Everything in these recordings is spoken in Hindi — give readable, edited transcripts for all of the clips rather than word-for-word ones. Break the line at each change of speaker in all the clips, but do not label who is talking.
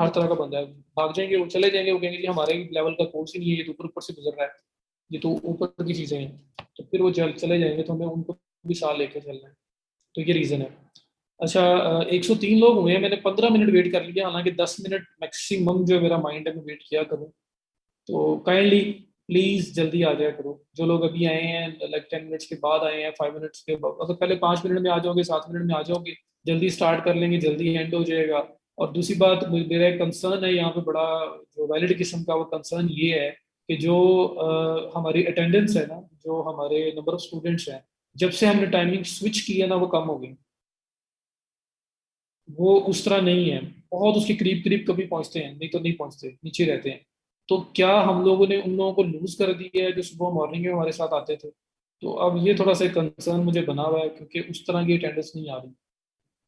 हर तरह का बंदा है। भाग जाएंगे, वो चले जाएंगे, वो कहेंगे जी हमारे लेवल का कोर्स ही नहीं है, ये तो ऊपर ऊपर से गुजर रहा है, ये तो ऊपर की चीज़ें हैं। तो फिर वो चले जाएंगे, तो हमें उनको भी साथ लेकर चलना है। तो ये रीज़न है। अच्छा, 103 लोग हुए हैं, मैंने 15 मिनट वेट कर लिया, हालांकि 10 मिनट मैक्सिमम जो मेरा माइंड है मैं वेट किया करूँ। तो काइंडली प्लीज जल्दी आ जाया करो, जो लोग अभी आए हैं लाइक 10 मिनट्स के बाद आए हैं, 5 मिनट्स के बाद, अगर पहले 5 मिनट में आ जाओगे, 7 मिनट में आ जाओगे, जल्दी स्टार्ट कर लेंगे, जल्दी एंड हो जाएगा। और दूसरी बात, मेरा एक कंसर्न है यहाँ पे बड़ा, जो वैलिड किस्म का, वो कंसर्न ये है कि जो हमारी अटेंडेंस है ना, जो हमारे नंबर ऑफ स्टूडेंट्स हैं, जब से हमने टाइमिंग स्विच की है ना, वो कम हो गई। वो उस तरह नहीं है, बहुत उसके करीब करीब कभी पहुंचते हैं, नहीं तो नहीं पहुंचते, नीचे रहते हैं। तो क्या हम लोगों ने उन लोगों को लूज कर दिया है जो सुबह मॉर्निंग में हमारे साथ आते थे? तो अब ये थोड़ा सा कंसर्न मुझे बना हुआ है, क्योंकि उस तरह की अटेंडेंस नहीं आ रही।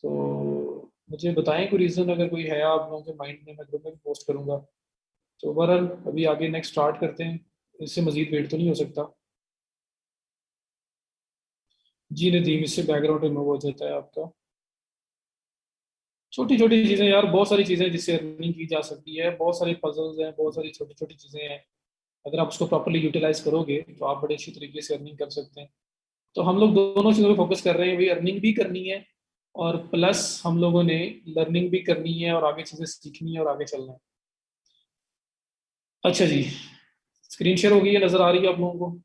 तो मुझे बताएं कोई रीज़न अगर कोई है आप लोगों के माइंड में, मैं ग्रुप में भी पोस्ट करूंगा। तो ओवरऑल अभी आगे नेक्स्ट स्टार्ट करते हैं, इससे मजीद वेट तो नहीं हो सकता। जी नदीम, इससे बैकग्राउंड रिमूव हो जाता है आपका। छोटी छोटी चीजें यार, बहुत सारी चीजें जिससे अर्निंग की जा सकती है, बहुत सारी पजल्स हैं, बहुत सारी छोटी छोटी चीजें हैं। अगर आप उसको प्रॉपरली यूटिलाइज करोगे तो आप बड़े अच्छी तरीके से अर्निंग कर सकते हैं। तो हम लोग दोनों चीज़ों पे फोकस कर रहे हैं भाई, अर्निंग भी करनी है और प्लस हम लोगों ने लर्निंग भी करनी है और आगे चीजें सीखनी है और आगे चलना है। अच्छा जी, स्क्रीन शेयर हो गई है, नजर आ रही है आप लोगों को?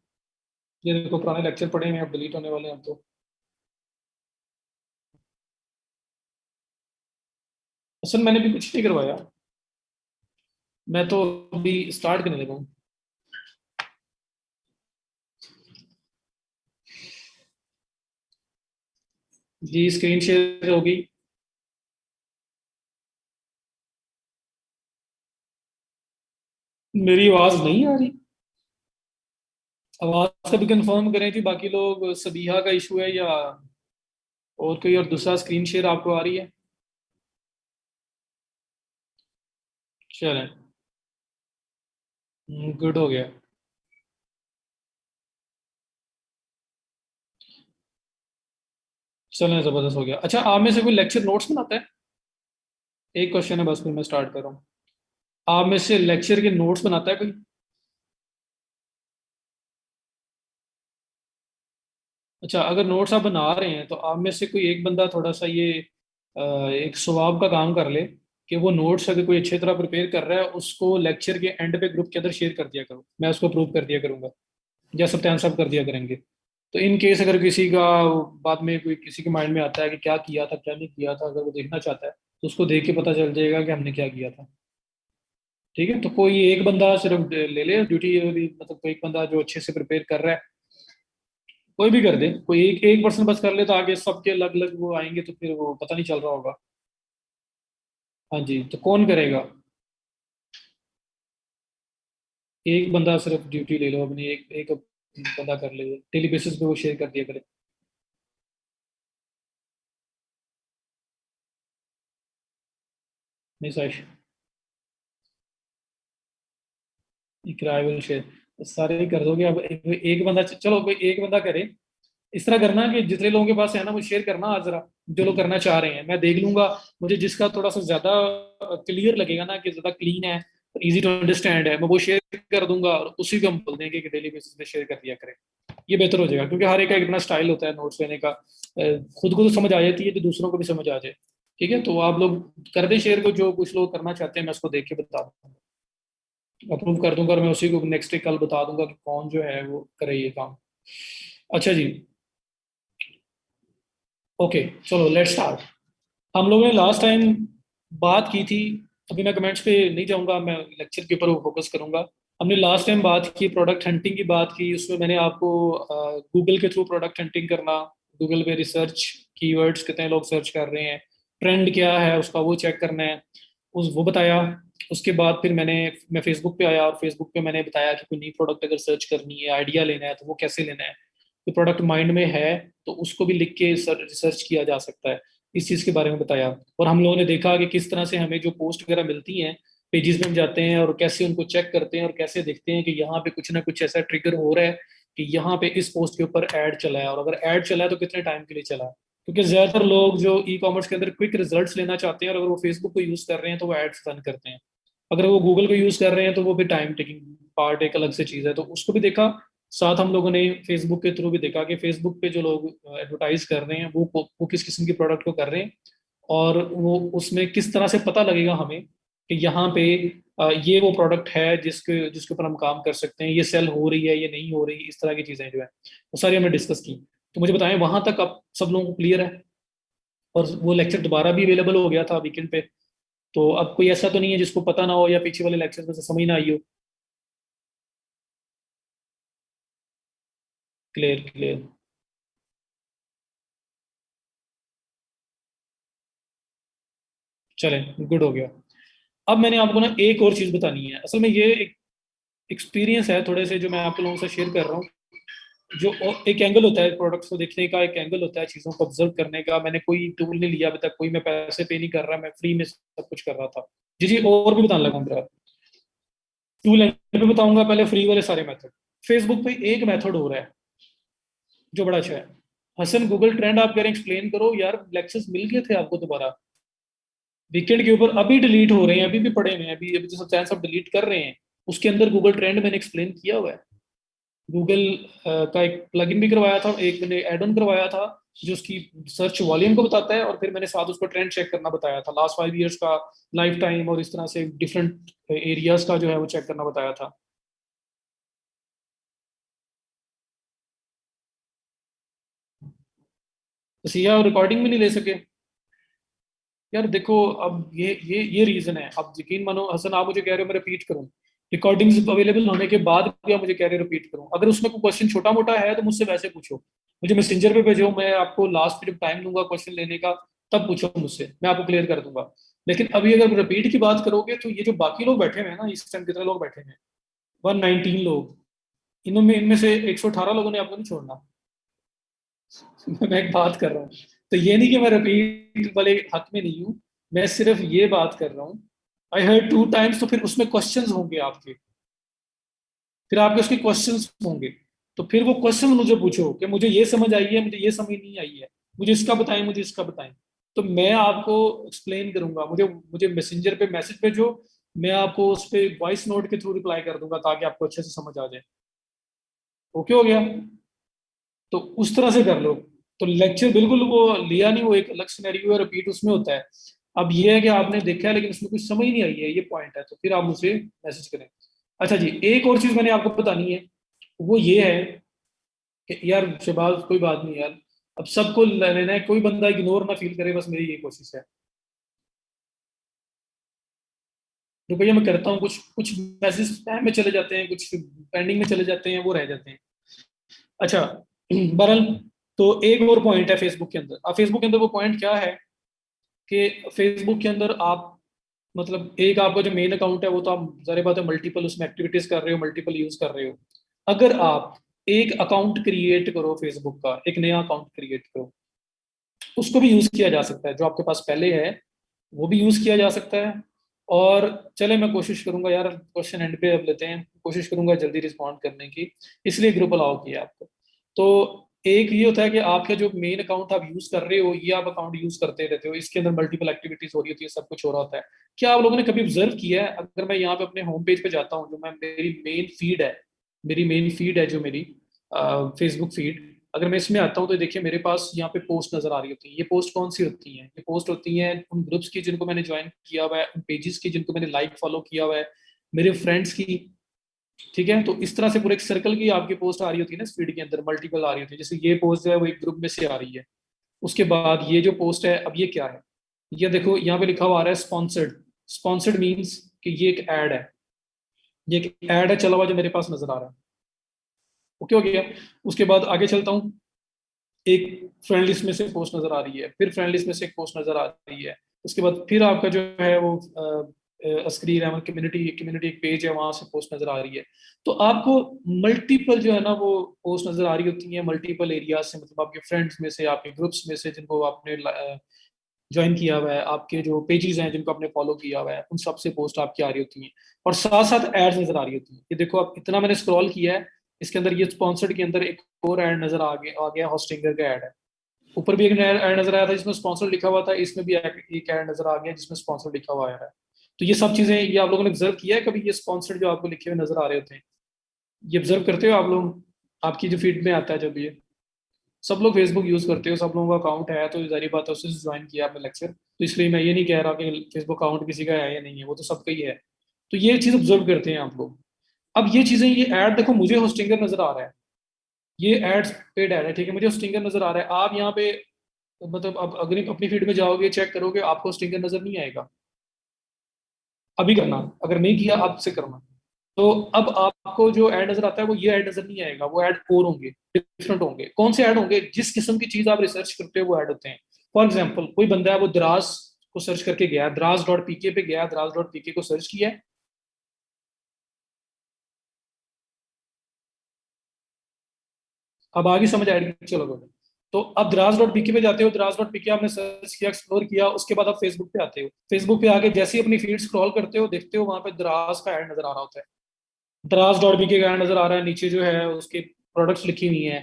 ये देखो, पुराने लेक्चर पड़े हैं, अब डिलीट होने वाले हैं अब तो। असल मैंने भी कुछ नहीं करवाया, मैं तो अभी स्टार्ट करने लगा हूँ। जी स्क्रीन शेयर हो गई। मेरी आवाज नहीं आ रही? आवाज का भी कंफर्म करें थी बाकी लोग, सबिहा का इशू है या और कोई और दूसरा स्क्रीन शेयर आपको आ रही है? चलें, गुड हो गया। चलें, जबरदस्त हो गया। अच्छा, आप में से कोई लेक्चर नोट्स बनाता है? एक क्वेश्चन है बस, फिर मैं स्टार्ट कर रहा हूँ। आप में से लेक्चर के नोट्स बनाता है कोई? अच्छा, अगर नोट्स आप बना रहे हैं तो आप में से कोई एक बंदा थोड़ा सा ये एक सवाब का काम कर ले, कि वो नोट्स अगर कोई अच्छी तरह प्रिपेयर कर रहा है, उसको लेक्चर के एंड पे ग्रुप के अंदर शेयर कर दिया करो, मैं उसको अप्रूव कर दिया करूंगा, या सत्यान साहब कर दिया करेंगे। तो इन केस अगर किसी का बाद में कोई किसी के माइंड में आता है कि क्या किया था क्या नहीं किया था, अगर वो देखना चाहता है तो उसको देख के पता चल जाएगा कि हमने क्या किया था। ठीक है, तो कोई एक बंदा सिर्फ ले ले ड्यूटी, मतलब कोई एक बंदा जो अच्छे से प्रिपेयर कर रहा है, कोई भी कर दे, कोई एक एक पर्सन बस कर ले, तो आगे सबके अलग अलग वो आएंगे तो फिर वो पता नहीं चल रहा होगा। हाँ जी, तो कौन करेगा? एक बंदा सिर्फ ड्यूटी ले लो अपनी, एक एक बंदा कर ले, डेली बेसिस पे वो शेयर कर दिया करे। नहीं सर, किराए विल शेयर सारे ही कर दोगे। अब एक बंदा, चलो कोई एक बंदा करे। इस तरह करना कि जितने लोगों के पास है ना, वो शेयर करना आज जरा, जो लोग करना चाह रहे हैं, मैं देख लूंगा। मुझे जिसका थोड़ा सा ज्यादा क्लियर लगेगा ना, कि ज्यादा क्लीन है, इजी टू अंडरस्टैंड है, मैं वो शेयर कर दूंगा और उसी को हम बोल देंगे कि डेली बेसिस पे शेयर कर दिया करें। ये बेहतर हो जाएगा, क्योंकि हर एक का एक अपना स्टाइल होता है नोट्स लेने का। खुद को तो समझ आ जाती है, कि दूसरों को भी समझ आ जाए। ठीक है, तो आप लोग कर दें शेयर को, जो कुछ लोग करना चाहते हैं मैं उसको देख के बता दूंगा, अप्रूव कर दूंगा, और मैं उसी को नेक्स्ट डे कल बता दूंगा कि कौन जो है वो करे ये काम। अच्छा जी, ओके, चलो लेट्स स्टार्ट। हम लोगों ने लास्ट टाइम बात की थी, अभी मैं कमेंट्स पे नहीं जाऊंगा, मैं लेक्चर के ऊपर फोकस करूंगा। हमने लास्ट टाइम बात की, प्रोडक्ट हंटिंग की बात की, उसमें मैंने आपको गूगल के थ्रू प्रोडक्ट हंटिंग करना, गूगल पे रिसर्च, कीवर्ड्स कितने लोग सर्च कर रहे हैं, ट्रेंड क्या है उसका वो चेक करना है, उस वो बताया। उसके बाद फिर मैं फेसबुक पे आया, और फेसबुक पे मैंने बताया कि कोई नई प्रोडक्ट अगर सर्च करनी है, आइडिया लेना है, तो वो कैसे लेना है। कोई प्रोडक्ट माइंड में है तो उसको भी लिख के रिसर्च किया जा सकता है, इस चीज़ के बारे में बताया। और हम लोगों ने देखा कि किस तरह से हमें जो पोस्ट वगैरह मिलती हैं, पेजेस में हम जाते हैं और कैसे उनको चेक करते हैं, और कैसे देखते हैं कि यहाँ पे कुछ ना कुछ ऐसा ट्रिगर हो रहा है कि यहाँ पे इस पोस्ट के ऊपर ऐड चला है, और अगर ऐड चला है तो कितने टाइम के लिए चला है। क्योंकि ज़्यादातर लोग जो ई कॉमर्स के अंदर क्विक रिजल्ट्स लेना चाहते हैं, और अगर वो फेसबुक को यूज़ कर रहे हैं तो वो एड्स रन करते हैं। अगर वो गूगल को यूज़ कर रहे हैं तो वो भी टाइम टेकिंग पार्ट एक अलग से चीज़ है, तो उसको भी देखा। साथ हम लोगों ने फेसबुक के थ्रू भी देखा कि फेसबुक पे जो लोग एडवर्टाइज कर रहे हैं वो किस किस्म की प्रोडक्ट को कर रहे हैं, और वो उसमें किस तरह से पता लगेगा हमें कि यहाँ पे ये वो प्रोडक्ट है जिसके जिसके ऊपर हम काम कर सकते हैं, ये सेल हो रही है ये नहीं हो रही, इस तरह की चीज़ें जो है वो सारी हमने डिस्कस की। तो मुझे बताएं वहां तक अब सब लोगों को क्लियर है? और वो लेक्चर दोबारा भी अवेलेबल हो गया था वीकेंड पे, तो अब कोई ऐसा तो नहीं है जिसको पता ना हो या पीछे वाले लेक्चर में से समझ ना आई हो? Clear clear. चले, गुड हो गया। अब मैंने आपको ना एक और चीज बतानी है, असल में ये एक एक्सपीरियंस है थोड़े से जो मैं आप लोगों से शेयर कर रहा हूँ। जो एक एंगल होता है प्रोडक्ट्स को देखने का, एक एंगल होता है चीजों को ऑब्जर्व करने का। मैंने कोई टूल नहीं लिया अभी तक, कोई मैं पैसे पे नहीं कर रहा, मैं फ्री में सब कुछ कर रहा था। जी जी, और भी बताने लगा हूँ। टूल एंड पे बताऊंगा, पहले फ्री वाले सारे मेथड। फेसबुक पे एक मेथड हो रहा है जो बड़ा अच्छा है। हसन, गूगल ट्रेंड आप कह रहे हैं, एक्सप्लेन करो यार, लेक्चर्स मिल गए थे आपको दोबारा वीकेंड के ऊपर, अभी डिलीट हो रहे हैं, अभी भी पड़े हुए हैं, अभी अभी जो सत्यान सब डिलीट कर रहे हैं। उसके अंदर गूगल ट्रेंड मैंने एक्सप्लेन किया हुआ है। गूगल का एक प्लगइन भी करवाया था, एक मैंने एड ऑन करवाया था जो उसकी सर्च वॉल्यूम को बताता है, और फिर मैंने साथ उसको ट्रेंड चेक करना बताया था, लास्ट 5 ईयर्स का लाइफ टाइम, और इस तरह से डिफरेंट एरियाज का जो है वो चेक करना बताया था। तो सिया रिकॉर्डिंग भी नहीं ले सके। यार देखो, अब ये रीजन है। अब यकीन मानो हसन, आप मुझे कह रहे हो मैं रिपीट करूं, रिकॉर्डिंग्स अवेलेबल होने के बाद भी आप मुझे कह रहे हो रिपीट करूं। अगर उसमें कोई क्वेश्चन छोटा मोटा है तो मुझसे वैसे पूछो, मुझे मैसेंजर पे भेजो, मैं आपको लास्ट में जब टाइम दूंगा क्वेश्चन लेने का तब पूछो मुझसे, मैं आपको क्लियर कर दूंगा। लेकिन अभी अगर रिपीट की बात करोगे तो ये जो बाकी लोग बैठे हुए हैं ना, इस टाइम कितने लोग बैठे हैं? 119 लोग। इनमें इनमें से 118 लोगों ने आपको नहीं छोड़ना। मैं एक बात कर रहा हूँ, तो ये नहीं कि मैं रिपीट वाले हक में नहीं हूँ, मैं सिर्फ ये बात कर रहा हूँ। आई हर्ड 2 टाइम्स, तो फिर उसमें क्वेश्चंस होंगे आपके, फिर आपके उसके क्वेश्चंस होंगे। तो फिर वो क्वेश्चन मुझे पूछो कि मुझे ये समझ आई है, मुझे ये समझ नहीं आई है, मुझे इसका बताएं, मुझे इसका बताएं। तो मैं आपको एक्सप्लेन करूंगा, मुझे मुझे मैसेंजर पे मैसेज भेजो, मैं आपको उस पे वॉइस नोट के थ्रू रिप्लाई कर दूंगा ताकि आपको अच्छे से समझ आ जाए। ओके हो गया? तो उस तरह से कर लो। तो लेक्चर बिल्कुल वो लिया नहीं, वो एक अलग सिनेरियो है, रिपीट उसमें होता है। अब ये है कि आपने देखा है लेकिन उसमें कुछ समझ नहीं आई है, ये पॉइंट है, तो फिर आप मुझे मैसेज करें। अच्छा जी, एक और चीज मैंने आपको बतानी है, वो ये है कि यार शहबाज, कोई बात नहीं यार, अब सबको लेना है, कोई बंदा इग्नोर ना फील करे, बस मेरी ये कोशिश है। रुपया मैं करता हूँ, कुछ कुछ मैसेज स्पैम में चले जाते हैं, कुछ पेंडिंग में चले जाते हैं, वो रह जाते हैं। अच्छा, बहरहाल, तो एक और पॉइंट है फेसबुक के अंदर। अब फेसबुक के अंदर वो पॉइंट क्या है कि फेसबुक के अंदर आप, मतलब एक आपका जो मेन अकाउंट है वो तो आप जाहिर बात है मल्टीपल उसमें एक्टिविटीज कर रहे हो, मल्टीपल यूज कर रहे हो। अगर आप एक अकाउंट क्रिएट करो फेसबुक का, एक नया अकाउंट क्रिएट करो, उसको भी यूज किया जा सकता है, जो आपके पास पहले है वो भी यूज किया जा सकता है। और चले, मैं कोशिश करूंगा यार, क्वेश्चन एंड पे अब लेते हैं, कोशिश करूंगा जल्दी रिस्पॉन्ड करने की, इसलिए ग्रुप अलाउ किया आपको। तो एक ये होता है कि आपका जो मेन अकाउंट आप यूज कर रहे हो, ये आप अकाउंट यूज करते रहते हो, इसके अंदर मल्टीपल एक्टिविटीज हो रही होती है, सब कुछ हो रहा होता है। क्या आप लोगों ने कभी ऑब्जर्व किया है, अगर मैं यहाँ पे अपने होम पेज पे जाता हूँ, जो मैं मेरी मेन फीड है, मेरी मेन फीड है जो मेरी फेसबुक फीड, अगर मैं इसमें आता हूँ तो देखिए मेरे पास यहाँ पे पोस्ट नजर आ रही होती है। ये पोस्ट कौन सी होती हैं? ये पोस्ट होती हैं उन ग्रुप्स की जिनको मैंने ज्वाइन किया हुआ है, उन पेजेस की जिनको मैंने लाइक फॉलो किया हुआ है, मेरे फ्रेंड्स की। ठीक है, तो इस तरह से पूरे एक सर्कल की आपकी पोस्ट आ रही होती है ना इस फीड के अंदर, मल्टीपल आ रही होती है। जैसे ये पोस्ट जो है वो एक ग्रुप में से आ रही है। उसके बाद ये जो पोस्ट है, अब ये क्या है? ये देखो यहाँ पे लिखा हुआ आ रहा है स्पॉन्सर्ड। स्पॉन्सर्ड मीन्स कि ये एक ऐड है, ये एक ऐड है चला हुआ जो मेरे पास नजर आ रहा है। ओके हो गया? उसके बाद आगे चलता हूँ, एक फ्रेंड लिस्ट में से पोस्ट नजर आ रही है, फिर फ्रेंड लिस्ट में से एक पोस्ट नजर आ रही है। उसके बाद फिर आपका जो है वो स्क्रीन है, कम्युनिटी कम्युनिटी एक पेज है, वहां से पोस्ट नजर आ रही है। तो आपको मल्टीपल जो है ना वो पोस्ट नजर आ रही होती है, मल्टीपल एरिया से, मतलब आपके फ्रेंड्स में से, आपके ग्रुप्स में से जिनको आपने ज्वाइन किया हुआ है, आपके जो पेजेस हैं जिनको आपने फॉलो किया हुआ है, उन सब से पोस्ट आपकी आ रही होती हैं। और साथ साथ एड्स नजर आ रही होती हैं। ये देखो, अब इतना मैंने स्क्रॉल किया है, इसके अंदर ये स्पॉन्सर्ड के अंदर एक और ऐड नजर आ गया, हॉस्टिंगर का ऐड है। ऊपर भी एक ऐड नजर आया था जिसमें स्पॉन्सर लिखा हुआ था, इसमें भी एक ऐड नजर आ गया जिसमें स्पॉन्सर लिखा हुआ है। तो ये सब चीजें, ये आप लोगों ने ऑब्जर्व किया है कभी, ये स्पॉन्सर जो आपको लिखे हुए नजर आ रहे होते हैं, ये ऑब्जर्व करते हो आप लोग? आपकी जो फीड में आता है जब, ये सब लोग फेसबुक यूज करते हो, सब लोगों का अकाउंट है, तो जारी बात है उससे ज्वाइन किया आपने लेक्चर, तो इसलिए मैं ये नहीं कह रहा कि फेसबुक अकाउंट किसी का है या नहीं है, वो तो सबका ही है। तो ये चीज ऑब्जर्व करते हैं आप लोग। अब ये चीजें, ये ऐड देखो, मुझे होस्टिंगर नजर आ रहा है, ये एड्स पेड ऐड है, ठीक है, मुझे होस्टिंगर नजर आ रहा है। आप यहाँ पे मतलब अब अगर अपनी फीड में जाओगे चेक करोगे, आपको होस्टिंगर नजर नहीं आएगा। अभी करना, अगर नहीं किया अब से करना। तो अब आपको जो ऐड नजर आता है वो ये ऐड नजर नहीं आएगा, वो ऐड और होंगे, डिफरेंट होंगे। कौन से ऐड होंगे? जिस किस्म की चीज आप रिसर्च करते हो वो ऐड होते हैं। फॉर एग्जाम्पल, कोई बंदा है वो दराज को सर्च करके गया, दराज.pk पे गया, दराज.pk को सर्च किया, अब आगे समझ आएगी, चलो बोलो। तो अब दराज.pk पे जाते हो, दराज.pk आपने सर्च किया, एक्सप्लोर किया, उसके बाद आप फेसबुक पे आते हो, फेसबुक पे आके जैसे ही अपनी फीड स्क्रॉल करते हो, देखते हो वहां पे दराज का ऐड नजर आ रहा होता है, दराज.pk का ऐड नजर आ रहा है, नीचे जो है उसके प्रोडक्ट्स लिखी हुई हैं,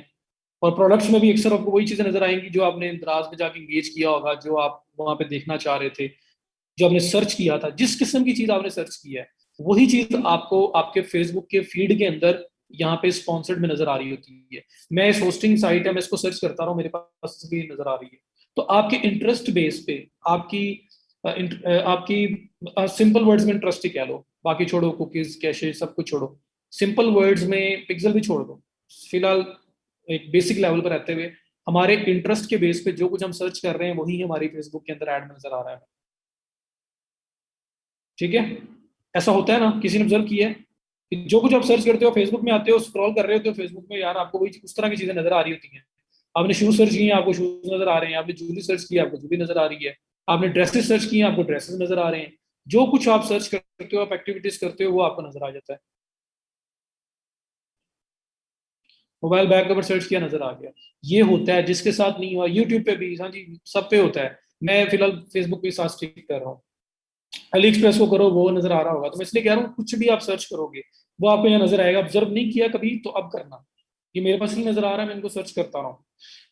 और प्रोडक्ट्स में भी अक्सर आपको वही चीजें नजर आएंगी जो आपने दराज में जाके इंगेज किया होगा, जो आप वहां पे देखना चाह रहे थे, जो आपने सर्च किया था, जिस किस्म की चीज आपने सर्च की है, वही चीज आपको आपके फेसबुक के फीड के अंदर यहाँ पे स्पॉन्सर्ड में नजर आ रही होती है। मैं इस होस्टिंग साइट है, मैं इसको सर्च करता रहा हूँ, मेरे पास भी नजर आ रही है। तो आपके इंटरेस्ट बेस पे, आपकी आपकी सिंपल वर्ड्स में इंटरेस्ट ही कह लो, बाकी छोड़ो, कुकीज कैशे सब कुछ छोड़ो, सिंपल वर्ड्स में पिक्सल भी छोड़ दो, फिलहाल एक बेसिक लेवल पर रहते हुए हमारे इंटरेस्ट के बेस पे जो कुछ हम सर्च कर रहे हैं वही हमारी फेसबुक के अंदर ऐड में नजर आ रहा है। ठीक है, ऐसा होता है ना, किसी ने ऑब्जर्व किया है कि जो कुछ आप सर्च करते हो फेसबुक में आते हो, स्क्रॉल कर रहे हो तो फेसबुक में यार आपको वही उस तरह की चीजें नजर आ रही होती हैं। आपने शूज सर्च किए, आपको शूज नजर आ रहे हैं, आपने ज्वेलरी सर्च किया, आपको ज्वेलरी नजर आ रही है, आपने ड्रेसेस सर्च किए, आपको ड्रेसेस नजर आ रहे हैं। जो कुछ आप सर्च करते हो, आप एक्टिविटीज करते हो, वो आपको नजर आ जाता है। मोबाइल बैक कवर सर्च किया, नजर आ गया। ये होता है, जिसके साथ नहीं हुआ यूट्यूब पे भी, हाँ जी, सब पे होता है। मैं फिलहाल फेसबुक पे साथ स्टिक कर रहा हूँ। अली एक्सप्रेस को करो, वो नजर आ रहा होगा, तो मैं इसलिए कह रहा हूँ कुछ भी आप सर्च करोगे वो आपको यहाँ नजर आएगा। ऑब्जर्व नहीं किया कभी तो अब करना, ये मेरे पास नहीं नजर आ रहा है, मैं इनको सर्च करता रहा हूँ।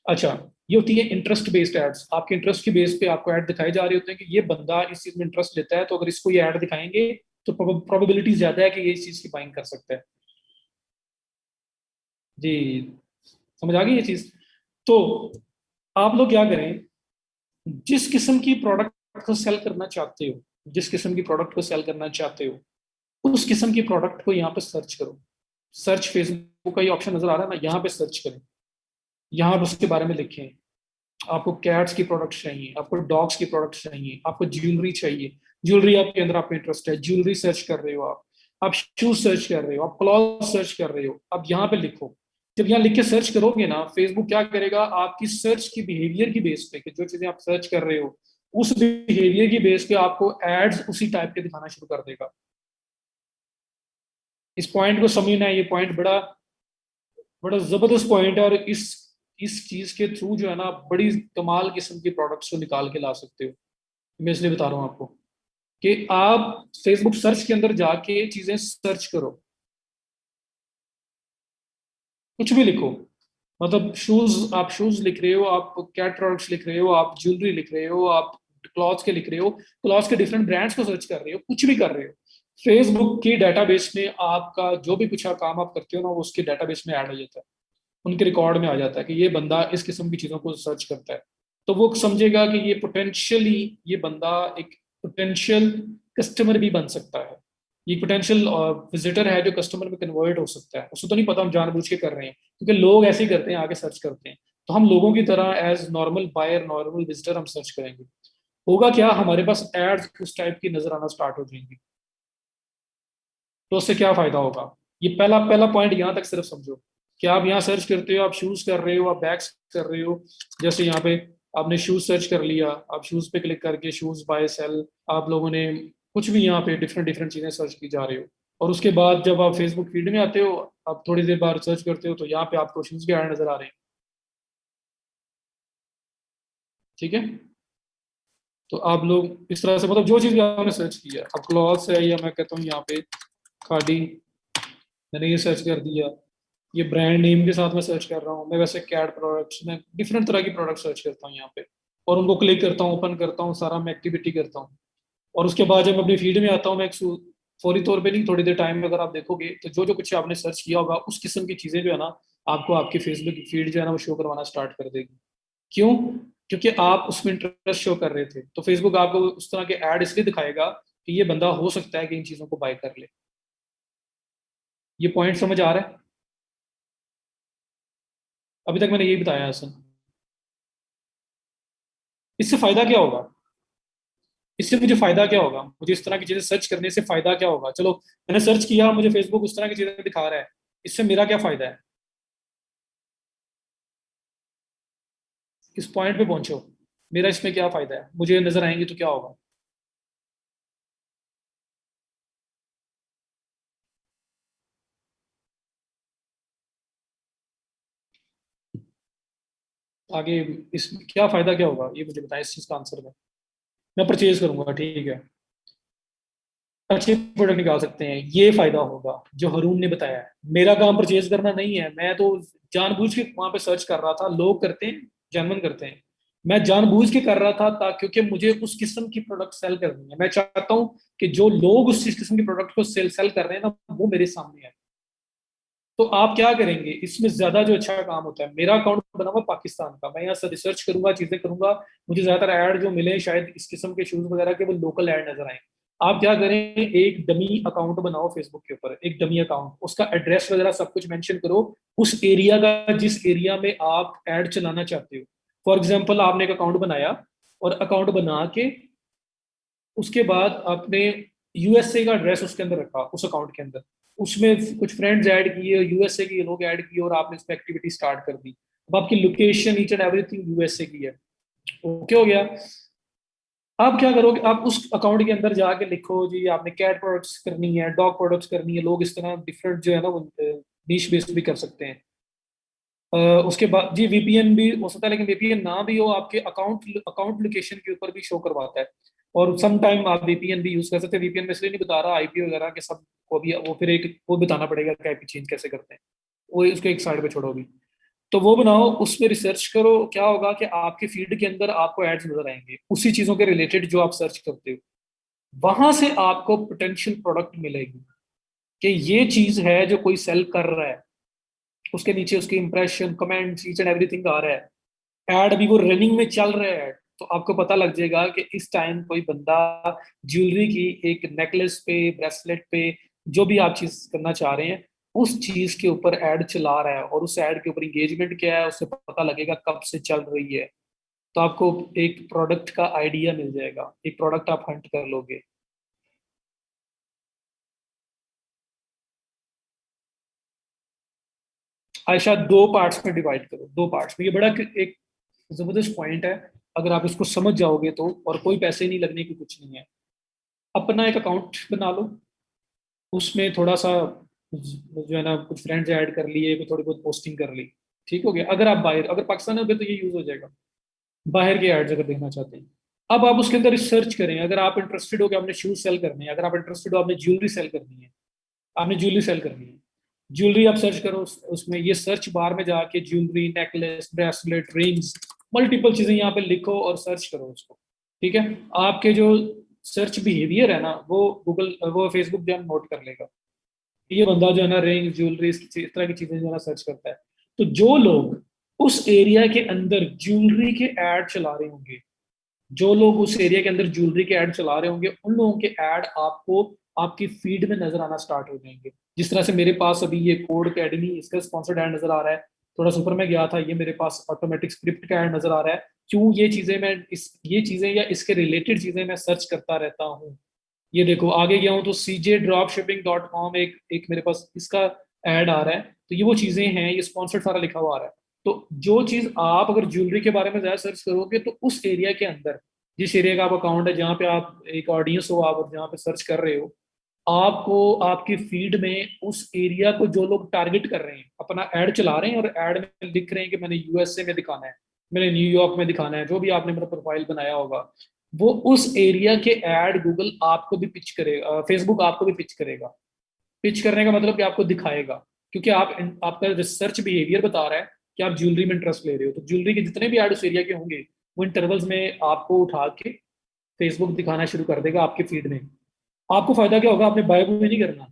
अच्छा, ये होती है इंटरेस्ट बेस्ड एड्स। आपके इंटरेस्ट के बेस पे आपको ऐड दिखाई जा रहे होते हैं कि ये बंदा इस चीज में इंटरेस्ट लेता है, तो अगर इसको ये ऐड दिखाएंगे तो प्रोबेबिलिटी ज्यादा है कि ये इस चीज की बाइंग कर सकता है। जी, समझ आ गई ये चीज? तो आप लोग क्या करें, जिस किस्म की प्रोडक्ट को सेल करना चाहते हो, जिस किस्म की प्रोडक्ट को सेल करना चाहते हो, उस किस्म की प्रोडक्ट को यहाँ पे सर्च करो। सर्च फेसबुक का ये ऑप्शन नजर आ रहा है ना, यहाँ पे सर्च करें, यहाँ पे उसके बारे में लिखें। आपको कैट्स की प्रोडक्ट्स चाहिए, आपको डॉग्स की प्रोडक्ट्स चाहिए, आपको ज्वेलरी चाहिए, ज्वेलरी आपके अंदर आपका इंटरेस्ट है, ज्वेलरी सर्च कर रहे हो आप शूज सर्च कर रहे हो, आप क्लॉथ सर्च कर रहे हो, अब यहाँ पे लिखो। जब यहाँ लिख के सर्च करोगे ना, फेसबुक क्या करेगा, आपकी सर्च की बिहेवियर की बेस पे, कि जो चीजें आप सर्च कर रहे हो उस बिहेवियर की बेस पे आपको एड्स उसी टाइप के दिखाना शुरू कर देगा। इस पॉइंट को समझना है, ये पॉइंट बड़ा बड़ा जबरदस्त पॉइंट है, और इस चीज के थ्रू जो है ना, आप बड़ी कमाल किस्म की प्रोडक्ट्स को निकाल के ला सकते हो। मैं इसलिए बता रहा हूँ आपको कि आप फेसबुक सर्च के अंदर जाके चीजें सर्च करो, कुछ भी लिखो। मतलब शूज, आप शूज लिख रहे हो, आप कैट प्रोडक्ट्स लिख रहे हो, आप ज्वेलरी लिख रहे हो, आप क्लॉथ्स के लिख रहे हो, क्लॉथ्स के डिफरेंट ब्रांड्स को सर्च कर रहे हो, कुछ भी कर रहे हो, फेसबुक की डेटाबेस में आपका जो भी कुछ काम आप करते हो ना, वो उसके डेटाबेस में ऐड हो जाता है, उनके रिकॉर्ड में आ जाता है कि ये बंदा इस किस्म की चीजों को सर्च करता है। तो वो समझेगा कि ये पोटेंशियली, ये बंदा एक पोटेंशियल कस्टमर भी बन सकता है, ये पोटेंशियल विजिटर है जो कस्टमर में कन्वर्ट हो सकता है। उसको तो नहीं पता हम जानबूझ के कर रहे हैं, क्योंकि लोग ऐसे ही करते हैं, आगे सर्च करते हैं। तो हम लोगों की तरह as normal buyer, normal visitor हम सर्च करेंगे, होगा क्या, हमारे पास एड्स उस टाइप की नजर आना स्टार्ट हो जाएंगी। तो उससे क्या फायदा होगा? ये पहला पहला पॉइंट यहाँ तक सिर्फ समझो कि आप यहाँ सर्च करते हो, आप शूज कर रहे हो, आप बैग्स कर रहे हो, जैसे यहाँ पे आपने शूज सर्च कर लिया, आप शूज पे क्लिक करके शूज बाय सेल, आप लोगों ने कुछ भी यहाँ पे डिफरेंट डिफरेंट चीजें सर्च की जा रहे हो, और उसके बाद जब आप फेसबुक फीड में आते हो, आप थोड़ी देर बाद सर्च करते हो, तो यहाँ पे आपको शूज के ऐड नजर आ रहे हैं। ठीक है, तो आप लोग इस तरह से, मतलब जो चीज भी आपने सर्च किया, अब क्लॉथ्स है, या मैं कहता हूँ यहाँ पे खादी, मैंने ये सर्च कर दिया, ये ब्रांड नेम के साथ मैं सर्च कर रहा हूँ, मैं वैसे कैड प्रोडक्ट्स में डिफरेंट तरह की प्रोडक्ट सर्च करता हूँ यहाँ पे, और उनको क्लिक करता हूँ, ओपन करता हूँ, सारा मैं एक्टिविटी करता हूँ। और उसके बाद जब मैं अपनी फीड में आता हूँ, मैं एक फौरी तौर पे नहीं, थोड़ी देर टाइम में अगर आप देखोगे तो जो जो कुछ आपने सर्च किया होगा उस किस्म की चीजें जो है ना, आपको आपकी फेसबुक की फीड जो है ना वो शो करवाना स्टार्ट कर देगी। क्यों? क्योंकि आप उसमें इंटरेस्ट शो कर रहे थे, तो फेसबुक आपको उस तरह के ऐड इसलिए दिखाएगा कि ये बंदा हो सकता है कि इन चीजों को बाय कर ले। ये पॉइंट समझ आ रहा है? अभी तक मैंने यही बताया हसन। इससे फायदा क्या होगा? इससे मुझे फायदा क्या होगा? मुझे इस तरह की चीजें सर्च करने से फायदा क्या होगा? चलो, मैंने सर्च किया, मुझे फेसबुक उस तरह की चीजें दिखा रहा है, इससे मेरा क्या फायदा है? इस पॉइंट पे पहुंचो, मेरा इसमें क्या फायदा है? मुझे नजर आएंगे तो क्या होगा? आगे इस क्या फायदा क्या होगा, ये मुझे बताएं इस चीज का आंसर में। मैं परचेज करूंगा, ठीक है, अच्छे प्रोडक्ट निकाल सकते हैं, ये फायदा होगा जो हरून ने बताया है। मेरा काम परचेज करना नहीं है, मैं तो जानबूझ के वहां पे सर्च कर रहा था, लोग करते हैं, जेनवन करते हैं, मैं जानबूझ के कर रहा था क्योंकि मुझे उस किस्म की प्रोडक्ट सेल करनी है। मैं चाहता हूं कि जो लोग उस किस्म की प्रोडक्ट को सेल सेल कर रहे हैं ना, वो मेरे सामने है। तो आप क्या करेंगे इसमें? ज्यादा जो अच्छा काम होता है, मेरा अकाउंट बना हुआ पाकिस्तान का, मैं यहाँ से रिसर्च करूंगा, चीजें करूंगा, मुझे ज्यादातर ऐड जो मिले शायद इस किस्म के शूज वगैरह के, वो लोकल ऐड नजर आए। आप क्या करें, एक डमी अकाउंट बनाओ फेसबुक के ऊपर, एक डमी अकाउंट, उसका एड्रेस वगैरह सब कुछ मेंशन करो, उस एरिया का जिस एरिया में आप ऐड चलाना चाहते हो। फॉर एग्जाम्पल आपने एक अकाउंट बनाया, और अकाउंट बना के उसके बाद आपने यूएसए का एड्रेस उसके अंदर रखा, उस अकाउंट के अंदर, उसमें कुछ फ्रेंड्स ऐड किए, यूएसए के लोग ऐड किए, और आपने इसमें एक्टिविटी स्टार्ट कर दी। अब आपकी location each and everything USA की है। ओके हो गया? आप क्या करोगे, आप उस अकाउंट के अंदर जाके लिखो जी आपने कैट प्रोडक्ट्स करनी है, डॉग प्रोडक्ट्स करनी है, लोग इस तरह डिफरेंट जो है ना वो नीश बेस्ड भी कर सकते हैं। अ, उसके बाद जी वीपीएन भी हो सकता है, लेकिन वीपीएन ना भी हो, आपके अकाउंट अकाउंट लोकेशन के ऊपर भी शो करवाता है। और सम टाइम आप वीपीएन भी यूज कर सकते हैं, वीपीएन में इसलिए नहीं बता रहा, आईपी वगैरह के सब को भी वो फिर एक वो बताना पड़ेगा कि आईपी चेंज कैसे करते हैं, वो उसको एक साइड पे छोड़ो भी। तो वो बनाओ, उसमें रिसर्च करो, क्या होगा कि आपके फीड के अंदर आपको एड्स नजर आएंगे उसी चीजों के रिलेटेड जो आप सर्च करते हो। वहां से आपको पोटेंशियल प्रोडक्ट मिलेगी कि ये चीज है जो कोई सेल कर रहा है, उसके नीचे उसके impression comments each and everything आ रहा है, ऐड भी वो रनिंग में चल रहा है। तो आपको पता लग जाएगा कि इस टाइम कोई बंदा ज्वेलरी की एक नेकलेस पे, ब्रेसलेट पे, जो भी आप चीज करना चाह रहे हैं, उस चीज के ऊपर ऐड चला रहा है, और उस ऐड के ऊपर इंगेजमेंट क्या है उससे पता लगेगा कब से चल रही है। तो आपको एक प्रोडक्ट का आइडिया मिल जाएगा, एक प्रोडक्ट आप हंट कर लोगे। आयशा, दो पार्ट्स में डिवाइड करो, दो पार्ट्स में, ये बड़ा एक जबरदस्त पॉइंट है। अगर आप इसको समझ जाओगे तो, और कोई पैसे नहीं लगने की, कुछ नहीं है। अपना एक अकाउंट बना लो, उसमें थोड़ा सा जो है ना कुछ फ्रेंड्स ऐड कर लिए, कोई थोड़ी बहुत पोस्टिंग कर ली, ठीक हो गया। अगर आप बाहर, अगर पाकिस्तान में हो गए तो ये यूज हो जाएगा, बाहर के एड्स अगर देखना चाहते हैं। अब आप उसके अंदर रिसर्च करें, अगर आप इंटरेस्टेड हो कि आपने शूज सेल करने हैं, अगर आप इंटरेस्टेड हो आपने ज्वेलरी सेल करनी है, आपने ज्वेलरी सेल करनी है, ज्वेलरी आप सर्च करो, उसमें ये सर्च बार में जाके jewellery, necklace, bracelet, rings, multiple चीजें यहाँ पे लिखो और सर्च करो उसको। ठीक है? आपके जो सर्च बिहेवियर है ना, वो गूगल, वो फेसबुक जो है नोट कर लेगा। ये बंदा जो है ना रिंग, ज्वेलरी, इस तरह की चीजें जो है ना सर्च करता है। तो जो लोग उस एरिया के अंदर ज्वेलरी के ऐड चला रहे होंगे, जो लोग उस एरिया के अंदर ज्वेलरी के ऐड चला रहे होंगे, उन लोगों के ऐड आपको आपकी फीड में नजर आना स्टार्ट हो जाएंगे। जिस तरह से मेरे पास अभी ये कोड अकेडमी, इसका स्पॉन्सर्ड ऐड नजर आ रहा है, थोड़ा सुपर में गया था, ये मेरे पास ऑटोमेटिक स्क्रिप्ट का ऐड नजर आ रहा है। क्यों? ये चीजें मैं इस ये चीजें या इसके रिलेटेड चीजें मैं सर्च करता रहता हूँ। ये देखो आगे गया हूँ तो cjdropshipping.com, एक एक मेरे पास इसका ऐड आ रहा है। तो ये वो चीजें हैं, ये स्पॉन्सर्ड सारा लिखा हुआ आ रहा है। तो जो चीज आप अगर ज्वेलरी के बारे में ज्यादा सर्च करोगे, तो उस एरिया के अंदर, जिस एरिया का आप अकाउंट है, जहाँ पे आप एक ऑडियंस हो, आप जहाँ पे सर्च कर रहे हो, आपको आपकी फीड में उस एरिया को जो लोग टारगेट कर रहे हैं, अपना ऐड चला रहे हैं और ऐड में लिख रहे हैं कि मैंने यूएसए में दिखाना है, मैंने न्यूयॉर्क में दिखाना है, जो भी आपने मेरा प्रोफाइल बनाया होगा, वो उस एरिया के ऐड गूगल आपको भी पिच करेगा, फेसबुक आपको भी पिच करेगा। पिच करने का मतलब कि आपको दिखाएगा। क्योंकि आपका रिसर्च बिहेवियर बता रहा है कि आप ज्वेलरी में इंटरेस्ट ले रहे हो, तो ज्वेलरी के जितने भी ऐड उस एरिया के होंगे वो इंटरवल्स में आपको उठा के फेसबुक दिखाना शुरू कर देगा आपके फीड में। आपको फायदा क्या होगा? आपने बाय बाय नहीं करना,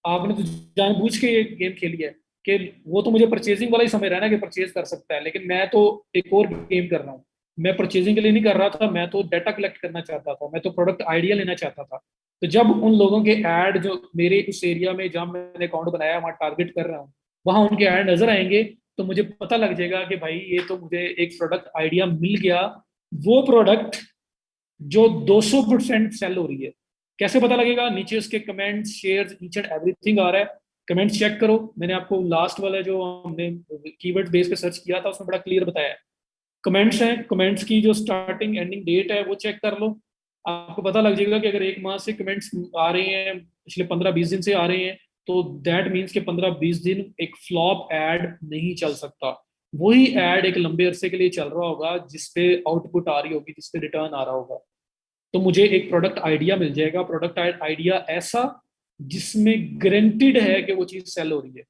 आपने तो जानबूझ के ये गेम खेली है कि वो तो मुझे परचेजिंग वाला ही समझ रहा है ना कि परचेज कर सकता है, लेकिन मैं तो एक और गेम कर रहा हूँ। मैं परचेजिंग के लिए नहीं कर रहा था, मैं तो डाटा कलेक्ट करना चाहता था, मैं तो प्रोडक्ट आइडिया लेना चाहता था। तो जब उन लोगों के ऐड जो मेरे उस एरिया में जहां मैंने अकाउंट बनाया वहां टारगेट कर रहा हूँ, वहां उनके ऐड नजर आएंगे, तो मुझे पता लग जाएगा कि भाई ये तो मुझे एक प्रोडक्ट आइडिया मिल गया। वो प्रोडक्ट जो 200% सेल हो रही है, कैसे पता लगेगा? नीचे उसके comments, shares, each and everything आ रहा है। कमेंट्स चेक करो, मैंने आपको लास्ट वाला जो हमने कीवर्ड बेस पे सर्च किया था उसमें बड़ा क्लियर बताया है। कमेंट्स हैं, कमेंट्स की जो स्टार्टिंग एंडिंग डेट है वो चेक कर लो। आपको पता लग जाएगा कि अगर एक माह से कमेंट्स आ रहे हैं, पिछले 15-20 दिन से आ रहे हैं, तो दैट मीन्स कि 15-20 दिन एक फ्लॉप एड नहीं चल सकता। वही एड एक लंबे अरसे के लिए चल रहा होगा जिसपे आउटपुट आ रही होगी, जिसपे रिटर्न आ रहा होगा। तो मुझे एक प्रोडक्ट आइडिया मिल जाएगा, प्रोडक्ट आइडिया ऐसा जिसमें गारंटीड है कि वो चीज सेल हो रही है।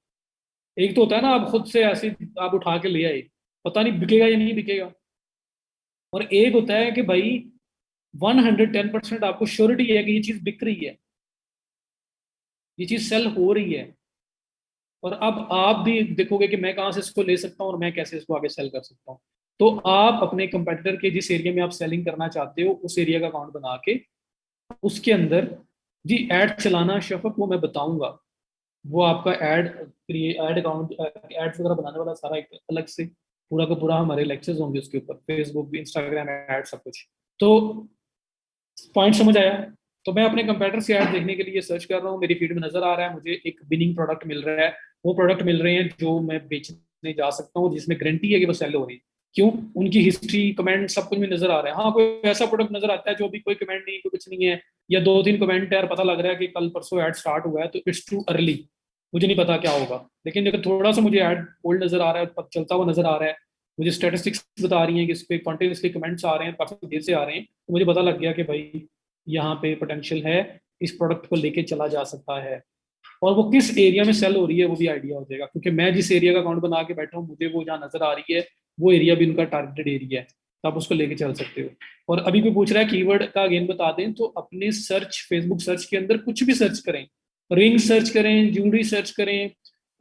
एक तो होता है ना आप खुद से ऐसे आप उठा के ले आए, पता नहीं बिकेगा या नहीं बिकेगा। और एक होता है कि भाई 110% आपको श्योरिटी है कि ये चीज बिक रही है, ये चीज सेल हो रही है। और अब आप भी देखोगे कि मैं कहाँ से इसको ले सकता हूँ और मैं कैसे इसको आगे सेल कर सकता हूँ। तो आप अपने कंपेटिटर के जिस एरिया में आप सेलिंग करना चाहते हो उस एरिया का अकाउंट बना के उसके अंदर जी ऐड चलाना शफक, वो मैं बताऊंगा। वो आपका ऐड अकाउंट एड्स वगैरह बनाने वाला सारा एक अलग से पूरा का पूरा हमारे लेक्चर्स होंगे उसके ऊपर, फेसबुक, इंस्टाग्राम ऐड, सब कुछ। तो पॉइंट समझ आया? तो मैं अपने कंपेटिटर से ऐड देखने के लिए सर्च कर रहा हूँ, मेरी फीड में नजर आ रहा है मुझे एक विनिंग प्रोडक्ट मिल रहा है। वो प्रोडक्ट मिल रहे हैं जो मैं बेचने जा सकता हूँ, जिसमें गारंटी है कि वो सेल हो रही है। क्यों? उनकी हिस्ट्री, कमेंट, सब कुछ में नजर आ रहा है। हाँ, कोई ऐसा प्रोडक्ट नजर आता है जो अभी कोई कमेंट नहीं, कोई कुछ नहीं है, या 2-3 कमेंट है और पता लग रहा है कि कल परसों ऐड स्टार्ट हुआ है, तो इट्स टू अर्ली, मुझे नहीं पता क्या होगा। लेकिन अगर थोड़ा सा मुझे ऐड ओल्ड नजर आ रहा है, चलता हुआ नजर आ रहा है, मुझे स्टेटिस्टिक्स बता रही हैं कि इस पे कॉन्टिन्यूसली कमेंट्स आ रहे हैं, काफी देर से आ रहे हैं, तो मुझे पता लग गया कि भाई यहाँ पे पोटेंशियल है, इस प्रोडक्ट को लेके चला जा सकता है। और वो किस एरिया में सेल हो रही है वो भी आइडिया हो जाएगा, क्योंकि मैं जिस एरिया का अकाउंट बना के बैठा हूँ मुझे वो जहाँ नजर आ रही है वो एरिया भी उनका टारगेटेड एरिया है, तो आप उसको लेके चल सकते हो। और अभी भी पूछ रहा है कीवर्ड का अगेन बता दें, तो अपने सर्च, फेसबुक सर्च के अंदर कुछ भी सर्च करें, रिंग सर्च करें, ज्वेलरी सर्च करें,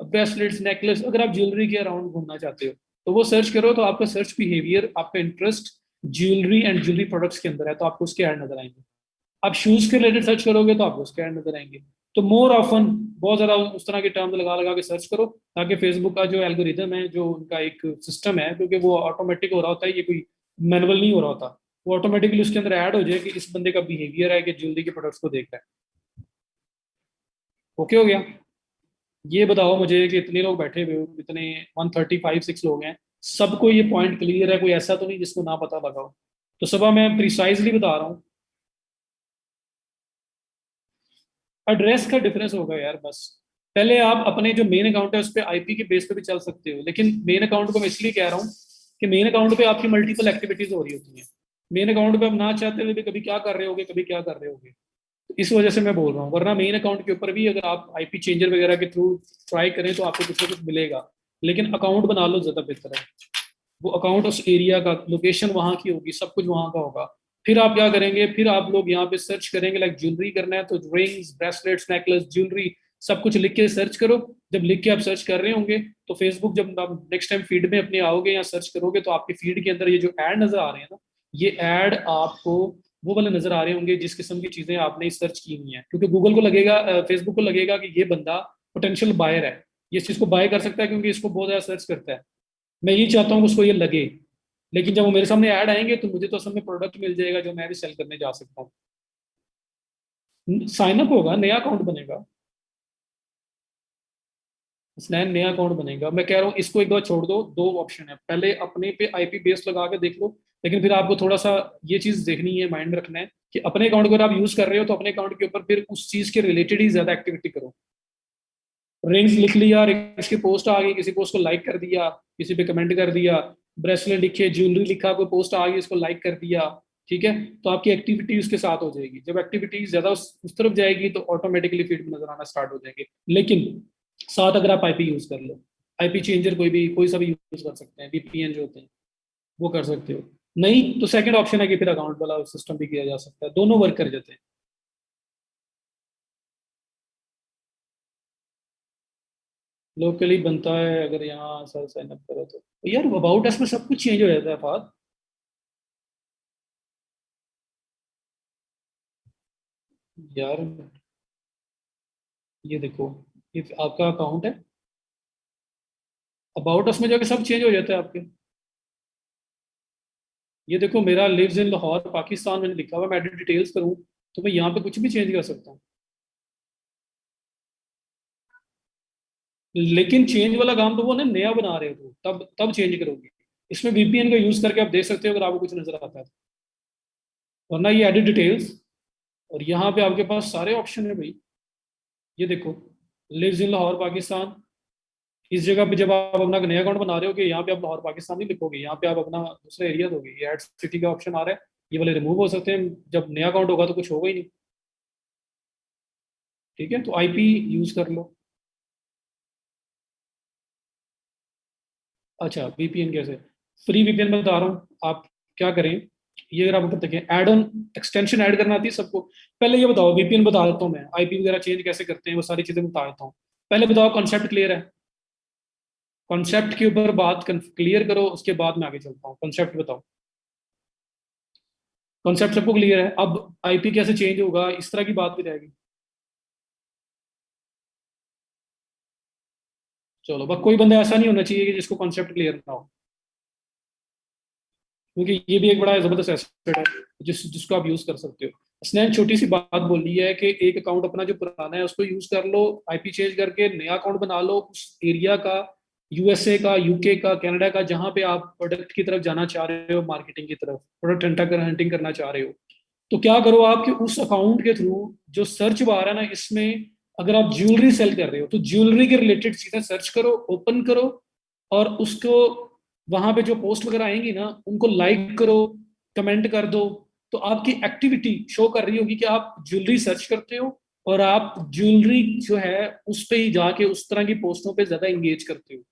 ब्रेसलेट्स, नेकलेस, अगर आप ज्वेलरी के अराउंड घूमना चाहते हो तो वो सर्च करो, तो आपका सर्च बिहेवियर, आपका interest jewellery and jewellery products के अंदर है, तो आपको उसके ऐड नजर आएंगे। आप शूज के रिलेटेड सर्च करोगे तो आपको उसके ऐड नजर आएंगे। तो मोर ऑफन बहुत ज्यादा उस तरह के टर्म लगा लगा के सर्च करो, ताकि फेसबुक का जो एल्गोरिदम है, जो उनका एक सिस्टम है, क्योंकि वो ऑटोमेटिक हो रहा होता है, ये कोई मैनुअल नहीं हो रहा होता, वो ऑटोमेटिकली उसके अंदर ऐड हो जाए कि इस बंदे का बिहेवियर है कि ज्वेलरी के प्रोडक्ट्स को देख रहा है। ओके हो गया? ये बताओ मुझे कि इतने लोग बैठे हुए हो, इतने 135-6 लोग हैं, सबको ये पॉइंट क्लियर है? कोई ऐसा तो नहीं जिसको ना पता लगा हो? तो सुबह मैं प्रिसाइजली बता रहा हूँ। एड्रेस का डिफरेंस होगा यार, बस। पहले आप अपने जो मेन अकाउंट है उस पर आईपी के बेस पे भी चल सकते हो, लेकिन मेन अकाउंट को मैं इसलिए कह रहा हूँ कि मेन अकाउंट पे आपकी मल्टीपल एक्टिविटीज हो रही होती हैं। मेन अकाउंट पे आप ना चाहते हुए भी कभी क्या कर रहे होगे, कभी क्या कर रहे होगे, तो इस वजह से मैं बोल रहा हूँ। वरना मेन अकाउंट के ऊपर भी अगर आप आईपी चेंजर वगैरह के थ्रू ट्राई करें तो आपको कुछ ना कुछ मिलेगा, लेकिन अकाउंट बना लो, ज्यादा बेहतर है। वो अकाउंट उस एरिया का, लोकेशन वहां की होगी, सब कुछ वहां का होगा। फिर आप क्या करेंगे, फिर आप लोग यहाँ पे सर्च करेंगे, लाइक ज्वेलरी करना है तो रिंग्स, ब्रेसलेट्स, नेकलेस, ज्वेलरी, सब कुछ लिख के सर्च करो। जब लिख के आप सर्च कर रहे होंगे तो फेसबुक, जब आप नेक्स्ट टाइम फीड में अपने आओगे या सर्च करोगे, तो आपकी फीड के अंदर ये जो ऐड नजर आ रहे हैं ना, ये ऐड आपको वो वाले नजर आ रहे होंगे जिस किस्म की चीजें आपने सर्च की हुई हैं, क्योंकि गूगल को लगेगा, फेसबुक को लगेगा कि ये बंदा पोटेंशियल बायर है, ये इस चीज को बाय कर सकता है क्योंकि इसको बहुत ज्यादा सर्च करता है। मैं ये चाहता हूँ कि उसको ये लगे। लेकिन जब वो मेरे सामने ऐड आएंगे तो मुझे तो असल में प्रोडक्ट मिल जाएगा जो मैं भी सेल करने जा सकता हूँ। साइन अप होगा, नया अकाउंट बनेगा, स्नैन नया अकाउंट बनेगा। मैं कह रहा हूँ इसको एक बार छोड़ दो, दो ऑप्शन है, पहले अपने पे आईपी बेस लगा के देख लो, लेकिन फिर आपको थोड़ा सा ये चीज देखनी है, माइंड में रखना है कि अपने अकाउंट को अगर आप यूज कर रहे हो तो अपने अकाउंट के ऊपर फिर उस चीज के रिलेटेड ही ज्यादा एक्टिविटी करो। रिंग्स लिख लिया, रिंग्स की पोस्ट आ गई, किसी पोस्ट को लाइक कर दिया, किसी पे कमेंट कर दिया, ब्रेसलेट लिखे, ज्वेलरी लिखा, कोई पोस्ट आ गई, इसको लाइक कर दिया, ठीक है, तो आपकी एक्टिविटी उसके साथ हो जाएगी। जब एक्टिविटी ज्यादा उस तरफ जाएगी तो ऑटोमेटिकली फीड में नजर आना स्टार्ट हो जाएंगे। लेकिन साथ अगर आप आईपी यूज कर लो, आईपी चेंजर कोई सा भी यूज कर सकते हैं, वीपीएन जो होते हैं वो कर सकते हो। नहीं तो सेकंड ऑप्शन है कि फिर अकाउंट वाला सिस्टम भी किया जा सकता है, दोनों वर्क कर जाते हैं। लोकली बनता है अगर यहाँ सर साइन अप करो तो यार अबाउट अस में सब कुछ चेंज हो जाता है फाद। यार ये देखो, ये आपका अकाउंट है, अबाउट अस में जाके सब चेंज हो जाता है आपके। ये देखो मेरा लिव्स इन लाहौर पाकिस्तान मैंने लिखा हुआ, मैं एडिट डिटेल्स करूँ तो मैं यहाँ पे कुछ भी चेंज कर सकता हूँ। लेकिन चेंज वाला काम तो वो ना नया बना रहे हो तो तब तब चेंज करोगे। इसमें वीपीएन का यूज करके आप देख सकते हो अगर आपको कुछ नजर आता है तो। वरना ये एडिट डिटेल्स और यहाँ पे आपके पास सारे ऑप्शन है भाई। ये देखो, लिव्स इन लाहौर पाकिस्तान, इस जगह पे जब आप अपना नया अकाउंट बना रहे हो कि यहाँ पे आप लाहौर पाकिस्तान नहीं लिखोगे, यहाँ पे आप अपना दूसरा एरिया दोगे। ये ऐड सिटी का ऑप्शन आ रहा है, ये वाले रिमूव हो सकते हैं, जब नया अकाउंट होगा तो कुछ होगा ही नहीं। ठीक है, तो आईपी यूज कर लो। अच्छा वीपीएन कैसे, फ्री वीपीएन में बता रहा हूँ आप क्या करें। ये अगर आप ऊपर देखें ऐड ऑन एक्सटेंशन ऐड करना आती है सबको। पहले ये बताओ, वीपीएन बता देता हूँ मैं, आईपी वगैरह चेंज कैसे करते हैं वो सारी चीजें बता देता हूँ। पहले बताओ कॉन्सेप्ट क्लियर है? कॉन्सेप्ट के ऊपर बात क्लियर करो, उसके बाद मैं आगे चलता हूँ। कॉन्सेप्ट बताओ, कॉन्सेप्ट सबको क्लियर है? अब आईपी कैसे चेंज होगा इस तरह की बात भी रहेगी। चलो बस कोई बंदा ऐसा नहीं होना चाहिए कि जिसको कॉन्सेप्ट क्लियर ना हो, क्योंकि ये भी एक बड़ा जबरदस्त एसेट है जिसको आप यूज कर सकते हो। उसने छोटी सी बात बोली है कि एक अकाउंट अपना जो पुराना है उसको यूज कर लो, आईपी चेंज करके नया अकाउंट बना लो उस एरिया का, यूएसए का, यूके का, कनाडा का, जहां पे आप प्रोडक्ट की तरफ जाना चाह रहे हो, मार्केटिंग की तरफ, प्रोडक्ट हंटिंग करना चाह रहे हो। तो क्या करो आप कि उस अकाउंट के थ्रू जो सर्च बार है ना इसमें, अगर आप ज्वेलरी सेल कर रहे हो तो ज्वेलरी के रिलेटेड चीजें सर्च करो, ओपन करो, और उसको वहां पे जो पोस्ट वगैरह आएंगी ना उनको लाइक करो, कमेंट कर दो। तो आपकी एक्टिविटी शो कर रही होगी कि आप ज्वेलरी सर्च करते हो और आप ज्वेलरी जो है उस पे ही जाके उस तरह की पोस्टों पे ज्यादा इंगेज करते हो।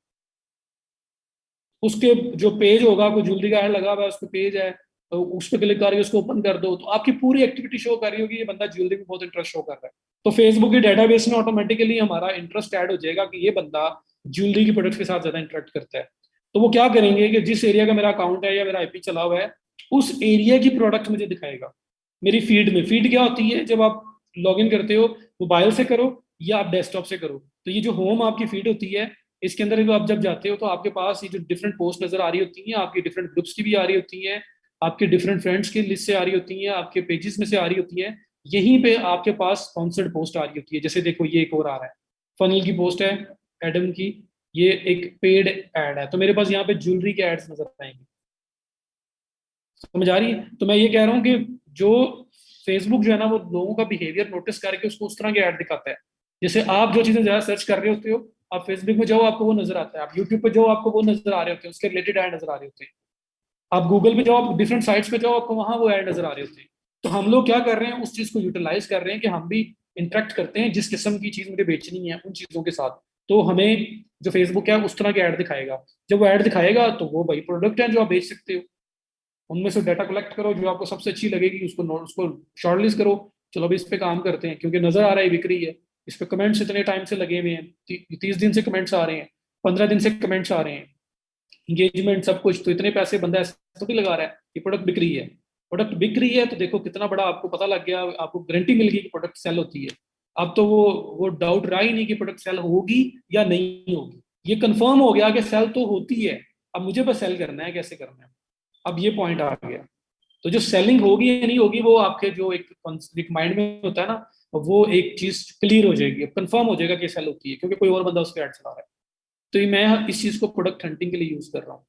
उसके जो पेज होगा, कोई ज्वेलरी का ऐड लगा हुआ है उस पे पेज है, तो उस पर क्लिक करके उसको ओपन कर दो, तो आपकी पूरी एक्टिविटी शो कर रही होगी ये बंदा ज्वेलरी में बहुत इंटरेस्ट शो कर रहा है। तो फेसबुक के डेटाबेस में ऑटोमेटिकली हमारा इंटरेस्ट ऐड हो जाएगा कि ये बंदा ज्वेलरी की प्रोडक्ट के साथ ज्यादा इंटरेक्ट करता है। तो वो क्या करेंगे कि जिस एरिया का मेरा अकाउंट है या मेरा आईपी चला हुआ है उस एरिया की प्रोडक्ट मुझे दिखाएगा मेरी फीड में। फीड क्या होती है, जब आप लॉग इन करते हो मोबाइल से करो या आप डेस्कटॉप से करो, तो ये जो होम आपकी फीड होती है इसके अंदर जो आप जब जाते हो तो आपके पास ये जो डिफरेंट पोस्ट नजर आ रही होती हैं, आपकी डिफरेंट ग्रुप्स की भी आ रही होती हैं, आपके डिफरेंट फ्रेंड्स की लिस्ट से आ रही होती हैं, आपके पेजेस में से आ रही होती हैं। यहीं पे आपके पास स्पॉन्सर्ड पोस्ट आ रही होती है। जैसे देखो ये एक और आ रहा है, फनल की पोस्ट है, एडम की, ये एक पेड एड है, तो मेरे पास यहाँ पे ज्वेलरी के एड्स नजर आएंगे। समझ आ रही है? तो मैं ये कह रहा हूँ कि जो फेसबुक जो है ना वो लोगों का बिहेवियर नोटिस करके उसको उस तरह के ऐड दिखाता है। जैसे आप जो चीजें ज्यादा सर्च कर रहे होते हो, आप फेसबुक में जाओ आपको वो नजर आता है, आप यूट्यूब पे जाओ आपको वो नजर आ रहे होते हैं, उसके रिलेटेड ऐड नजर आ रहे होते हैं, आप गूगल पे जाओ, आप डिफरेंट साइट्स पे जाओ, आपको वहां वो ऐड नजर आ रहे होते हैं। तो हम लोग क्या कर रहे हैं, उस चीज को यूटिलाइज कर रहे हैं कि हम भी इंटरेक्ट करते हैं जिस किस्म की चीज मुझे बेचनी है उन चीजों के साथ। तो हमें जो फेसबुक है उस तरह के ऐड दिखाएगा। जब वो ऐड दिखाएगा तो वो भाई प्रोडक्ट है जो आप बेच सकते हो। उनमें से डाटा कलेक्ट करो, जो आपको सबसे अच्छी लगेगी उसको शॉर्टलिस्ट करो। चलो अभी इस पे काम करते हैं क्योंकि नजर आ रहा है बिक रही है, इस पे कमेंट्स इतने टाइम से लगे हुए हैं, 30 दिन से कमेंट्स आ रहे हैं, 15 दिन से कमेंट्स आ रहे हैं, इंगेजमेंट सब कुछ, तो इतने पैसे बंदा ऐसे तो नहीं लगा रहा है, ये प्रोडक्ट बिक रही है। प्रोडक्ट बिक रही है तो देखो कितना बड़ा आपको पता लग गया, आपको गारंटी मिल गई कि प्रोडक्ट सेल होती है। अब तो वो डाउट रहा ही नहीं कि प्रोडक्ट सेल होगी या नहीं होगी, ये कंफर्म हो गया कि सेल तो होती है। अब मुझे बस सेल करना है, कैसे करना है, अब ये पॉइंट आ गया। तो जो सेलिंग होगी या नहीं होगी वो आपके जो एक माइंड में होता है ना, वो एक चीज क्लियर हो जाएगी, कंफर्म हो जाएगा कि सेल होती है क्योंकि कोई और बंदा उसके ऐड चला रहा है। तो ये मैं इस चीज को प्रोडक्ट हंटिंग के लिए यूज कर रहा हूँ।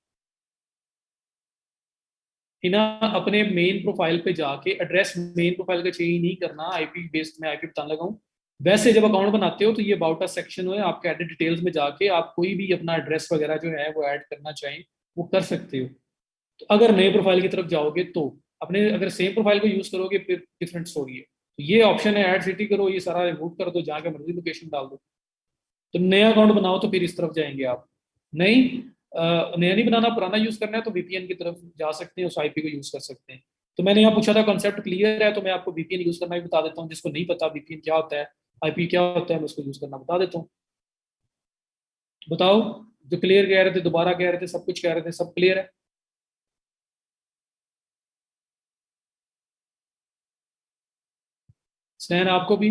इन्हें अपने मेन प्रोफाइल पे जाके एड्रेस मेन प्रोफाइल का चेंज नहीं करना, आईपी बेस्ड में आईपी बताने लगा हूँ। वैसे जब अकाउंट बनाते हो तो ये अबाउट अस सेक्शन है, आपके एडिट डिटेल्स में जाके आप कोई भी अपना एड्रेस वगैरह जो है वो ऐड करना चाहें वो कर सकते हो। तो अगर नए प्रोफाइल की तरफ जाओगे तो अपने, अगर सेम प्रोफाइल को यूज करोगे फिर डिफरेंट स्टोरी है। तो ये ऑप्शन है ऐड सिटी करो, ये सारा रिमूव कर दो, जहाँ के मर्जी लोकेशन डाल दो। तो नया अकाउंट बनाओ तो फिर इस तरफ जाएंगे आप। नहीं, नया नहीं बनाना, पुराना यूज करना है तो वीपीएन की तरफ जा सकते हैं, उस आईपी को यूज कर सकते हैं। तो मैंने यहाँ पूछा था कॉन्सेप्ट क्लियर है, तो मैं आपको वीपीएन यूज करना भी बता देता हूँ, जिसको नहीं पता वीपीएन क्या होता है, आईपी क्या होता है, मैं उसको यूज करना बता देता हूँ। बताओ, जो क्लियर कह रहे थे दोबारा कह रहे थे, सब कुछ कह रहे थे, सब क्लियर है? स्नैन आपको भी,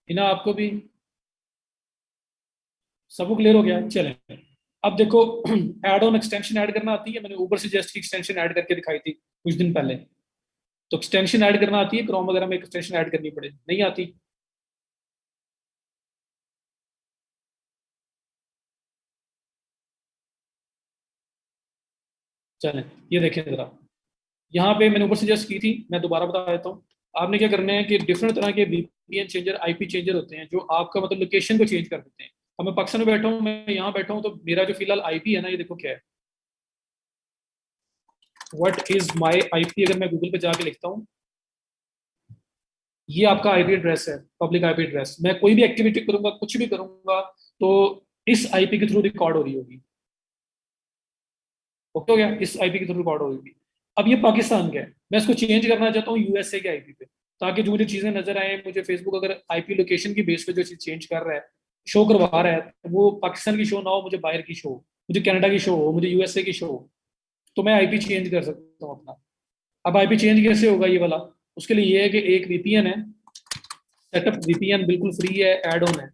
हिना आपको भी, सबको क्लियर हो गया? चलें, अब देखो एड ऑन एक्सटेंशन ऐड करना आती है? मैंने ऊबर सजेस्ट की एक्सटेंशन ऐड करके दिखाई थी कुछ दिन पहले। तो एक्सटेंशन ऐड करना आती है? क्रोम वगैरह में एक्सटेंशन ऐड करनी पड़े, नहीं आती? चलें, ये देखें जरा, यहाँ पे मैंने ऊपर सजेस्ट की थी, मैं दोबारा बता देता हूँ। आपने क्या करना है कि डिफरेंट तरह के वीपीएन चेंजर, आईपी चेंजर होते हैं जो आपका मतलब लोकेशन को चेंज कर देते हैं। अब मैं पाकिस्तान में बैठा हूँ, मैं यहाँ बैठा हूँ, तो मेरा जो फिलहाल आईपी है ना, ये देखो क्या है, व्हाट इज माई आईपी। अगर मैं गूगल पे जाके लिखता हूँ, ये आपका आईपी एड्रेस है, पब्लिक आईपी एड्रेस। मैं कोई भी एक्टिविटी करूंगा, कुछ भी करूंगा, तो इस आईपी के थ्रू रिकॉर्ड हो रही होगी। ओके हो गया? इस आईपी के थ्रू रिकॉर्ड हो रही होगी। अब ये पाकिस्तान का है, मैं इसको चेंज करना चाहता हूँ यूएसए के आईपी पे, ताकि जो मुझे चीजें नजर आए, मुझे फेसबुक अगर आईपी लोकेशन की बेस पे जो चीज चेंज कर रहा है, शो करवा रहा है, तो वो पाकिस्तान की शो ना हो, मुझे बाहर की शो हो, मुझे कनाडा की शो हो, मुझे यूएसए की शो हो, तो मैं आईपी चेंज कर सकता हूँ अपना। अब आईपी चेंज कैसे होगा ये वाला? उसके लिए ये है कि एक वीपीएन है, सेटअप वीपीएन बिल्कुल फ्री है, एड ऑन है,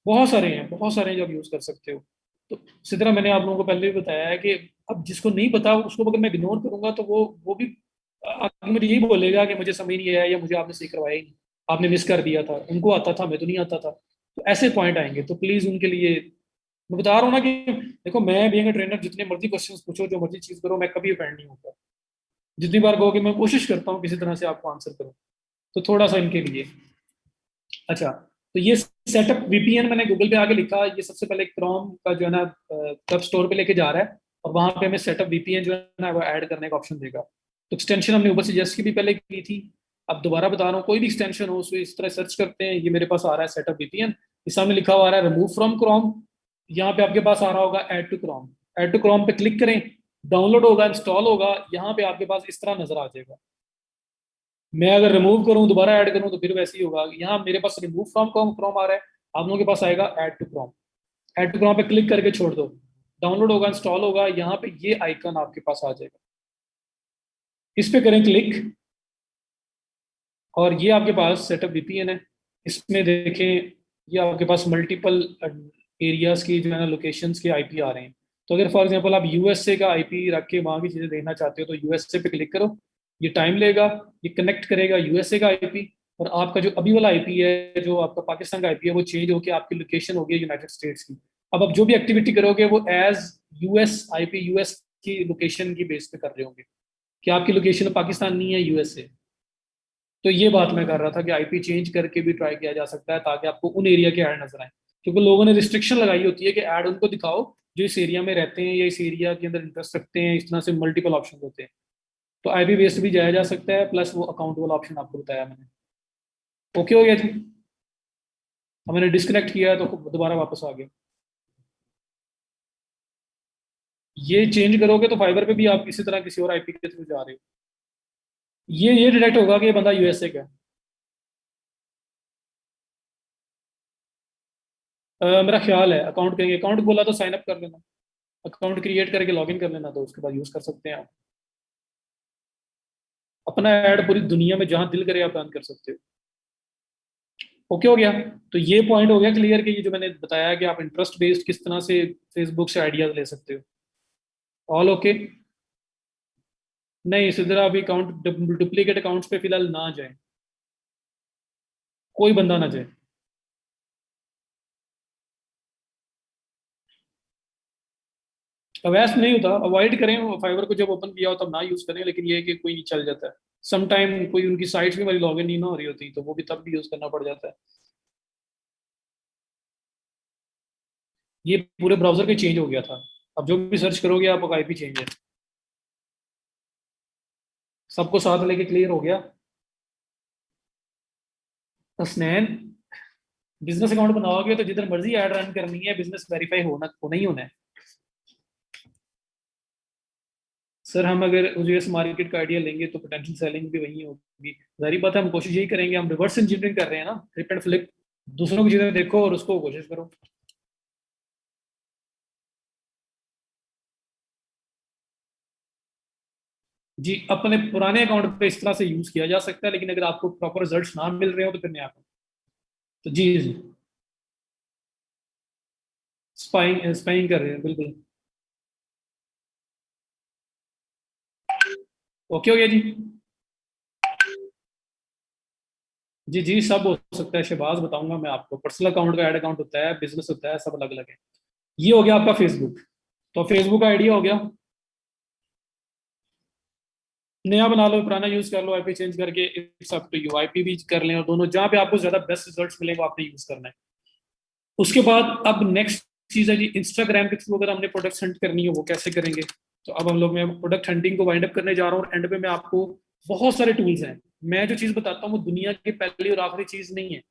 बहुत सारे हैं, बहुत सारे हैं जो आप यूज कर सकते हो। तो इसी तरह मैंने आप लोगों को पहले भी बताया है कि अब जिसको नहीं पता उसको अगर मैं इग्नोर करूंगा तो वो भी आगे मुझे यही बोलेगा कि मुझे समझ नहीं आया, या मुझे आपने सही करवाया ही नहीं, आपने मिस कर दिया था, उनको आता था, मैं तो नहीं आता था। तो ऐसे पॉइंट आएंगे, तो प्लीज उनके लिए मैं बता रहा हूँ ना कि देखो, मैं बीइंग ट्रेनर, जितने मर्जी क्वेश्चन पूछो, जो मर्जी चीज करो, मैं कभी ऑफेंड नहीं होता। जितनी बार कहोगे मैं कोशिश करता हूँ किसी तरह से आपको आंसर करूँ। तो थोड़ा सा इनके लिए। अच्छा, तो ये सेटअप वीपीएन मैंने गूगल पे आके लिखा, ये सबसे पहले क्रोम का जो है ना वेब स्टोर पे लेके जा रहा है, और वहां पे हमें सेटअप वीपीएन जो है ना वो ऐड करने का ऑप्शन देगा। तो एक्सटेंशन हमने ऊपर सजेस्ट की भी पहले की थी, अब दोबारा बता रहा हूँ, कोई भी एक्सटेंशन हो उसको इस तरह सर्च करते हैं, ये मेरे पास आ रहा है सेटअप वीपीएन, इस सामने लिखा हुआ आ रहा है रिमूव फ्रॉम क्रोम, यहाँ पे आपके पास आ रहा होगा add to Chrome. Add to Chrome पे क्लिक करें, डाउनलोड होगा, इंस्टॉल होगा, यहाँ पे आपके पास इस तरह नजर आ जाएगा। मैं अगर रिमूव करूं, दोबारा ऐड करूं, तो फिर वैसे ही होगा। यहाँ मेरे पास रिमूव फ्रॉम क्रोम क्रोम आ रहा है, आप लोगों के पास आएगा add to Chrome. Add to Chrome पे क्लिक करके छोड़ दो, डाउनलोड होगा, इंस्टॉल होगा, यहाँ पे ये आइकन आपके पास आ जाएगा, इस पे करें क्लिक, और ये आपके पास सेटअप वीपीएन है। इसमें देखें, ये आपके पास मल्टीपल एरियाज की जो है ना लोकेशंस के आईपी आ रहे हैं। तो अगर फॉर एग्जांपल आप यूएसए का आईपी रख के वहां की चीजें देखना चाहते हो, तो यूएसए पे क्लिक करो, ये टाइम लेगा, ये कनेक्ट करेगा यूएसए का आईपी, और आपका जो अभी वाला आईपी है, जो आपका पाकिस्तान का आईपी है, वो चेंज होकर आपकी लोकेशन होगी यूनाइटेड स्टेट्स की। अब आप जो भी एक्टिविटी करोगे वो एज यूएस आईपी, यूएस की लोकेशन की बेस पे कर रहे होंगे, कि आपकी लोकेशन पाकिस्तान नहीं है, यूएसए। तो ये बात मैं कर रहा था कि आईपी चेंज करके भी ट्राई किया जा सकता है, ताकि आपको उन एरिया के ऐड नजर आए, क्योंकि लोगों ने रिस्ट्रिक्शन लगाई होती है कि ऐड उनको दिखाओ जो इस एरिया में रहते हैं या इस एरिया के अंदर इंटरेस्ट रखते हैं, इस तरह से मल्टीपल ऑप्शन होते हैं। तो आईपी बेस्ड भी जाया जा सकता है, प्लस वो अकाउंट वाला ऑप्शन आपको बताया मैंने। ओके हो गया जी? अब मैंने डिस्कनेक्ट किया है, तो दोबारा वापस आ गया। ये चेंज करोगे तो फाइबर पे भी आप इसी तरह किसी और आईपी के थ्रू जा रहे हो, ये डिटेक्ट होगा कि ये बंदा यूएसए का है। मेरा ख्याल है अकाउंट कहेंगे, अकाउंट बोला तो साइन अप कर लेना, अकाउंट क्रिएट करके लॉगिन कर लेना, तो उसके बाद यूज कर सकते हैं आप। अपना ऐड पूरी दुनिया में जहां दिल करे आप रन कर सकते हो। ओके हो गया? तो ये पॉइंट हो गया क्लियर, कि ये जो मैंने बताया कि आप इंटरेस्ट बेस्ड किस तरह से फेसबुक से आइडियाज ले सकते हो। All okay? नहीं, इसी तरह अभी अकाउंट, डुप्लीकेट अकाउंट्स पे फिलहाल ना जाए, कोई बंदा ना जाए। अवैध नहीं होता, अवॉइड करें, फाइबर को जब ओपन किया हो तब ना यूज करें, लेकिन ये है कि कोई चल जाता है सम टाइम, कोई उनकी साइट्स भी हमारी लॉगिन नहीं ना हो रही होती, तो वो भी तब भी यूज करना पड़ जाता है। ये पूरे ब्राउजर पे चेंज हो गया था, अब जो भी सर्च करोगे आप, आईपी चेंज है। सबको साथ लेके क्लियर हो गया? हसनैन, बिजनेस अकाउंट बनाओगे तो जिधर मर्जी ऐड रन करनी है, बिजनेस वेरीफाई होना ही होना है। सर हम अगर यूएस मार्केट का आइडिया लेंगे तो पोटेंशियल सेलिंग भी वही होगी। जाहिर बात है, हम कोशिश यही करेंगे, हम रिवर्स इंजीनियरिंग कर रहे हैं ना, फ्लिप एंड फ्लिप। दूसरों की चीजें देखो और उसको कोशिश करो। जी, अपने पुराने अकाउंट पे इस तरह से यूज किया जा सकता है, लेकिन अगर आपको प्रॉपर रिजल्ट्स ना मिल रहे हो तो फिर नया अकाउंट। तो जी जी, स्पाइंग स्पाइंग कर रहे हैं बिल्कुल। ओके हो गया जी। जी जी, सब हो सकता है शहबाज, बताऊंगा मैं आपको। पर्सनल अकाउंट का ऐड अकाउंट होता है, बिजनेस होता है, सब अलग अलग है। ये हो गया आपका फेसबुक। तो फेसबुक का आइडिया हो गया। नया बना लो, पुराना यूज कर लो, आईपी चेंज करके, it's up to you. IP भी कर लें, और दोनों जहां पे आपको ज्यादा बेस्ट रिजल्ट्स मिले वो आपने यूज करना है। उसके बाद अब नेक्स्ट चीज है जी, इंस्टाग्राम के थ्रू अगर हमने प्रोडक्ट हंट करनी है वो कैसे करेंगे। तो अब हम लोग, मैं प्रोडक्ट हंटिंग को वाइंड अप करने जा रहा हूँ, और एंड पे मैं आपको बहुत सारे टूल्स हैं। मैं जो चीज बताता हूँ वो दुनिया की पहली और आखिरी चीज नहीं है।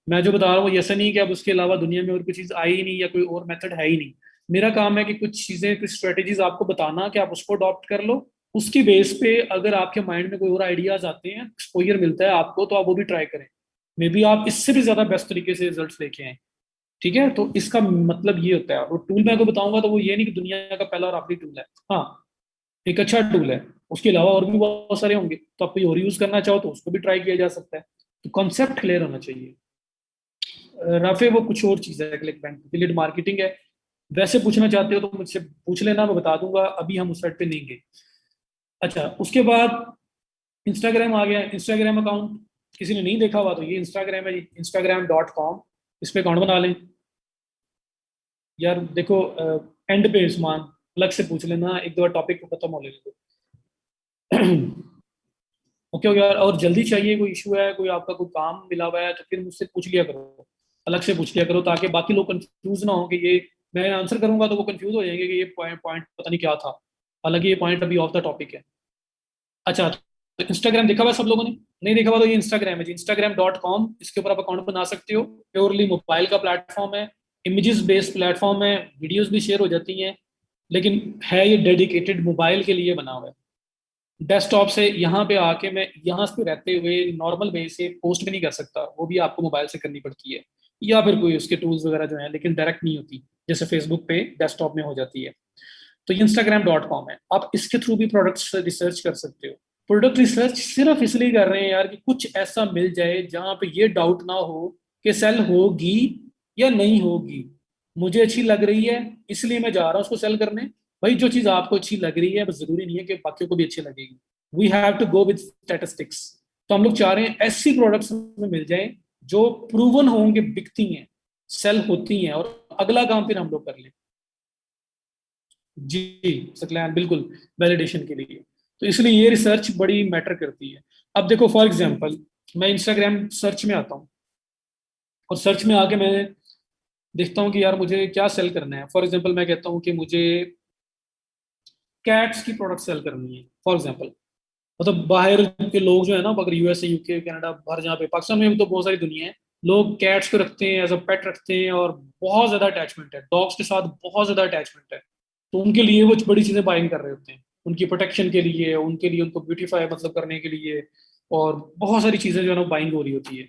मैं जो बता रहा हूँ ऐसा नहीं कि अब उसके अलावा दुनिया में और कोई चीज आई ही नहीं, या कोई और मेथड है ही नहीं। मेरा काम है कि कुछ चीजें, कुछ स्ट्रेटेजीज आपको बताना कि आप उसको अडॉप्ट कर लो। उसकी बेस पे अगर आपके माइंड में कोई और आइडियाज आते हैं, एक्सपोजर मिलता है आपको, तो आप वो भी ट्राई करें। मे बी आप इससे भी ज्यादा बेस्ट तरीके से रिजल्ट लेके आए। ठीक है, तो इसका मतलब ये होता है। और टूल मैं आपको बताऊंगा तो वो ये नहीं कि दुनिया का पहला और आखिरी टूल है। हाँ, एक अच्छा टूल है। उसके अलावा और भी बहुत सारे होंगे, तो आप कोई और यूज करना चाहो तो उसको भी ट्राई किया जा सकता है। तो कॉन्सेप्ट क्लियर होना चाहिए। रफे वो कुछ और चीज है, क्लिक बैंक एफिलिएट मार्केटिंग है। वैसे पूछना चाहते हो तो मुझसे पूछ लेना, मैं बता दूंगा। अभी हम उस साइड पे नहीं गए। अच्छा, उसके बाद इंस्टाग्राम आ गया। इंस्टाग्राम अकाउंट किसी ने नहीं देखा हुआ तो ये इंस्टाग्राम है, instagram.com। इस पे अकाउंट बना लें। यार देखो, एंड पे उस्मान अलग से पूछ लेना, एक दो बार टॉपिक को खत्म हो लेने दो। ओके हो गया। और जल्दी चाहिए, कोई इशू है, कोई आपका कोई काम मिला हुआ है, तो फिर मुझसे पूछ लिया करो, अलग से पूछ लिया करो, ताकि बाकी लोग कंफ्यूज ना हो कि ये मैं आंसर करूंगा तो वो कंफ्यूज हो जाएंगे कि ये पॉइंट पॉइंट पता नहीं क्या था। हालांकि ये पॉइंट अभी ऑफ द टॉपिक है। अच्छा, तो इंस्टाग्राम देखा हुआ है सब लोगों ने? नहीं देखा हुआ तो ये इंस्टाग्राम है जी, instagram.com। इसके ऊपर आप अकाउंट बना सकते हो। प्योरली मोबाइल का प्लेटफॉर्म है, इमेजेस बेस्ड प्लेटफॉर्म है, वीडियोस भी शेयर हो जाती हैं, लेकिन है ये डेडिकेटेड मोबाइल के लिए बना हुआ है। डेस्कटॉप से यहाँ पे आके मैं यहाँ पे रहते हुए नॉर्मल वे से पोस्ट भी नहीं कर सकता, वो भी आपको मोबाइल से करनी पड़ती है, या फिर कोई उसके टूल्स वगैरह जो है, लेकिन डायरेक्ट नहीं होती जैसे फेसबुक पे डेस्कटॉप में हो जाती है। तो ये instagram.com है, आप इसके थ्रू भी प्रोडक्ट्स रिसर्च कर सकते हो। प्रोडक्ट रिसर्च सिर्फ इसलिए कर रहे हैं यार कि कुछ ऐसा मिल जाए जहां पे ये डाउट ना हो कि सेल होगी या नहीं होगी। मुझे अच्छी लग रही है इसलिए मैं जा रहा हूँ उसको सेल करने। भाई जो चीज आपको अच्छी लग रही है, बस जरूरी नहीं है कि बाकियों को भी अच्छी लगेगी। We have to go with statistics. तो हम लोग चाह रहे हैं ऐसी प्रोडक्ट्स में मिल जाए जो प्रूवन होंगे, बिकती हैं, सेल होती हैं, और अगला काम फिर हम लोग कर लें। जी, सकलैन बिल्कुल, वैलिडेशन के लिए। तो इसलिए ये रिसर्च बड़ी मैटर करती है। अब देखो फॉर एग्जांपल, मैं इंस्टाग्राम सर्च में आता हूँ, और सर्च में आके मैं देखता हूँ कि यार मुझे क्या सेल करना है। फॉर एग्जांपल मैं कहता हूँ कि मुझे कैट्स की प्रोडक्ट सेल करनी है फॉर एग्जांपल। मतलब बाहर के लोग जो है ना, अगर यूएसए यूके कनाडा बाहर, जहाँ पे पाकिस्तान में भी तो बहुत सारी दुनिया है, लोग कैट्स को रखते हैं, एज अ पेट रखते हैं, और बहुत ज्यादा अटैचमेंट है डॉग्स के साथ, बहुत ज्यादा अटैचमेंट है। तो उनके लिए वो बड़ी चीजें बाइंग कर रहे होते हैं, उनकी प्रोटेक्शन के लिए, उनके लिए, उनको ब्यूटीफाई मतलब करने के लिए, और बहुत सारी चीजें जो है ना बाइंग हो रही होती है।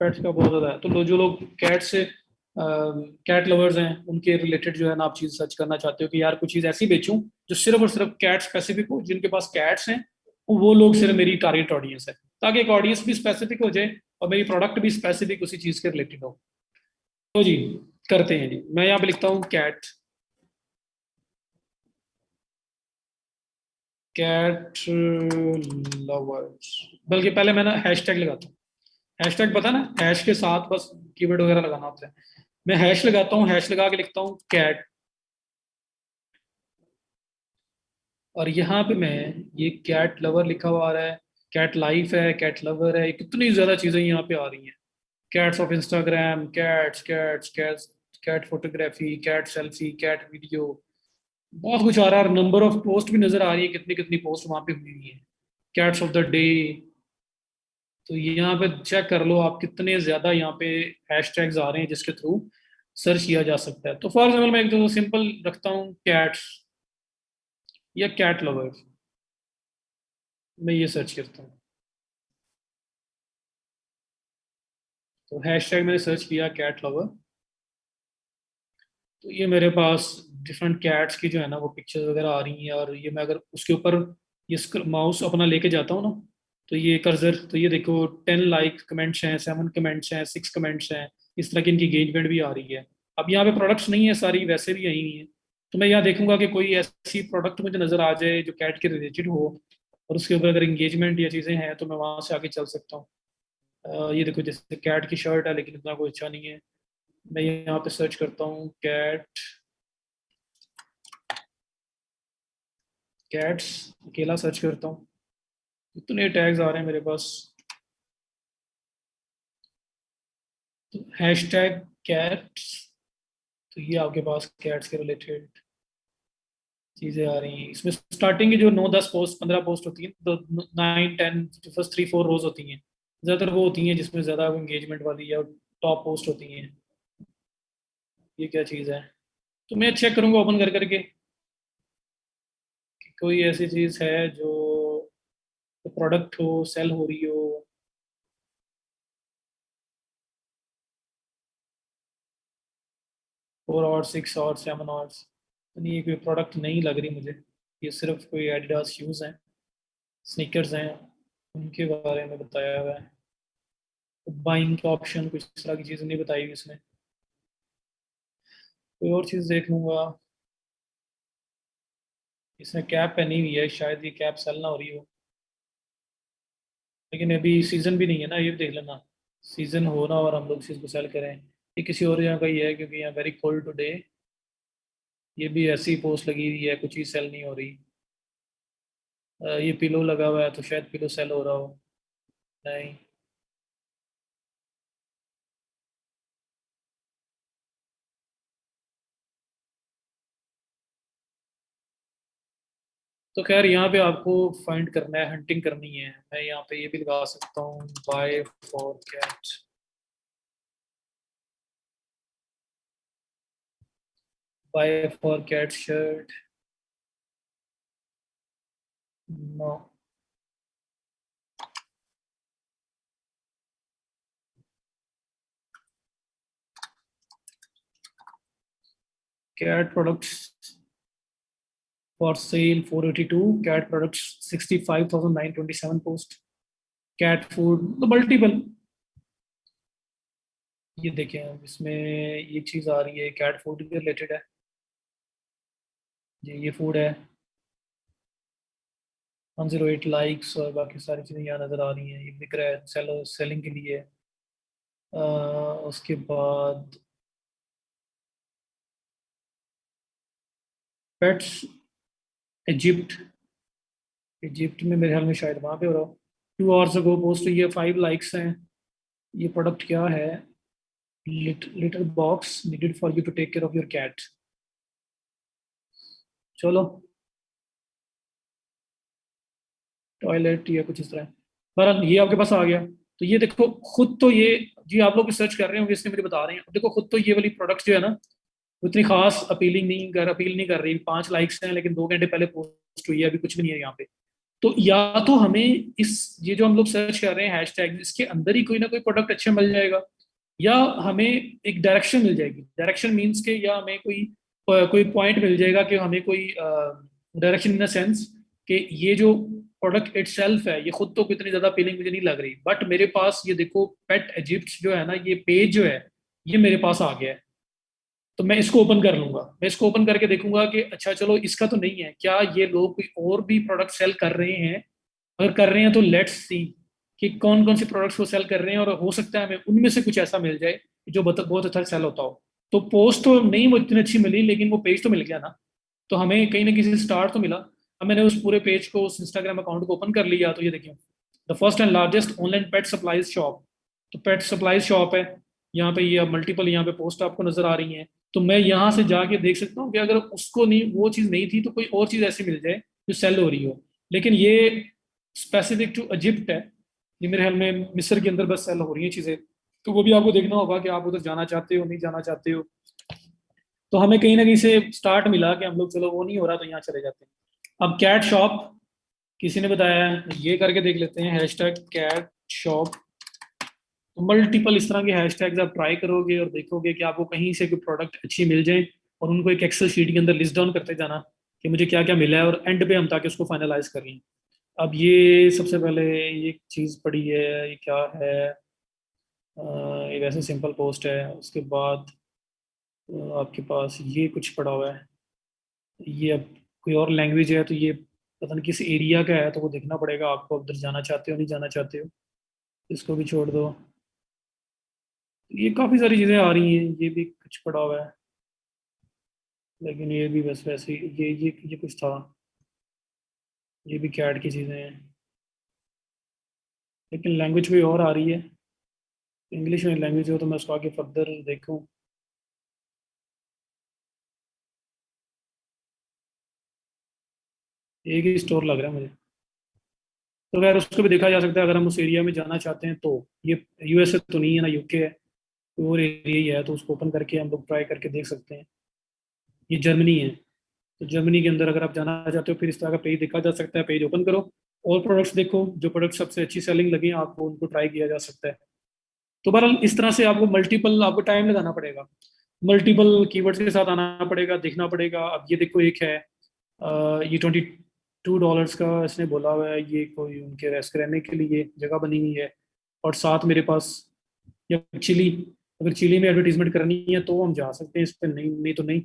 पेट्स का बहुत ज्यादा है। तो जो लोग कैट से कैट लवर्स हैं, उनके रिलेटेड जो है ना आप चीज सर्च करना चाहते हो कि यार कुछ चीज ऐसी बेचूं जो सिर्फ और सिर्फ कैट स्पेसिफिक हो, जिनके पास कैट्स हैं, वो लोग सिर्फ मेरी टारगेट ऑडियंस है, ताकि एक ऑडियंस भी स्पेसिफिक हो जाए और मेरी प्रोडक्ट भी स्पेसिफिक उसी चीज के रिलेटेड हो। तो जी, करते हैं जी। मैं यहाँ पे लिखता हूँ कैट, कैट लवर्स। बल्कि पहले मैं ना हैशटैग लगाता हूँ। हैशटैग पता ना, हैश के साथ बस कीवर्ड वगैरह लगाना होता है। मैं हैश लगाता हूँ, हैश लगा के लिखता हूँ कैट। और यहाँ पे मैं, ये कैट लवर लिखा हुआ आ रहा है, कैट लाइफ है, कैट लवर है, कितनी ज्यादा चीजें यहाँ पे आ रही हैं। Cats of Instagram, cats cats cats, cat photography, cat selfie, cat video, बहुत कुछ आ रहा है। नंबर ऑफ पोस्ट भी नजर आ रही है, कितनी कितनी पोस्ट वहां पे हुई हुई है। कैट्स ऑफ द डे, तो यहाँ पे चेक कर लो आप कितने ज़्यादा यहाँ पे हैशटैग्स आ रहे हैं जिसके थ्रू सर्च किया जा सकता है। तो फॉर एग्जाम्पल मैं एक तो सिंपल रखता हूँ कैट्स या कैट लवर, मैं ये सर्च करता हूँ। तो हैशटैग मैंने सर्च किया कैट लवर, तो ये मेरे पास डिफरेंट कैट्स की जो है ना वो पिक्चर्स वगैरह आ रही हैं। और ये मैं अगर उसके ऊपर ये माउस अपना लेके जाता हूँ ना, तो ये कर्सर, तो ये देखो 10 लाइक कमेंट्स हैं, 7 कमेंट्स हैं, 6 कमेंट्स हैं, इस तरह की इनकी एंगेजमेंट भी आ रही है। अब यहाँ पे प्रोडक्ट्स नहीं है, सारी वैसे भी आई हुई है। तो मैं यहाँ देखूंगा कि कोई ऐसी प्रोडक्ट मुझे नजर आ जाए जो कैट के रिलेटेड हो, और उसके ऊपर अगर एंगेजमेंट या चीज़ें हैं तो मैं वहां से आगे चल सकता हूँ। ये देखो जैसे कैट की शर्ट है लेकिन इतना कोई अच्छा नहीं है। मैं यहाँ पे सर्च करता हूँ कैट, कैट्स अकेला सर्च करता हूँ, इतने टैग्स आ रहे हैं मेरे पास। तो हैशटैग कैट्स, तो ये आपके पास कैट्स के रिलेटेड चीजें आ रही हैं। इसमें स्टार्टिंग की जो 9 10 पोस्ट 15 पोस्ट होती हैं, तो 9 10 फर्स्ट 3 4 रोज होती हैं, ज्यादातर वो होती हैं जिसमें ज्यादा एंगेजमेंट वाली या टॉप पोस्ट होती हैं। ये क्या चीज़ है? तो मैं चेक करूंगा ओपन कर करके कि कोई ऐसी चीज है जो प्रोडक्ट हो, सेल हो रही हो। 4 आवर्स 6 आवर्स 7 आवर्स, नहीं ये कोई प्रोडक्ट नहीं लग रही मुझे। ये सिर्फ कोई एडिडास शूज़ हैं, स्नीकर्स हैं, उनके बारे में बताया हुआ है। बाइंग का ऑप्शन कुछ इस तरह की चीज़ नहीं बताई हुई इसमें। कोई और चीज़ देख लूंगा। इसमें कैप पहनी हुई है, शायद ये कैप सेल ना हो रही हो, लेकिन अभी सीजन भी नहीं है ना, ये भी देख लेना। सीजन हो ना और हम लोग इस चीज़ को सेल करें, ये किसी और जगह का ही है क्योंकि यहाँ वेरी कोल्ड टुडे। ये भी ऐसी पोस्ट लगी हुई है, कुछ ही सेल नहीं हो रही। ये पिलो लगा हुआ है तो शायद पिलो सेल हो रहा हो। नहीं। तो खैर यहाँ पे आपको फाइंड करना है, हंटिंग करनी है। मैं यहाँ पे ये भी लगा सकता हूँ, buy for cat, buy for cat shirt. No, cat products for sale 482, cat products 65,927 post, cat food तो मल्टीपल। ये देखें अब इसमें ये चीज़ आ रही है, कैट फूड के रिलेटेड है जी, ये फूड है। 108 लाइक्स और बाकी सारी चीज़ें यहाँ नज़र आ रही हैं, ये बिक रहा है, सेलिंग के लिए। उसके बाद पेट्स इजिप्ट, इजिप्ट में मेरे ख्याल में शायद वहाँ पे हो रहा हो। 2 आवर्स अगो पोस्ट, ये 5 लाइक्स हैं। ये प्रोडक्ट क्या है? Litter box needed for you to take care of your cat. चलो, टॉयलेट या कुछ इस तरह। बहरहाल ये आपके पास आ गया। तो ये देखो खुद तो ये, जी आप लोग सर्च कर रहे होंगे इसलिए मुझे बता रहे हैं, देखो खुद तो ये वाली प्रोडक्ट जो है ना वो इतनी खास अपील नहीं कर रही। 5 लाइक्स हैं लेकिन 2 घंटे पहले पोस्ट हुई है, अभी कुछ भी नहीं है यहाँ पे। तो या तो हमें इस, ये जो हम लोग सर्च कर रहे हैं हैशटैग, इसके अंदर ही कोई ना कोई प्रोडक्ट अच्छा मिल जाएगा, या हमें एक डायरेक्शन मिल जाएगी। डायरेक्शन मीन्स के या हमें कोई कोई पॉइंट मिल जाएगा कि हमें कोई डायरेक्शन इन द सेंस कि ये जो प्रोडक्ट इटसेल्फ है ये खुद तो कितनी ज्यादा अपीलिंग मुझे नहीं लग रही, बट मेरे पास ये देखो पेट इजिप्ट जो है ना, ये पेज जो है ये मेरे पास आ गया है। तो मैं इसको ओपन कर लूंगा, मैं इसको ओपन करके देखूंगा कि अच्छा चलो इसका तो नहीं है, क्या ये लोग कोई और भी प्रोडक्ट सेल कर रहे हैं। अगर कर रहे हैं तो लेट्स सी कि कौन कौन से प्रोडक्ट्स वो सेल कर रहे हैं, और हो सकता है हमें उनमें से कुछ ऐसा मिल जाए जो बहुत अच्छा सेल होता हो। तो पोस्ट तो नहीं वो इतनी अच्छी मिली, लेकिन वो पेज तो मिल गया ना, तो हमें कहीं ना किसी स्टार्ट तो मिला। अब मैंने उस पूरे पेज को, उस इंस्टाग्राम अकाउंट को ओपन कर लिया, तो ये देखिए the first and largest online pet supplies shop. तो पेट सप्लाईज शॉप है यहाँ पे, ये मल्टीपल यहाँ पे पोस्ट आपको नजर आ रही हैं। तो मैं यहाँ से जाके देख सकता हूँ कि अगर उसको नहीं, वो चीज़ नहीं थी तो कोई और चीज़ ऐसी मिल जाए जो सेल हो रही हो। लेकिन ये स्पेसिफिक टू इजिप्ट है, ये मेरे ख्याल में मिस्र के अंदर बस सेल हो रही हैं चीज़ें, तो वो भी आपको देखना होगा कि आप उधर जाना चाहते हो नहीं जाना चाहते हो। तो हमें कहीं ना कहीं से स्टार्ट मिला कि हम लोग चलो वो नहीं हो रहा तो यहाँ चले जाते हैं। अब कैट शॉप किसी ने बताया है, ये करके देख लेते हैं, हैशटैग कैट शॉप। तो मल्टीपल इस तरह के हैशटैग्स आप ट्राई करोगे और देखोगे कि आपको कहीं से कोई प्रोडक्ट अच्छी मिल जाए, और उनको एक एक्सेल शीट के अंदर लिस्ट डाउन करते जाना कि मुझे क्या क्या मिला है, और एंड पे हम ताकि उसको फाइनलाइज कर लें। अब ये सबसे पहले ये चीज़ पड़ी है, ये क्या है, ये वैसे सिंपल पोस्ट है। उसके बाद आपके पास ये कुछ पड़ा हुआ है, ये अब कोई और लैंग्वेज है, तो ये पता नहीं किस एरिया का है, तो वो देखना पड़ेगा आपको, उधर जाना चाहते हो नहीं जाना चाहते हो। इसको भी छोड़ दो। ये काफ़ी सारी चीज़ें आ रही हैं, ये भी कुछ पड़ा हुआ है, लेकिन ये भी बस वैसे ही, ये कुछ था, ये भी कैड की चीज़ें हैं, लेकिन लैंग्वेज कोई और आ रही है। इंग्लिश में लैंग्वेज हो तो मैं उसको आगे फर्दर देखूँ। एक ही स्टोर लग रहा है मुझे। तो अगर उसको भी देखा जा सकता है, अगर हम उस एरिया में जाना चाहते हैं तो। ये यूएसए तो नहीं है ना, यूके है, तो और एरिया ही है, तो उसको ओपन करके हम लोग ट्राई करके देख सकते हैं। ये जर्मनी है, तो जर्मनी के अंदर अगर आप जाना चाहते हो, फिर इस तरह का पेज देखा जा सकता है, पेज ओपन करो और प्रोडक्ट्स देखो, जो प्रोडक्ट सबसे अच्छी सेलिंग लगे आपको उनको ट्राई किया जा सकता है। तो बहरहाल इस तरह से आपको मल्टीपल, आपको टाइम लगाना पड़ेगा, मल्टीपल कीवर्ड्स के साथ आना पड़ेगा, देखना पड़ेगा। अब ये देखो एक है, ये $22 का इसने बोला हुआ है, ये कोई उनके रेस्ट रहने के लिए जगह बनी हुई है। और साथ मेरे पास, या चिली, अगर चिली में एडवर्टीजमेंट करनी है तो हम जा सकते हैं इस पर, नहीं नहीं तो नहीं।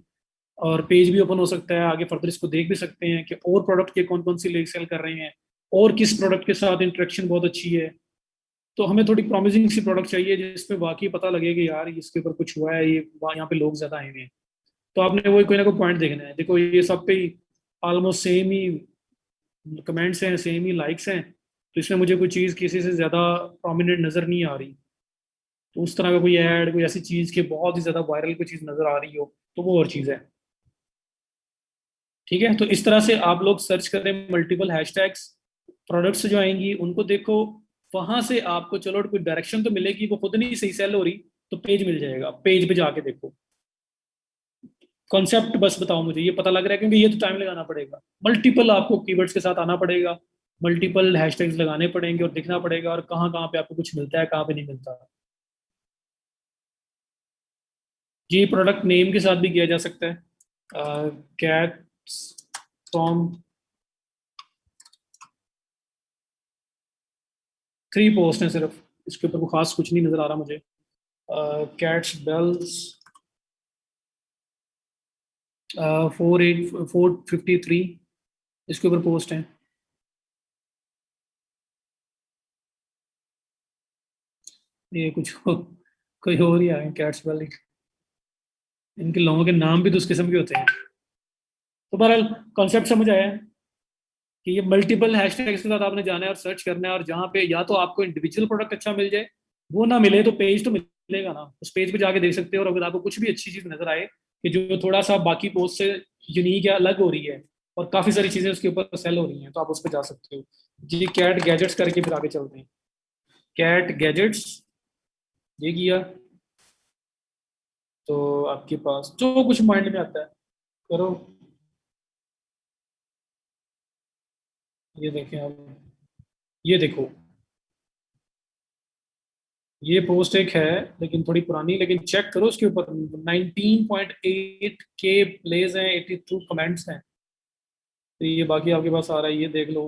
और पेज भी ओपन हो सकता है, आगे फर्दर इसको देख भी सकते हैं कि और प्रोडक्ट के कौन कौन सी लेग सेल कर रहे हैं, और किस प्रोडक्ट के साथ इंटरेक्शन बहुत अच्छी है। तो हमें थोड़ी प्रॉमिसिंग सी प्रोडक्ट चाहिए जिसपे वाकई पता लगे कि यार इसके ऊपर कुछ हुआ है, ये यहाँ पे लोग ज्यादा आए हुए हैं। तो आपने वो कोई ना कोई पॉइंट देखना है। देखो ये सब पे ही ऑलमोस्ट सेम ही कमेंट्स हैं, सेम ही लाइक्स हैं, तो इसमें मुझे कोई चीज़ किसी से ज़्यादा प्रोमिनेंट नज़र नहीं आ रही। तो उस तरह का कोई ऐड, कोई ऐसी चीज़ की बहुत ही ज़्यादा वायरल कोई चीज़ नज़र आ रही हो, तो वो और चीज़ है। ठीक है, तो इस तरह से आप लोग सर्च करें मल्टीपल हैशटैग्स, प्रोडक्ट्स जो आएंगी उनको देखो, वहां से आपको चलो कोई डायरेक्शन तो मिलेगी, वो खुद नहीं सही सेल हो रही तो पेज मिल जाएगा, पेज पे जाके देखो। कॉन्सेप्ट बस बताओ मुझे, ये पता लग रहा है, क्योंकि ये तो टाइम लगाना पड़ेगा, मल्टीपल आपको कीवर्ड्स के साथ आना पड़ेगा, मल्टीपल हैशटैग्स लगाने पड़ेंगे और देखना पड़ेगा, और कहाँ कहाँ पे आपको कुछ मिलता है, कहाँ पे नहीं मिलता। ये प्रोडक्ट नेम के साथ भी किया जा सकता है, कैट फ्रॉम 3 पोस्ट हैं सिर्फ, इसके ऊपर वो खास कुछ नहीं नजर आ रहा मुझे। कैट्स बेल्स 453, इसके ऊपर पोस्ट है। ये कुछ कोई और ही आए कैट्स बेल, इनके लोगों के नाम भी तो उस किस्म के होते हैं। तो बहरहाल कॉन्सेप्ट समझ आया है कि ये मल्टीपल हैशटैग्स के साथ आपने जाना है और सर्च करना है, और जहाँ पे या तो आपको इंडिविजुअल प्रोडक्ट अच्छा मिल जाए, वो ना मिले तो पेज तो मिलेगा ना, उस पेज पे जाके देख सकते हो। और अगर आपको कुछ भी अच्छी चीज नजर आए कि जो थोड़ा सा बाकी पोस्ट से यूनिक या अलग हो रही है, और काफी सारी चीजें उसके ऊपर सेल हो रही हैं, तो आप उस पर जा सकते हो। जी कैट गैजेट्स करके फिर आगे चलते हैं। कैट गैजेट्स, ये किया तो आपके पास जो कुछ माइंड में आता है करो। ये देखें आप, ये देखो, ये पोस्ट एक है लेकिन थोड़ी पुरानी, लेकिन चेक करो उसके ऊपर 19.8 के प्लेज हैं, 82 कमेंट्स हैं। तो ये बाकी आपके पास आ रहा है, ये देख लो।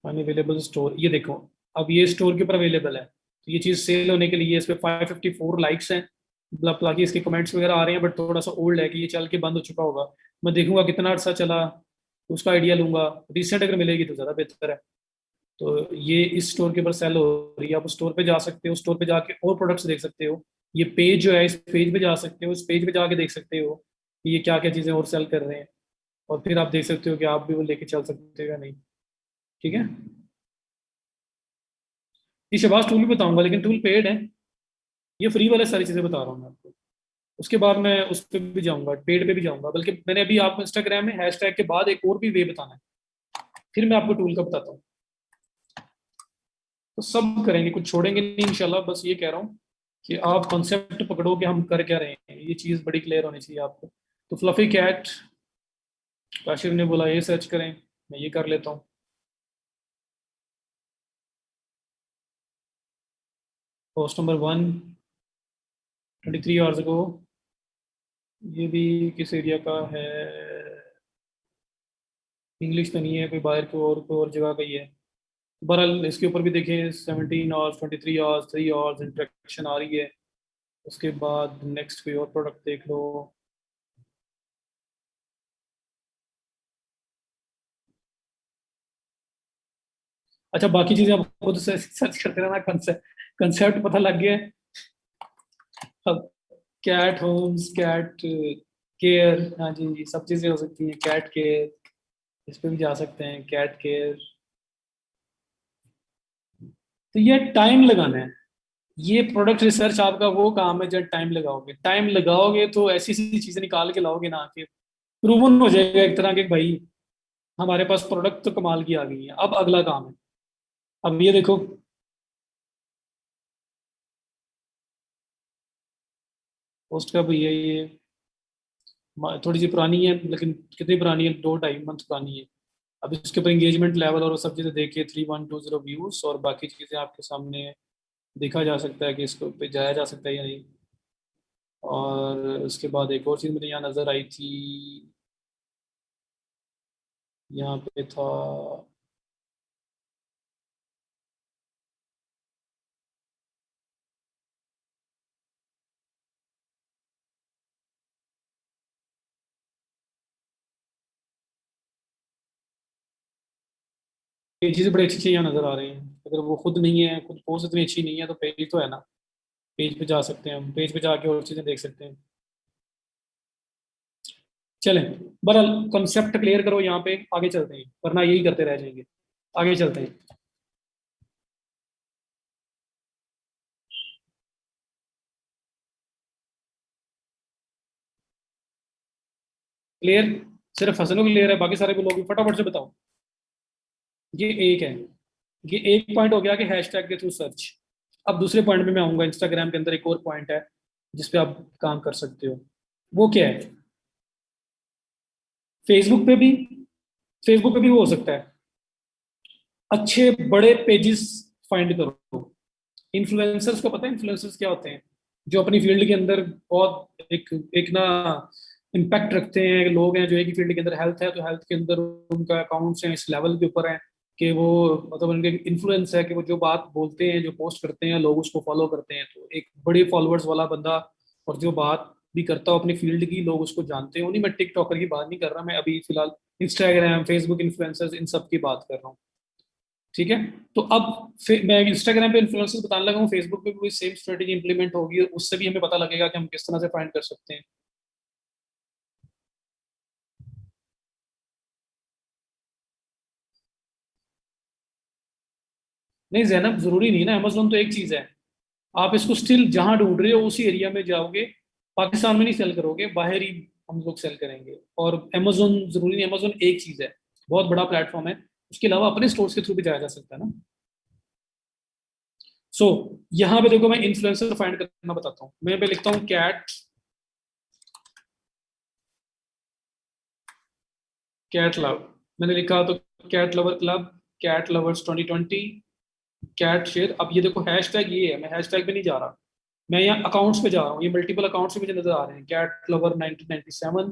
अनअवेलेबल स्टोर, ये देखो, अब ये स्टोर के ऊपर अवेलेबल है, तो ये चीज़ सेल होने के लिए इस पे 554 लाइक्स हैं। मतलब हालांकि इसके कमेंट्स वगैरह आ रहे हैं, बट थोड़ा सा ओल्ड है कि ये चल के बंद हो चुका होगा। मैं देखूंगा कितना अर्सा चला, तो उसका आइडिया लूंगा। रिसेंट अगर मिलेगी तो ज़्यादा बेहतर है। तो ये इस स्टोर के ऊपर सेल हो रही है, आप उस स्टोर पे जा सकते हो, स्टोर पे जाके और प्रोडक्ट्स देख सकते हो। ये पेज जो है, इस पेज पे जा सकते हो, इस पेज पे जाके देख सकते हो कि ये क्या क्या चीज़ें और सेल कर रहे हैं, और फिर आप देख सकते हो कि आप भी वो लेके चल सकते हो या नहीं। ठीक है, ये शहबाज टूल भी बताऊंगा, लेकिन टूल पेड है, ये फ्री वाले सारी चीज़ें बता रहा हूँ मैं आपको। उसके बाद मैं उस पर भी जाऊंगा, पेड पे भी जाऊंगा, बल्कि मैंने अभी आपको इंस्टाग्राम में हैशटैग के बाद एक और भी वे बताना है, फिर मैं आपको टूल का बताता हूँ। तो सब करेंगे, कुछ छोड़ेंगे नहीं इंशाल्लाह। बस ये कह रहा हूँ कि आप कॉन्सेप्ट पकड़ो कि हम कर क्या रहे हैं, ये चीज़ बड़ी क्लियर होनी चाहिए आपको। तो फ्लफी कैट, काशिफ ने बोला ये सर्च करें, मैं ये कर लेता हूँ। Post number 1, 23 hours ago. ये भी किस एरिया का है? इंग्लिश तो नहीं है, कोई बाहर कोई और जगह का ही है। बहरहाल इसके ऊपर भी देखें, 17 आवर्स, 23 आवर्स, 3 आवर्स इंट्रैक्शन आ रही है। उसके बाद नेक्स्ट कोई और प्रोडक्ट देख लो। अच्छा, बाकी चीजें आप खुद से सर्च करते रहना, कंसेप्ट कंसेप्ट पता लग गया है अब। कैट होम्स, कैट केयर, हाँ जी जी, सब चीजें हो सकती हैं। कैट केयर, इस पे भी जा सकते हैं, कैट केयर। तो ये टाइम लगाना है। ये प्रोडक्ट रिसर्च आपका वो काम है जब टाइम लगाओगे। टाइम लगाओगे तो ऐसी ऐसी चीजें निकाल के लाओगे ना कि प्रूवन हो जाएगा एक तरह के, भाई हमारे पास प्रोडक्ट तो कमाल की आ गई है। अब अगला काम है, अब ये देखो। पोस्ट का भैया ये थोड़ी सी पुरानी है, लेकिन कितनी पुरानी है, 2-2.5 मंथ पुरानी है। अब इसके ऊपर एंगेजमेंट लेवल और वो सब चीज़ें देखिए, 3120 व्यूज, और बाकी चीज़ें आपके सामने देखा जा सकता है कि इसको पे जाया जा सकता है या नहीं। और उसके बाद एक और चीज़ मुझे यहाँ नज़र आई थी, यहाँ पे था ये चीज़ें बड़ी अच्छी अच्छी यहाँ नज़र आ रही हैं। अगर वो खुद नहीं है, खुद पोस्ट इतनी अच्छी नहीं है, तो पेज तो है ना, पेज पे जा सकते हैं हम, पेज पे जाके और चीज़ें देख सकते हैं। चलें, बहरहाल कंसेप्ट क्लियर करो यहाँ पे, आगे चलते हैं, वरना यही करते रह जाएंगे। आगे चलते हैं। क्लियर? सिर्फ हसन को क्लियर है, बाकी सारे को लोग फटाफट से बताओ। ये एक है, ये एक पॉइंट हो गया कि हैशटैग के थ्रू सर्च। अब दूसरे पॉइंट पे मैं आऊंगा। इंस्टाग्राम के अंदर एक और पॉइंट है जिस पे आप काम कर सकते हो। वो क्या है? फेसबुक पे भी, फेसबुक पे भी वो हो सकता है, अच्छे बड़े पेजेस फाइंड करो। इन्फ्लुएंसर्स को पता है इन्फ्लुएंसर्स क्या होते हैं? जो अपनी फील्ड के अंदर बहुत एक एक ना इम्पैक्ट रखते हैं, लोग हैं जो एक ही फील्ड के अंदर, हेल्थ है तो हेल्थ के अंदर उनका अकाउंट्स हैं इस लेवल के ऊपर है कि वो, मतलब उनके इन्फ्लुएंस है कि वो जो बात बोलते हैं, जो पोस्ट करते हैं, लोग उसको फॉलो करते हैं। तो एक बड़े फॉलोअर्स वाला बंदा, और जो बात भी करता हो अपनी फील्ड की, लोग उसको जानते हैं। उन्हीं, मैं टिकटॉकर की बात नहीं कर रहा, मैं अभी फिलहाल इंस्टाग्राम, फेसबुक इन्फ्लुएंसर्स, इन सब की बात कर रहा हूँ। ठीक है? तो अब मैं इंस्टाग्राम पे इन्फ्लुएंसर्स बताने लगा हूँ, फेसबुक पे भी कोई सेम स्ट्रेटेजी इंप्लीमेंट होगी, और उससे भी हमें पता लगेगा कि हम किस तरह से फाइंड कर सकते हैं। नहीं जैनब, जरूरी नहीं ना, अमेजोन तो एक चीज है। आप इसको स्टिल जहां ढूंढ रहे हो उसी एरिया में जाओगे। पाकिस्तान में नहीं सेल करोगे, बाहर ही हम लोग सेल करेंगे। और अमेजोन जरूरी नहीं, अमेजोन एक चीज है, बहुत बड़ा प्लेटफॉर्म है। उसके अलावा अपने स्टोर्स के थ्रू भी जाया जा सकता है ना। सो यहाँ पे देखो, मैं इन्फ्लुएंसर फाइंड करना बताता हूँ। मैं पे लिखता हूँ कैट, कैट लव, मैंने लिखा तो cat lover club, cat lovers 2020, cat share. अब ये देखो हैशटैग ये है, मैं हैशटैग पे नहीं जा रहा, मैं यहाँ अकाउंट्स पे जा रहा हूँ। ये मल्टीपल अकाउंट्स मुझे नजर आ रहे हैं, कैट लवर 1997,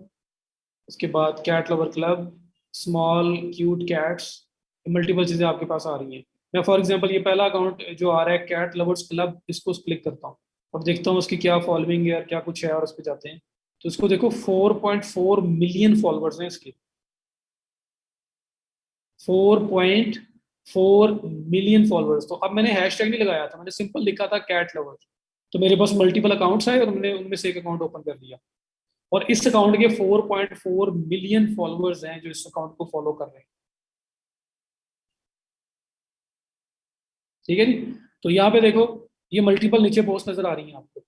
उसके बाद cat lover club, small cute cats, multiple चीजें आपके पास आ रही हैं। मैं फॉर एग्जांपल ये पहला अकाउंट जो आ रहा है कैट लवर्स क्लब, इसको क्लिक करता हूँ और देखता हूँ उसकी क्या फॉलोइंग है, क्या कुछ है, और उस पर जाते हैं। तो इसको देखो, 4.4 मिलियन फॉलोअर्स हैं इसके। 4.4 मिलियन फॉलोअर्स। तो अब मैंने हैशटैग नहीं लगाया था, मैंने सिंपल लिखा था कैट लवर्स। तो मेरे पास मल्टीपल अकाउंट्स आए और मैंने उनमें से एक अकाउंट ओपन कर लिया। और इस अकाउंट के 4.4 मिलियन फॉलोअर्स हैं जो इस अकाउंट को फॉलो कर रहे हैं। ठीक है जी? तो यहाँ पे देखो, ये मल्टीपल नीचे पोस्ट नजर आ रही है आपको।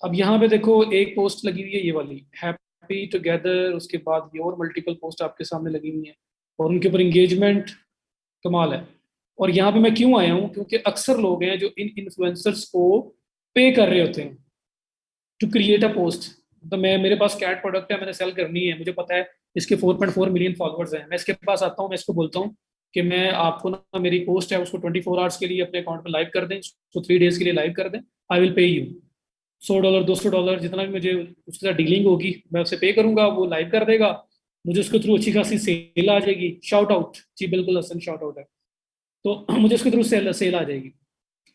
अब यहाँ पे देखो एक पोस्ट लगी हुई है ये वाली, हैप्पी टुगेदर, उसके बाद ये और मल्टीपल पोस्ट आपके सामने लगी हुई हैं और उनके ऊपर इंगेजमेंट कमाल है। और यहाँ पे मैं क्यों आया हूँ, क्योंकि अक्सर लोग हैं जो इन इन्फ्लुएंसर्स को पे कर रहे होते हैं टू क्रिएट अ पोस्ट। तो मैं, मेरे पास कैट प्रोडक्ट है, मैंने सेल करनी है, मुझे पता है इसके 4.4 मिलियन फॉलोअर्स हैं, मैं इसके पास आता हूँ, मैं इसको बोलता हूँ कि मैं आपको ना, मेरी पोस्ट है उसको 24 आवर्स के लिए अपने अकाउंट में लाइव कर दें, उसको 3 डेज के लिए लाइव कर दें, आई विल पे यू $100 $200 जितना भी मुझे उसके साथ डीलिंग होगी मैं उसे पे करूंगा, वो लाइव कर देगा, मुझे उसके थ्रू अच्छी खासी सेल आ जाएगी, शाउट आउट जी, बिल्कुल असन शाउट आउट है, तो मुझे उसके थ्रू सेल सेल आ जाएगी।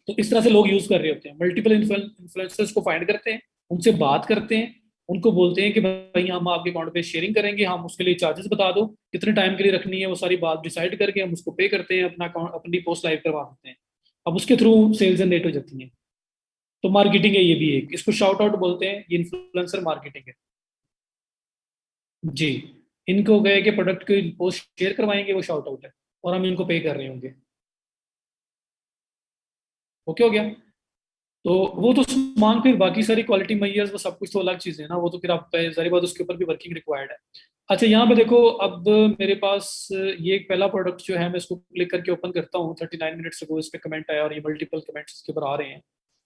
तो इस तरह से लोग यूज कर रहे होते हैं, मल्टीपल इन्फ्लुएंसर्स को फाइंड करते हैं, उनसे बात करते हैं, उनको बोलते हैं कि भाई हम आपके अकाउंट पे शेयरिंग करेंगे, हम उसके लिए चार्जेस बता दो कितने टाइम के लिए रखनी है, वो सारी बात डिसाइड करके हम उसको पे करते हैं, अपना अकाउंट अपनी पोस्ट लाइव करवा देते हैं, अब उसके थ्रू सेल्स जनरेट हो जाती हैं। तो मार्केटिंग है ये भी एक, इसको शाउट आउट बोलते हैं, ये इन्फ्लुएंसर मार्केटिंग है जी। इनको गए कि प्रोडक्ट की पोस्ट शेयर करवाएंगे, वो शाउट आउट है, और हम इनको पे कर रहे होंगे। ओके हो गया। तो वो तो सामान, फिर बाकी सारी क्वालिटी मैयर्स वो सब कुछ तो अलग चीज़ है ना, वो तो फिर आप सारी बात उसके ऊपर भी वर्किंग रिक्वायर्ड है। अच्छा यहाँ पे देखो, अब मेरे पास ये एक पहला प्रोडक्ट जो है, मैं इसको क्लिक करके ओपन करता हूँ, 39 मिनट्स अगो इस पे कमेंट आया और ये मल्टीपल कमेंट्स इसके ऊपर आ रहे हैं,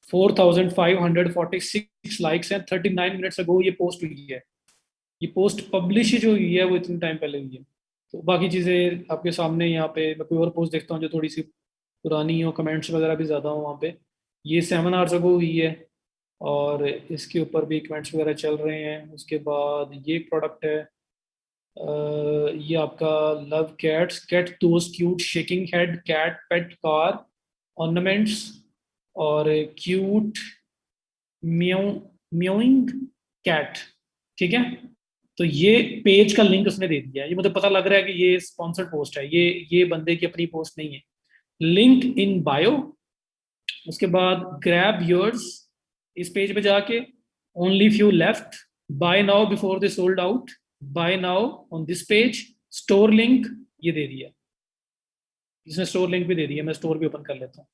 4546 लाइक्स हैं, 39 मिनट्स अगो ये पोस्ट हुई है, ये पोस्ट पब्लिश जो हुई है वो इतने टाइम पहले हुई है। तो बाकी चीज़ें आपके सामने, यहाँ पे मैं कोई और पोस्ट देखता हूँ जो थोड़ी सी पुरानी हो, कमेंट्स वगैरह भी ज़्यादा हो वहाँ पे, ये 7 आवर्स अगो हुई है और इसके ऊपर भी कमेंट्स वगैरह चल रहे हैं। उसके बाद ये प्रोडक्ट है, ये आपका love cats, get those cute shaking head cat pet car ornaments, और क्यूट म्यू म्यूइंग कैट, ठीक है। तो ये पेज का लिंक उसने दे दिया है, ये मुझे पता लग रहा है कि ये स्पॉन्सर्ड पोस्ट है, ये बंदे की अपनी पोस्ट नहीं है। लिंक इन बायो, उसके बाद ग्रैब योर्स, इस पेज पे जाके only few left, buy now before they sold out, buy now on this page, store link ये दे दिया, इसने स्टोर लिंक भी दे दिया, मैं स्टोर भी ओपन कर लेता हूँ।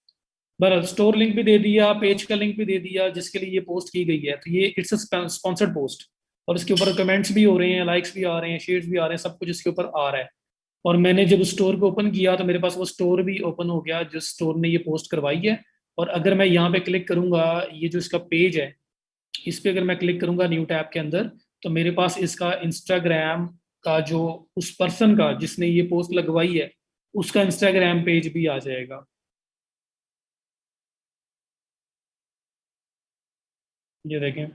बरं, स्टोर लिंक भी दे दिया, पेज का लिंक भी दे दिया जिसके लिए ये पोस्ट की गई है, तो ये इट्स अ स्पॉन्सर्ड पोस्ट, और इसके ऊपर कमेंट्स भी हो रहे हैं, लाइक्स भी आ रहे हैं, शेयर्स भी आ रहे हैं, सब कुछ इसके ऊपर आ रहा है। और मैंने जब उस स्टोर को ओपन किया तो मेरे पास वो स्टोर भी ओपन हो गया जिस स्टोर ने ये पोस्ट करवाई है। और अगर मैं यहाँ पे क्लिक करूंगा, ये जो इसका पेज है, इस पे अगर मैं क्लिक करूंगा न्यू टैब के अंदर, तो मेरे पास इसका इंस्टाग्राम का जो, उस पर्सन का जिसने ये पोस्ट लगवाई है, उसका इंस्टाग्राम पेज भी आ जाएगा। ये देखें,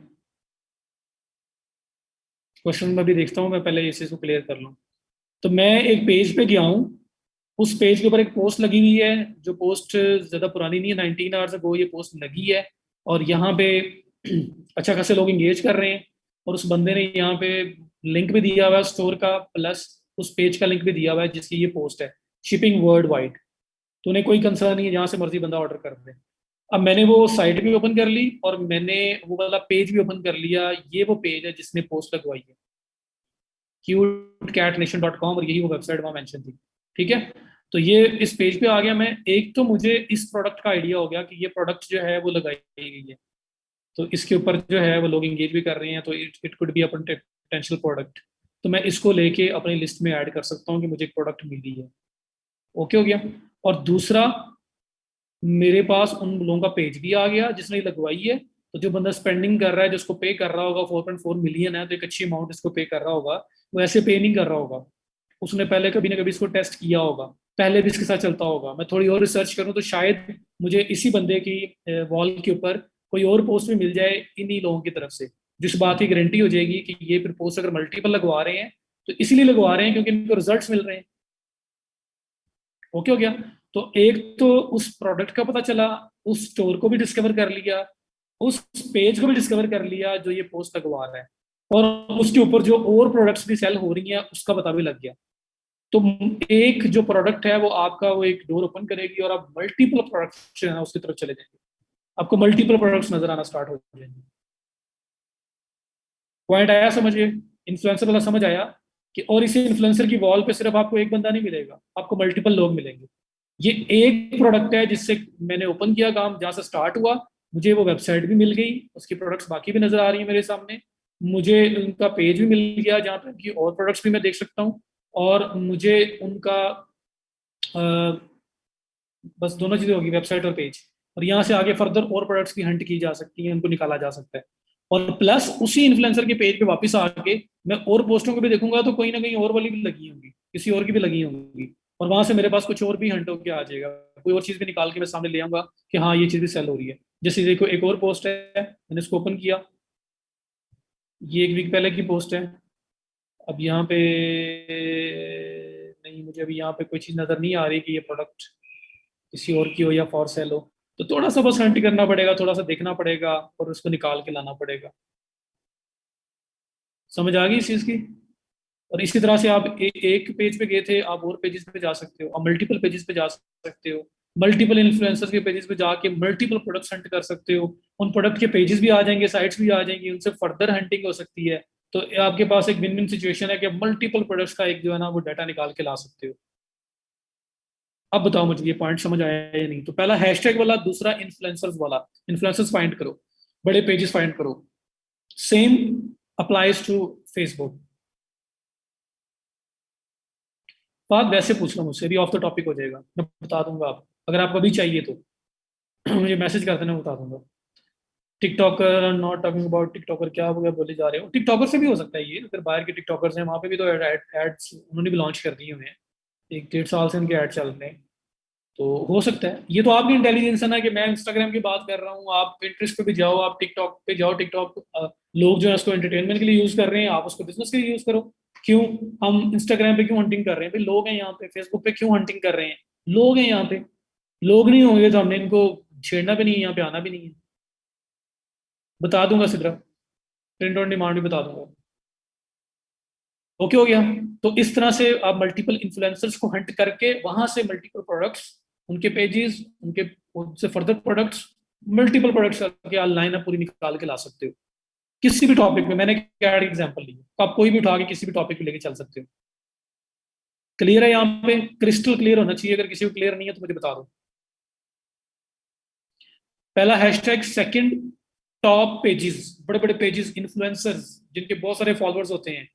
क्वेश्चन में भी देखता हूँ, मैं पहले इसी को क्लियर कर लूँ। तो मैं एक पेज पे गया हूँ, उस पेज के ऊपर एक पोस्ट लगी हुई है, जो पोस्ट ज़्यादा पुरानी नहीं है, 19 आवर्स अगो ये पोस्ट लगी है, और यहाँ पे अच्छा खासे लोग इंगेज कर रहे हैं, और उस बंदे ने यहाँ पे लिंक भी दिया हुआ है स्टोर का, प्लस उस पेज का लिंक भी दिया हुआ है जिसकी ये पोस्ट है, शिपिंग वर्ल्ड वाइड। तो उन्हें कोई कंसर्न नहीं है, जहाँ से मर्जी बंदा ऑर्डर कर दे। अब मैंने वो साइट भी ओपन कर ली और मैंने वो वाला पेज भी ओपन कर लिया, ये वो पेज है जिसने पोस्ट लगवाई है, cutecatnation.com, और यही वो वेबसाइट वहाँ मेंशन थी, ठीक है। तो ये इस पेज पे आ गया मैं, एक तो मुझे इस प्रोडक्ट का आइडिया हो गया कि ये प्रोडक्ट जो है वो लगाई गई है, तो इसके ऊपर जो है वो लोग इंगेज भी कर रहे हैं, तो it could be upon potential product, तो मैं इसको लेके अपनी लिस्ट में ऐड कर सकता हूँ कि मुझे एक प्रोडक्ट मिली है। ओके हो गया। और दूसरा, मेरे पास उन लोगों का पेज भी आ गया जिसने लगवाई है, तो जो बंदा स्पेंडिंग कर रहा है, जिसको पे कर रहा होगा, 4.4 मिलियन है, तो एक अच्छी अमाउंट इसको पे कर रहा होगा, वो ऐसे पे नहीं कर रहा होगा, उसने पहले कभी ना कभी इसको टेस्ट किया होगा, पहले भी इसके साथ चलता होगा। मैं थोड़ी और रिसर्च करूँ तो शायद मुझे इसी बंदे की वॉल के ऊपर कोई और पोस्ट भी मिल जाए इन्हीं लोगों की तरफ से, जिस बात की गारंटी हो जाएगी कि ये फिर पोस्ट अगर मल्टीपल लगवा रहे हैं तो इसीलिए लगवा रहे हैं क्योंकि इनको रिजल्ट मिल रहे हैं। ओके हो गया। तो एक तो उस प्रोडक्ट का पता चला, उस स्टोर को भी डिस्कवर कर लिया, उस पेज को भी डिस्कवर कर लिया जो ये पोस्ट लगवा रहा है, और उसके ऊपर जो और प्रोडक्ट्स भी सेल हो रही हैं उसका पता भी लग गया। तो एक जो प्रोडक्ट है वो आपका वो एक डोर ओपन करेगी और आप मल्टीपल प्रोडक्ट्स जो है ना उसकी तरफ चले जाएंगे, आपको मल्टीपल प्रोडक्ट्स नजर आना स्टार्ट हो जाएंगे। पॉइंट आया समझ गए, इन्फ्लुएंसर वाला समझ आया कि, और इसी इन्फ्लुएंसर की वॉल पे सिर्फ आपको एक बंदा नहीं मिलेगा, आपको मल्टीपल लोग मिलेंगे। ये एक प्रोडक्ट है जिससे मैंने ओपन किया काम, जहां से स्टार्ट हुआ, मुझे वो वेबसाइट भी मिल गई, उसकी प्रोडक्ट्स बाकी भी नजर आ रही है मेरे सामने, मुझे उनका पेज भी मिल गया जहाँ पे उनकी और प्रोडक्ट्स भी मैं देख सकता हूँ, और मुझे उनका बस दोनों चीजें होगी, वेबसाइट और पेज। और यहाँ से आगे फर्दर और प्रोडक्ट्स की हंट की जा सकती है, उनको निकाला जा सकता है। और प्लस उसी इन्फ्लुएंसर के पेज पे वापस आके मैं और पोस्टों को भी देखूंगा, तो कोई ना कहीं और वाली भी लगी होंगी, किसी और की भी लगी होंगी, और वहां से मेरे पास कुछ और भी हंट होकर आ जाएगा, कोई और चीज भी निकाल के मैं सामने ले आऊंगा कि हाँ ये चीज भी सेल हो रही है। जैसे देखो एक और पोस्ट है, मैंने इसको ओपन किया, ये एक वीक पहले की पोस्ट है। अब यहाँ पे नहीं, मुझे अभी यहाँ पे कोई चीज नजर नहीं आ रही कि ये प्रोडक्ट किसी और की हो या फॉर सेल हो। तो थोड़ा सा बस हंट करना पड़ेगा, थोड़ा सा देखना पड़ेगा और उसको निकाल के लाना पड़ेगा। समझ आ गई इस चीज की। और इसी तरह से आप एक पेज पे गए थे, आप और पेजेस पे जा सकते हो, आप मल्टीपल पेजेस पे जा सकते हो, मल्टीपल इन्फ्लुएंसर्स के पेजेस पे जाके मल्टीपल प्रोडक्ट्स हंट कर सकते हो। उन प्रोडक्ट के पेजेस भी आ जाएंगे, साइट्स भी आ जाएंगी, उनसे फर्दर हंटिंग हो सकती है। तो आपके पास एक विन विन सिचुएशन है कि मल्टीपल प्रोडक्ट्स का एक जो है ना वो डाटा निकाल के ला सकते हो। अब बताओ मुझे ये पॉइंट समझ आया या नहीं। तो पहला हैशटैग वाला, दूसरा इन्फ्लुएंसर्स वाला, इन्फ्लुएंसर्स फाइंड करो, बड़े पेजेस फाइंड करो। Same applies to Facebook. बात वैसे पूछ लो मुझसे, भी ऑफ द टॉपिक हो जाएगा, मैं बता दूंगा आप, अगर आपको अभी चाहिए तो मुझे मैसेज कर देना, मैं बता दूंगा। TikToker, not talking about TikToker, क्या हो गया बोले जा रहे हो। टिकटॉकर से भी हो सकता है ये, अगर बाहर के टिकटॉकर्स हैं वहां पे भी तो एड्स उन्होंने भी लॉन्च कर दिए हुए हैं, 1 1.5 साल से उनके ऐड चल रहे हैं। तो हो सकता है, ये तो आपकी इंटेलिजेंस है ना, कि मैं इंस्टाग्राम की बात कर रहा हूँ, आप Pinterest पे भी जाओ, आप टिकटॉक पे जाओ, टिकटॉक लोग जो है उसको एंटरटेनमेंट के लिए यूज कर रहे हैं, आप उसको बिजनेस के लिए यूज करो। क्यों हम इंस्टाग्राम पे क्यों हंटिंग कर रहे हैं भाई, लोग हैं यहाँ पे। फेसबुक पे क्यों हंटिंग कर रहे हैं, लोग हैं यहाँ पे। लोग नहीं होंगे तो हमने इनको छेड़ना भी नहीं है, यहाँ पे आना भी नहीं है। बता दूंगा सिद्रा, प्रिंट ऑन डिमांड भी बता दूंगा। ओके हो गया। तो इस तरह से आप मल्टीपल इन्फ्लुएंसर्स को हंट करके वहां से मल्टीपल प्रोडक्ट्स, उनके पेजेस, उनके उनसे फर्दर प्रोडक्ट्स, मल्टीपल प्रोडक्ट्स करके आप लाइन पूरी निकाल के ला सकते हो। किसी भी टॉपिक पे, मैंने क्या एग्जांपल ली, तो आप कोई भी उठा के किसी भी टॉपिक पे लेके चल सकते हो। क्लियर है यहाँ पे, क्रिस्टल क्लियर होना चाहिए, अगर किसी को क्लियर नहीं है तो मुझे बता दो। पहला हैशटैग, सेकंड टॉप पेजेस, बड़े बड़े पेजेस, इन्फ्लुएंसर्स जिनके बहुत सारे फॉलोअर्स होते हैं,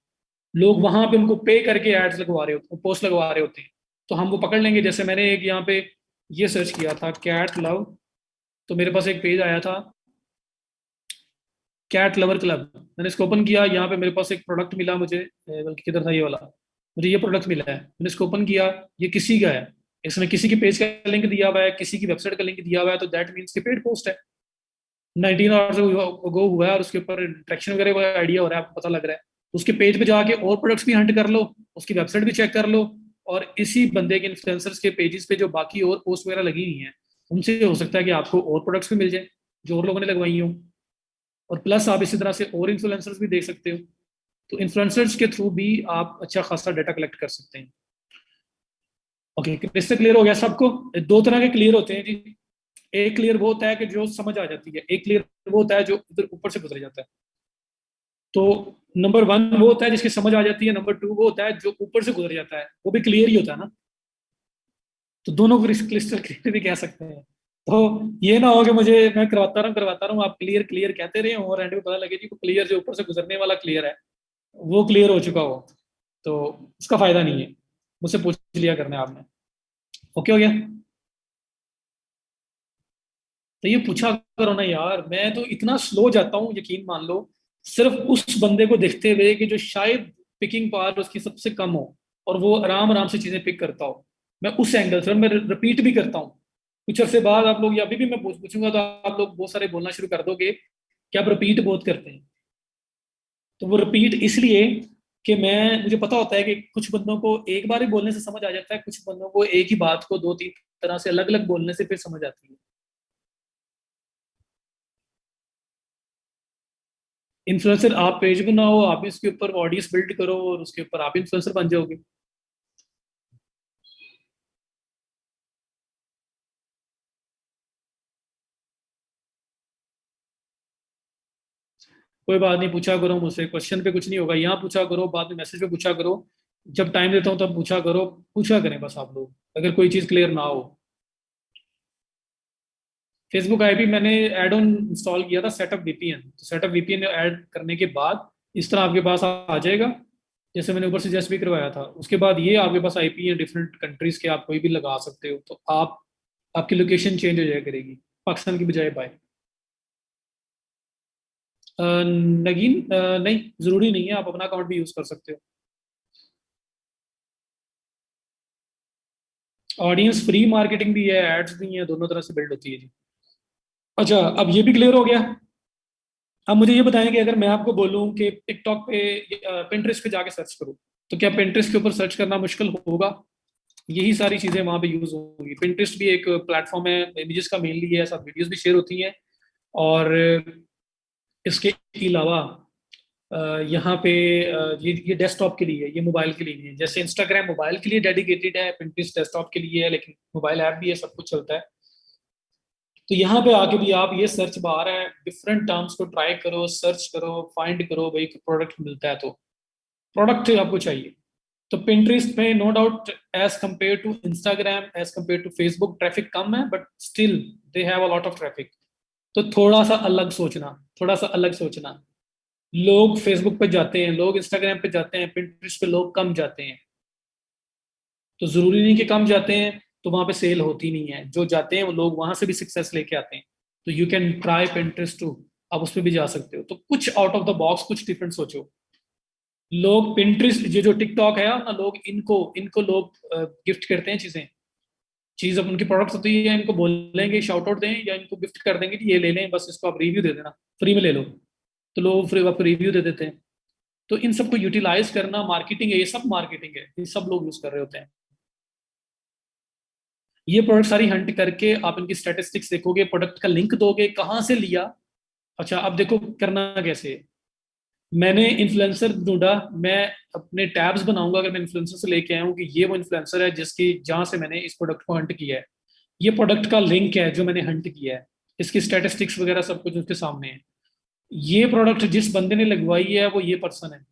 लोग वहां पे उनको पे करके एड्स लगवा रहे होते हैं, पोस्ट लगवा रहे होते हैं। तो हम वो पकड़ लेंगे। जैसे मैंने एक यहाँ पे ये सर्च किया था, कैट लव, तो मेरे पास एक पेज आया था, कैट लवर क्लब। मैंने इसको ओपन किया, यहाँ पे मेरे पास एक प्रोडक्ट मिला मुझे, बल्कि किधर था ये वाला, मुझे ये प्रोडक्ट मिला है, मैंने इसको ओपन किया, ये किसी का है, इसमें किसी के पेज का लिंक दिया हुआ है, किसी की वेबसाइट का लिंक दिया हुआ है, तो दैट मीन्स कि पेड पोस्ट है, 19 आवर्स गो हुआ है, और उसके ऊपर इंट्रैक्शन वगैरह आइडिया हो रहा है, आपको पता लग रहा है। उसके पेज पे जाके और प्रोडक्ट्स भी हंट कर लो, उसकी वेबसाइट भी चेक कर लो, और इसी बंदे के इन्फ्लुएंसर्स के पेजेस पे जो बाकी और पोस्ट वगैरह लगी हुई हैं, उनसे हो सकता है कि आपको और प्रोडक्ट्स भी मिल जाए जो और लोगों ने लगवाई हो। और प्लस आप इसी तरह से और इन्फ्लुएंसर्स भी देख सकते हो। तो इन्फ्लुएंसर्स के थ्रू भी आप अच्छा खासा डाटा कलेक्ट कर सकते हैं। ओके, इससे क्लियर हो गया सबको। दो तरह के क्लियर होते हैं जी। एक क्लियर वो होता है कि जो समझ आ जाती है, एक क्लियर वो होता है जो इधर ऊपर से गुजर जाता है। तो नंबर 1 वो होता है जिसकी समझ आ जाती है, नंबर 2 वो होता है जो ऊपर से गुजर जाता है, वो भी क्लियर ही होता है ना। तो दोनों को क्लिस्टल क्लियर भी कह सकते हैं। तो ये ना हो कि मुझे, मैं करवाता रहूं, आप क्लियर क्लियर कहते रहे और एंड में पता लगे जी क्लियर जो ऊपर से गुजरने वाला क्लियर है, वो क्लियर हो चुका हो, तो उसका फायदा नहीं है। मुझसे पूछ लिया करना आपने। ओके हो गया। तो ये पूछा करो ना यार, मैं तो इतना स्लो जाता हूँ, यकीन मान लो, सिर्फ उस बंदे को देखते हुए कि जो शायद पिकिंग पावर उसकी सबसे कम हो, और वो आराम आराम से चीजें पिक करता हो। मैं उस एंगल से, और मैं रिपीट भी करता हूँ। कुछ अर्से बाद आप लोग, या अभी भी मैं पूछूंगा तो आप लोग बहुत सारे बोलना शुरू कर दोगे कि आप रिपीट बहुत करते हैं। तो वो रिपीट इसलिए कि मुझे पता होता है कि कुछ बंदों को एक बार ही बोलने से समझ आ जाता है, कुछ बंदों को एक ही बात को 2 3 तरह से अलग अलग बोलने से फिर समझ आती है। इन्फ्लुएंसर, आप पेज बनाओ, आप इसके ऊपर ऑडियंस बिल्ड करो, और उसके ऊपर आप इन्फ्लुएंसर बन जाओगे। कोई बात नहीं, पूछा करो मुझसे, क्वेश्चन पे कुछ नहीं होगा, यहाँ पूछा करो, बाद में मैसेज पे पूछा करो, जब टाइम देता हूँ तब पूछा करो। पूछा करें बस आप लोग, अगर कोई चीज़ क्लियर ना हो। फेसबुक आईपी मैंने एड ऑन इंस्टॉल किया था सेटअप वीपीएन, तो सेटअप वीपीएन ऐड करने के बाद इस तरह आपके पास आ जाएगा, जैसे मैंने ऊपर सजेस्ट भी करवाया था। उसके बाद ये आपके पास आईपी है डिफरेंट कंट्रीज के, आप कोई भी लगा सकते हो, तो आप आपकी लोकेशन चेंज हो जाया करेगी पाकिस्तान की बजाय बाय। नगीन नहीं, जरूरी नहीं है, आप अपना अकाउंट भी यूज कर सकते हो। ऑडियंस फ्री मार्केटिंग भी है, एड्स भी है, दोनों तरह से बिल्ड होती है जी। अच्छा, अब ये भी क्लियर हो गया। अब मुझे ये बताएं कि अगर मैं आपको बोलूं कि टिकटॉक पे, पिंटरेस्ट पे जाके सर्च करूं, तो क्या पिंटरेस्ट के ऊपर सर्च करना मुश्किल होगा? यही सारी चीजें वहां पे यूज होंगी। पिंटरेस्ट भी एक प्लेटफॉर्म है, इमेजेस का मेनली है, साथ वीडियोस भी शेयर होती हैं। और इसके अलावा यहाँ पे ये डेस्कटॉप के लिए है, ये मोबाइल के लिए नहीं है। जैसे इंस्टाग्राम मोबाइल के लिए डेडिकेटेड है, पिंटरेस्ट डेस्कटॉप के लिए है, लेकिन मोबाइल ऐप भी है, सब कुछ चलता है। तो यहाँ पे आके भी आप ये सर्च बार है, डिफरेंट टर्म्स को ट्राई करो, सर्च करो, फाइंड करो, भाई प्रोडक्ट मिलता है तो प्रोडक्ट आपको चाहिए। तो पिंटरेस्ट में no doubt as compare to Instagram, as compare to Facebook, traffic कम है, but still they have a lot of traffic. तो थोड़ा सा अलग सोचना, थोड़ा सा अलग सोचना। लोग फेसबुक पे जाते हैं, लोग इंस्टाग्राम पे जाते हैं, पिंटरेस्ट पे लोग कम जाते हैं। तो जरूरी नहीं कि कम जाते हैं तो वहां पे सेल होती नहीं है, जो जाते हैं वो लोग वहां से भी सक्सेस लेके आते हैं। तो you can try Pinterest too, आप उस पर भी जा सकते हो। तो कुछ आउट ऑफ द बॉक्स, कुछ डिफरेंट सोचो। लोग पिंटरेस्ट, ये जो टिकटॉक है ना, लोग इनको इनको लोग गिफ्ट करते हैं चीजें। चीज अब उनकी प्रोडक्ट्स होती है, इनको बोलेंगे शाउट आउट दें या इनको गिफ्ट कर देंगे कि ये ले लें, बस इसको आप रिव्यू दे देना, फ्री में ले लो। तो लोग फ्री आपको रिव्यू दे देते हैं। तो इन सबको यूटिलाइज करना मार्केटिंग है, ये सब मार्केटिंग है, ये सब लोग यूज कर रहे होते हैं। ये प्रोडक्ट सारी हंट करके आप इनकी स्टैटिस्टिक्स देखोगे, प्रोडक्ट का लिंक दोगे, कहाँ से लिया। अच्छा, अब देखो करना कैसे है। मैंने इन्फ्लुएंसर ढूंढा, मैं अपने टैब्स बनाऊंगा, अगर मैं इन्फ्लुएंसर से लेके आया हूँ कि ये वो इन्फ्लुएंसर है जिसकी, जहां से मैंने इस प्रोडक्ट को हंट किया है, ये प्रोडक्ट का लिंक है जो मैंने हंट किया है, इसकी स्टैटिस्टिक्स वगैरह सब कुछ उसके सामने है। ये प्रोडक्ट जिस बंदे ने लगवाई है वो ये पर्सन है,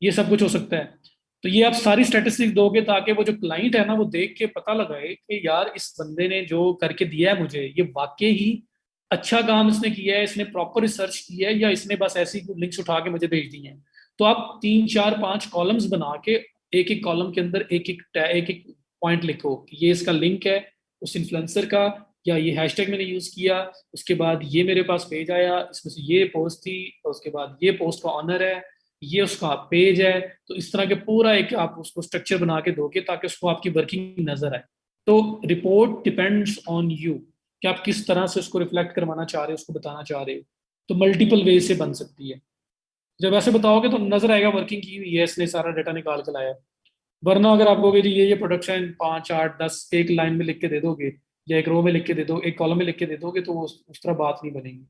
ये सब कुछ हो सकता है। तो ये आप सारी स्टैटिस्टिक्स दोगे ताकि वो जो क्लाइंट है ना, वो देख के पता लगाए कि यार इस बंदे ने जो करके दिया है मुझे, ये वाकई ही अच्छा काम इसने किया है, इसने प्रॉपर रिसर्च किया है, या इसने बस ऐसी लिंक्स उठा के मुझे भेज दी हैं। तो आप 3 4 5 कॉलम्स बना के, एक एक कॉलम के अंदर एक एक पॉइंट लिखो कि ये इसका लिंक है उस इन्फ्लुएंसर का, या ये हैशटैग मैंने यूज किया, उसके बाद ये मेरे पास पेज आया, इसमें से ये पोस्ट थी, और उसके बाद ये पोस्ट का ऑनर है, ये उसका पेज है। तो इस तरह के पूरा एक आप उसको स्ट्रक्चर बना के दोगे ताकि उसको आपकी वर्किंग नजर आए। तो रिपोर्ट डिपेंड्स ऑन यू कि आप किस तरह से उसको रिफ्लेक्ट करवाना चाह रहे हो, उसको बताना चाह रहे हो। तो मल्टीपल वे से बन सकती है। जब ऐसे बताओगे तो नजर आएगा वर्किंग की हुई है, इसने सारा डाटा निकाल के लाया है। वरना अगर आप कहोगे जी ये प्रोडक्शन 5 8 10 एक लाइन में लिख के दे दोगे, या एक रो में लिख के दे दो, एक कॉलम में लिख के दे दोगे, तो उस तरह बात नहीं बनेगी।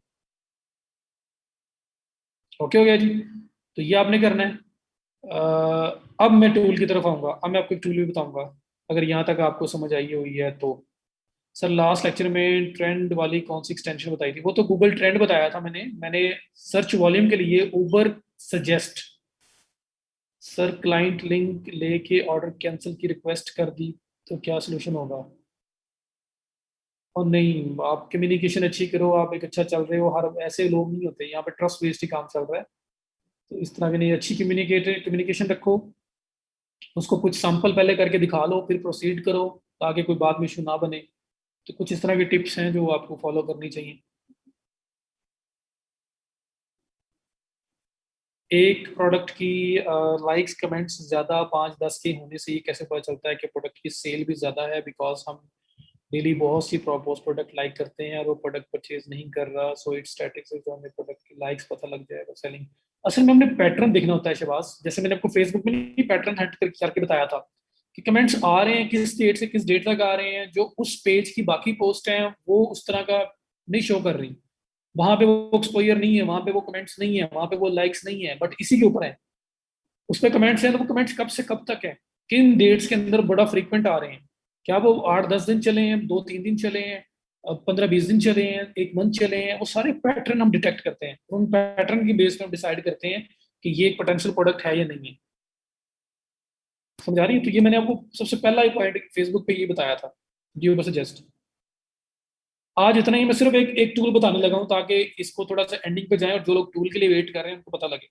ओके हो गया जी। तो ये आपने करना है। अब मैं टूल की तरफ आऊंगा, अब मैं आपको एक टूल भी बताऊंगा, अगर यहाँ तक आपको समझ आई हुई है तो। सर लास्ट लेक्चर में ट्रेंड वाली कौन सी एक्सटेंशन बताई थी? वो तो गूगल ट्रेंड बताया था मैंने सर्च वॉल्यूम के लिए उबर सजेस्ट। सर क्लाइंट लिंक लेके ऑर्डर कैंसिल की रिक्वेस्ट कर दी तो क्या सोल्यूशन होगा? और नहीं, आप कम्युनिकेशन अच्छी करो, आप एक अच्छा चल रहे हो, हर ऐसे लोग नहीं होते यहाँ पे, ट्रस्ट बेस्ड ही काम चल रहा है। तो इस तरह की नहीं, अच्छी कम्युनिकेशन रखो, उसको कुछ सैंपल पहले करके दिखा लो, फिर प्रोसीड करो, ताकि कोई बाद में इशू ना बने। तो कुछ इस तरह की टिप्स हैं जो आपको फॉलो करनी चाहिए। एक प्रोडक्ट की लाइक्स कमेंट्स ज्यादा 5 10 के होने से ये कैसे पता चलता है कि प्रोडक्ट की सेल भी ज्यादा है? बिकॉज हम डेली बहुत सी प्रोडक्ट लाइक करते हैं और वो प्रोडक्ट परचेज नहीं कर रहा, सो इट स्टैटिक्स जो हमें प्रोडक्ट की लाइक्स पता लग जाएगा, सेलिंग। असल में हमने पैटर्न देखना होता है शबाज, जैसे मैंने आपको फेसबुक में नहीं पैटर्न हट करके बताया था कि कमेंट्स आ रहे हैं किस डेट से किस डेट तक आ रहे हैं, जो उस पेज की बाकी पोस्ट हैं वो उस तरह का नहीं शो कर रही, वहां पे वो एक्सपोजर नहीं है, वहां पे वो कमेंट्स नहीं है, वहां पे वो लाइक्स नहीं है, बट इसी के ऊपर है, उस पर कमेंट्स हैं। तो वो कमेंट्स कब से कब तक है, किन डेट्स के अंदर बड़ा फ्रीक्वेंट आ रहे हैं, क्या वो 8 10 दिन चले हैं, 2 3 दिन चले हैं, 15 20 दिन चले हैं, एक मंथ चले हैं, वो सारे पैटर्न हम डिटेक्ट करते हैं, उन पैटर्न की बेस पर हम डिसाइड करते हैं कि ये एक पोटेंशियल प्रोडक्ट है या नहीं है। समझ आ रही है? तो ये मैंने आपको सबसे पहला पॉइंट फेसबुक पे ये बताया था, ड्यू सजेस्ट। आज इतना ही, मैं सिर्फ एक एक टूल बताने लगा हूँ ताकि इसको थोड़ा सा एंडिंग पे जाए और जो लोग टूल के लिए वेट कर रहे हैं उनको पता लगे।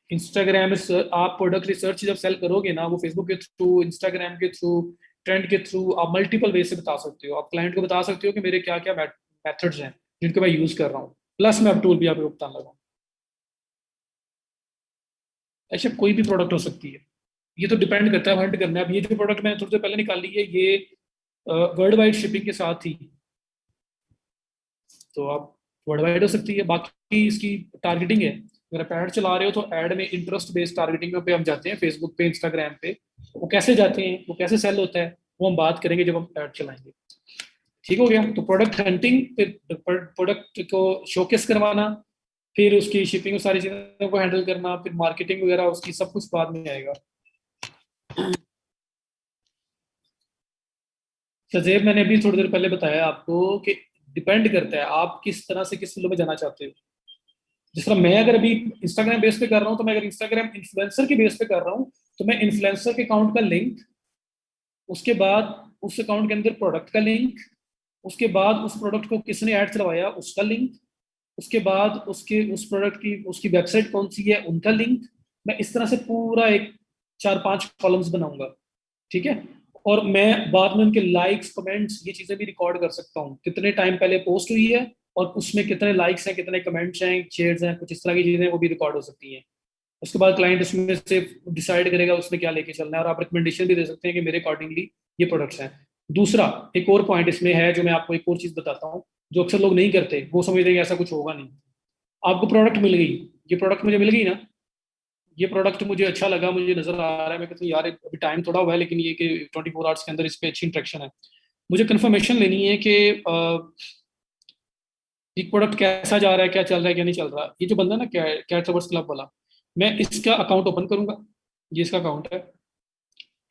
इंस्टाग्राम में आप प्रोडक्ट रिसर्च जब सेल करोगे ना, वो फेसबुक के थ्रू, इंस्टाग्राम के थ्रू, ट्रेंड के थ्रू, आप मल्टीपल वे से बता सकते हो। आप क्लाइंट को बता सकते हो कि मेरे क्या क्या मेथड्स हैं जिनको मैं यूज कर रहा हूँ, प्लस मैं अब टूल भी आपको बताने लगा हूँ। ऐसे कोई भी प्रोडक्ट हो सकती है, ये तो डिपेंड करता है, हंट करना है। अब ये जो प्रोडक्ट मैंने थोड़ी देर पहले निकाली है, ये वर्ल्ड वाइड शिपिंग के साथ ही, तो आप वर्ल्ड वाइड हो सकती है। बाकी इसकी टारगेटिंग है, अगर आप ऐड चला रहे हो तो ऐड में इंटरेस्ट बेस्ड टारगेटिंग पे हम जाते हैं, फेसबुक पे, इंस्टाग्राम पे। वो कैसे जाते हैं, वो कैसे सेल होता है, वो हम बात करेंगे जब हम ऐड चलाएंगे। ठीक हो गया? तो प्रोडक्ट हंटिंग, फिर प्रोडक्ट को शोकेस करवाना, फिर उसकी शिपिंग, सारी चीजों को हैंडल करना, फिर मार्केटिंग वगैरह उसकी सब कुछ बाद में आएगा। सजेब मैंने अभी थोड़ी देर पहले बताया आपको कि डिपेंड करता है आप किस तरह से किस फील्ड में जाना चाहते हो। जिस तरह मैं अगर अभी इंस्टाग्राम बेस पे कर रहा हूँ, तो मैं अगर इंस्टाग्राम इन्फ्लुएंसर के बेस पे कर रहा हूँ, तो मैं इन्फ्लुएंसर के अकाउंट का लिंक, उसके बाद उस अकाउंट के अंदर प्रोडक्ट का लिंक, उसके बाद उस प्रोडक्ट को किसने ऐड करवाया उसका लिंक, उसके बाद उसके उस प्रोडक्ट की उसकी वेबसाइट कौन सी है उनका लिंक। मैं इस तरह से पूरा एक 4-5 कॉलम्स बनाऊंगा। ठीक है? और मैं बाद में उनके लाइक्स, कमेंट्स, ये चीजें भी रिकॉर्ड कर सकता हूँ, कितने टाइम पहले पोस्ट हुई है और उसमें कितने लाइक्स हैं, कितने कमेंट्स हैं, शेयर्स हैं, कुछ इस तरह की चीजें वो भी रिकॉर्ड हो सकती हैं। उसके बाद क्लाइंट उसमें से डिसाइड करेगा उसने क्या लेके चलना है, और आप रिकमेंडेशन भी दे सकते हैं कि मेरे अकॉर्डिंगली ये प्रोडक्ट्स हैं। दूसरा, एक और पॉइंट इसमें है जो मैं आपको एक और चीज बताता हूँ, जो अक्सर लोग नहीं करते, वो समझते हैं कि ऐसा कुछ होगा नहीं। आपको प्रोडक्ट मिल गई, ये प्रोडक्ट मुझे मिल गई ना, ये प्रोडक्ट मुझे अच्छा लगा, मुझे नजर आ रहा है, मैं कहता हूँ यार अभी टाइम थोड़ा हुआ है, लेकिन ये कि 24 आवर्स के अंदर इस पे अच्छी इंट्रैक्शन है। मुझे कंफर्मेशन लेनी है कि ये प्रोडक्ट कैसा जा रहा है, क्या चल रहा है, क्या नहीं चल रहा। ये जो बंदा ना, कैट लवर्स क्लब वाला, मैं इसका अकाउंट ओपन करूंगा, ये इसका अकाउंट है,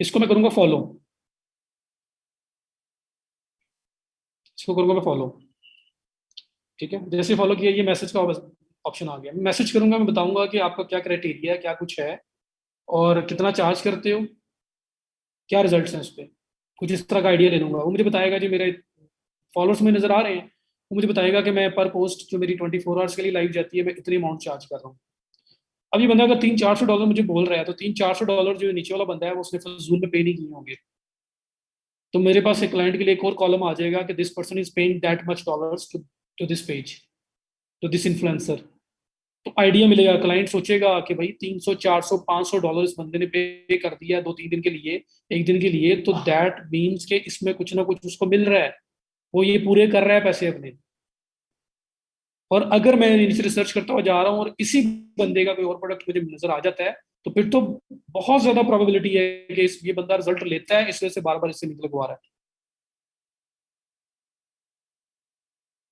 इसको मैं करूंगा फॉलो, इसको करूंगा मैं फॉलो। ठीक है? जैसे फॉलो किया, ये मैसेज का ऑप्शन आ गया, मैं मैसेज करूंगा, मैं बताऊंगा कि आपका क्या क्राइटेरिया है, क्या कुछ है, और कितना चार्ज करते हो, क्या रिजल्ट्स हैं उस पर, कुछ इस तरह का आइडिया ले लूंगा। वो मुझे बताएगा जी मेरे फॉलोअर्स में नजर आ रहे हैं, वो मुझे बताएगा कि मैं पर पोस्ट जो मेरी 24 आवर्स के लिए लाइव जाती है, मैं इतनी अमाउंट चार्ज कर रहा हूँ। अब ये बंदा अगर 300-400 डॉलर मुझे बोल रहा है, तो 300-400 डॉलर जो नीचे वाला बंदा है वो उसने फजूल में पे नहीं किए होंगे। तो मेरे पास एक क्लाइंट के लिए एक और कॉलम आ जाएगा कि this person is paying that much dollars to to this page, to this influencer. तो आइडिया मिलेगा, क्लाइंट सोचेगा कि भाई 300-400-500 डॉलर इस बंदे ने पे कर दिया 2-3 दिन के लिए, एक दिन के लिए, तो दैट मीन्स के इसमें कुछ ना कुछ उसको मिल रहा है, वो ये पूरे कर रहा है पैसे अपने। और अगर मैं नीचे रिसर्च करता हुआ जा रहा हूँ और इसी बंदे का कोई और प्रोडक्ट मुझे नजर आ जाता है, तो फिर तो बहुत ज्यादा प्रोबेबिलिटी है कि ये बंदा रिजल्ट लेता है, इस वजह से बार बार इससे निकल रहा है।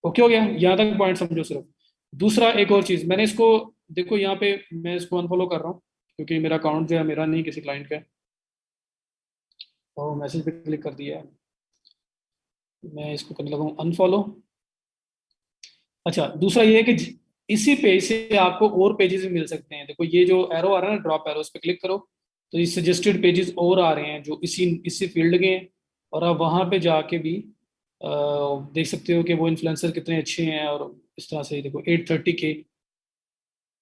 ओके हो गया? यहाँ तक पॉइंट समझो सिर्फ। दूसरा, एक और चीज, मैंने इसको, देखो यहाँ पे मैं इसको अनफॉलो कर रहा हूँ, क्योंकि मेरा अकाउंट जो है मेरा नहीं, किसी क्लाइंट का है। और मैसेज पे क्लिक कर दिया है, मैं इसको करने लगा हूँ अनफॉलो। अच्छा, दूसरा ये है कि इसी पेज से आपको और पेजेस भी मिल सकते हैं। देखो ये जो एरो आ रहा है ना, ड्रॉप एरो, उस पर क्लिक करो, तो ये सजेस्टेड पेजेस और आ रहे हैं जो इसी इसी फील्ड के हैं। और आप वहाँ पे जाके भी अ, देख सकते हो कि वो इन्फ्लुएंसर कितने अच्छे हैं। और इस तरह से देखो 830K,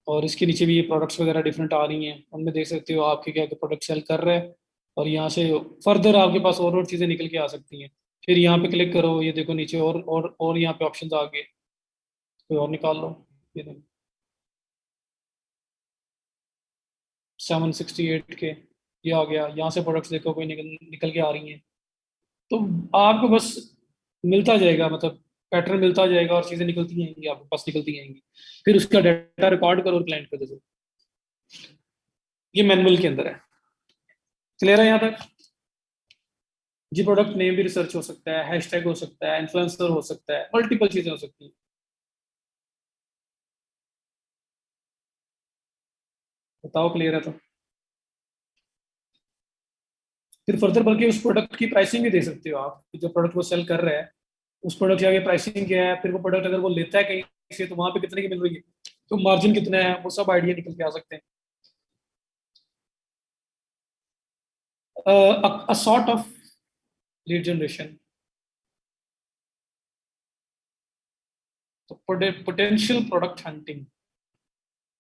और इसके नीचे भी ये प्रोडक्ट्स वगैरह डिफरेंट आ रही हैं, उनमें देख सकते हो आपके क्या क्या प्रोडक्ट सेल कर रहे हैं। और यहाँ से फर्दर आपके पास और चीज़ें निकल के आ सकती हैं। फिर यहाँ पे क्लिक करो, ये देखो नीचे और यहाँ पे ऑप्शन आ गए, कोई और निकाल लो। ये देखो 768K, ये आ गया। यहाँ से प्रोडक्ट्स देखो कोई निकल निकल के आ रही हैं। तो आपको बस मिलता जाएगा, मतलब पैटर्न मिलता जाएगा और चीज़ें निकलती जाएंगी, आपके पास निकलती जाएंगी। फिर उसका डाटा रिकॉर्ड करो और क्लाइंट को दे दो। ये मैनुअल के अंदर है। क्लियर है यहाँ तक? जी, प्रोडक्ट नेम भी रिसर्च हो सकता है, हैशटैग हो सकता है, इन्फ्लुएंसर हो सकता है, मल्टीपल चीजें हो सकती हैं। बताओ क्लियर है तो? फिर फर्दर बल्कि उस प्रोडक्ट की प्राइसिंग भी दे सकते हो आप, जो प्रोडक्ट वो सेल कर रहा है, उस प्रोडक्ट की आगे प्राइसिंग क्या है, फिर वो प्रोडक्ट अगर वो लेता है कहीं से तो वहां पे कितने की मिल रही है, तो मार्जिन कितना है, वो सब आइडिया निकल के आ सकते हैं। A sort of lead generation. तो potential product hunting,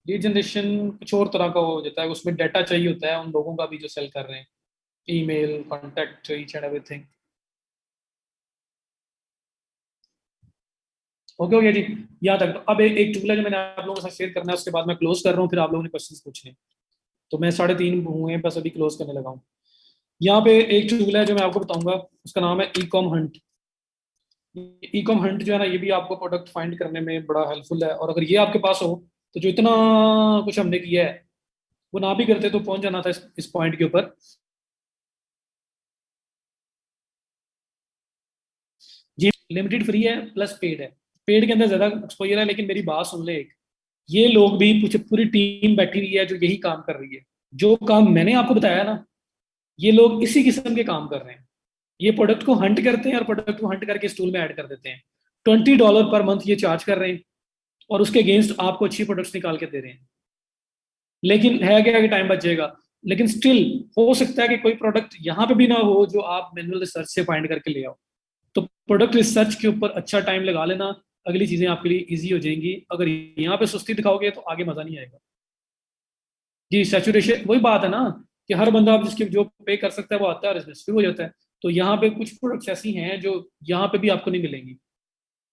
lead generation कुछ और तरह का हो जाता है, उसमें डाटा चाहिए होता है उन लोगों का भी जो सेल कर रहे हैं, email, contact, each and everything. Okay हो गया जी, यहाँ तक। तो अब एक टूल है जो मैंने आप लोगों के साथ शेयर करना है, उसके बाद मैं क्लोज कर रहा हूँ, फिर आप लोगों ने क्वेश्चंस पूछने हैं। तो मैं 3:30 हुए हैं, बस अभी क्लोज करने लगा हूँ। यहाँ पे एक टूल है जो मैं आपको बताऊंगा, उसका नाम है ई कॉम हंट। ई कॉम हंट जो है ना, ये भी आपको प्रोडक्ट फाइंड करने में बड़ा हेल्पफुल है, और अगर ये आपके पास हो तो जो इतना कुछ हमने किया है वो ना भी करते तो पहुंच जाना था इस पॉइंट के ऊपर। ये लिमिटेड फ्री है प्लस पेड है। पेड के अंदर ज्यादा एक्सपोजर है, लेकिन मेरी बात सुन ले एक, ये लोग भी कुछ पूरी टीम बैठी हुई है जो यही काम कर रही है, जो काम मैंने आपको बताया ना, ये लोग इसी किस्म के काम कर रहे हैं। ये प्रोडक्ट को हंट करते हैं और प्रोडक्ट को हंट करके स्टूल में ऐड कर देते हैं। $20 पर मंथ ये चार्ज कर रहे हैं, और उसके अगेंस्ट आपको अच्छी प्रोडक्ट्स निकाल के दे रहे हैं। लेकिन है क्या कि टाइम बच जाएगा, लेकिन स्टिल हो सकता है कि कोई प्रोडक्ट यहाँ पे भी ना हो जो आप मैनुअल रिसर्च से फाइंड करके ले आओ। तो प्रोडक्ट रिसर्च के ऊपर अच्छा टाइम लगा लेना, अगली चीजें आपके लिए इजी हो जाएंगी। अगर यहाँ पे सुस्ती दिखाओगे तो आगे मजा नहीं आएगा। जी, सैचुरेशन वही बात है ना, कि हर बंदा आप जिसके जो पे कर सकता है वो आता है और बिजनेस शुरू हो जाता है। तो यहाँ पे कुछ प्रोडक्ट्स ऐसी हैं जो यहाँ पे भी आपको नहीं मिलेंगी।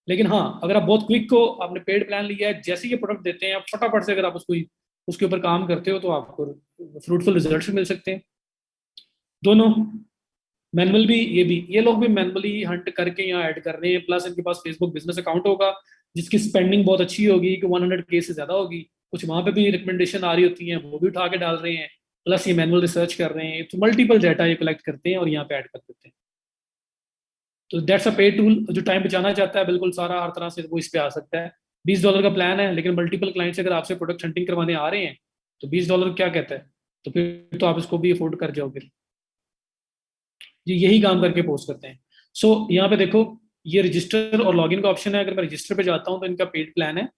लेकिन हाँ, अगर आप बहुत क्विक हो, आपने पेड प्लान लिया है, जैसे ये प्रोडक्ट देते हैं आप फटाफट से अगर आप उसको उसके ऊपर काम करते हो तो आपको फ्रूटफुल रिजल्ट भी मिल सकते हैं। दोनों, मैनुअल भी, ये लोग भी मैनुअली हंट करके यहाँ ऐड कर रहे हैं, प्लस इनके पास फेसबुक बिजनेस अकाउंट होगा जिसकी स्पेंडिंग बहुत अच्छी होगी कि 100K से ज्यादा होगी। कुछ वहां पे भी रिकमेंडेशन आ रही होती हैं, वो भी उठा के डाल रहे हैं, प्लस ये मैनुअल रिसर्च कर रहे हैं, तो मल्टीपल डाटा ये कलेक्ट करते हैं और यहाँ पे ऐड कर देते हैं। तो दैट्स अ पे टूल। जो टाइम बचाना चाहता है बिल्कुल सारा हर तरह से वो इस पे आ सकता है। $20 का प्लान है, लेकिन मल्टीपल क्लाइंट्स अगर आपसे प्रोडक्ट हंटिंग करवाने आ रहे हैं तो $20 क्या कहता है, तो फिर तो आप इसको भी अफोर्ड कर जाओगे। ये यही काम करके पोस्ट करते हैं। यहाँ पे देखो, ये रजिस्टर और लॉगिन का ऑप्शन है। अगर मैं रजिस्टर पे जाता हूँ तो इनका पेड प्लान है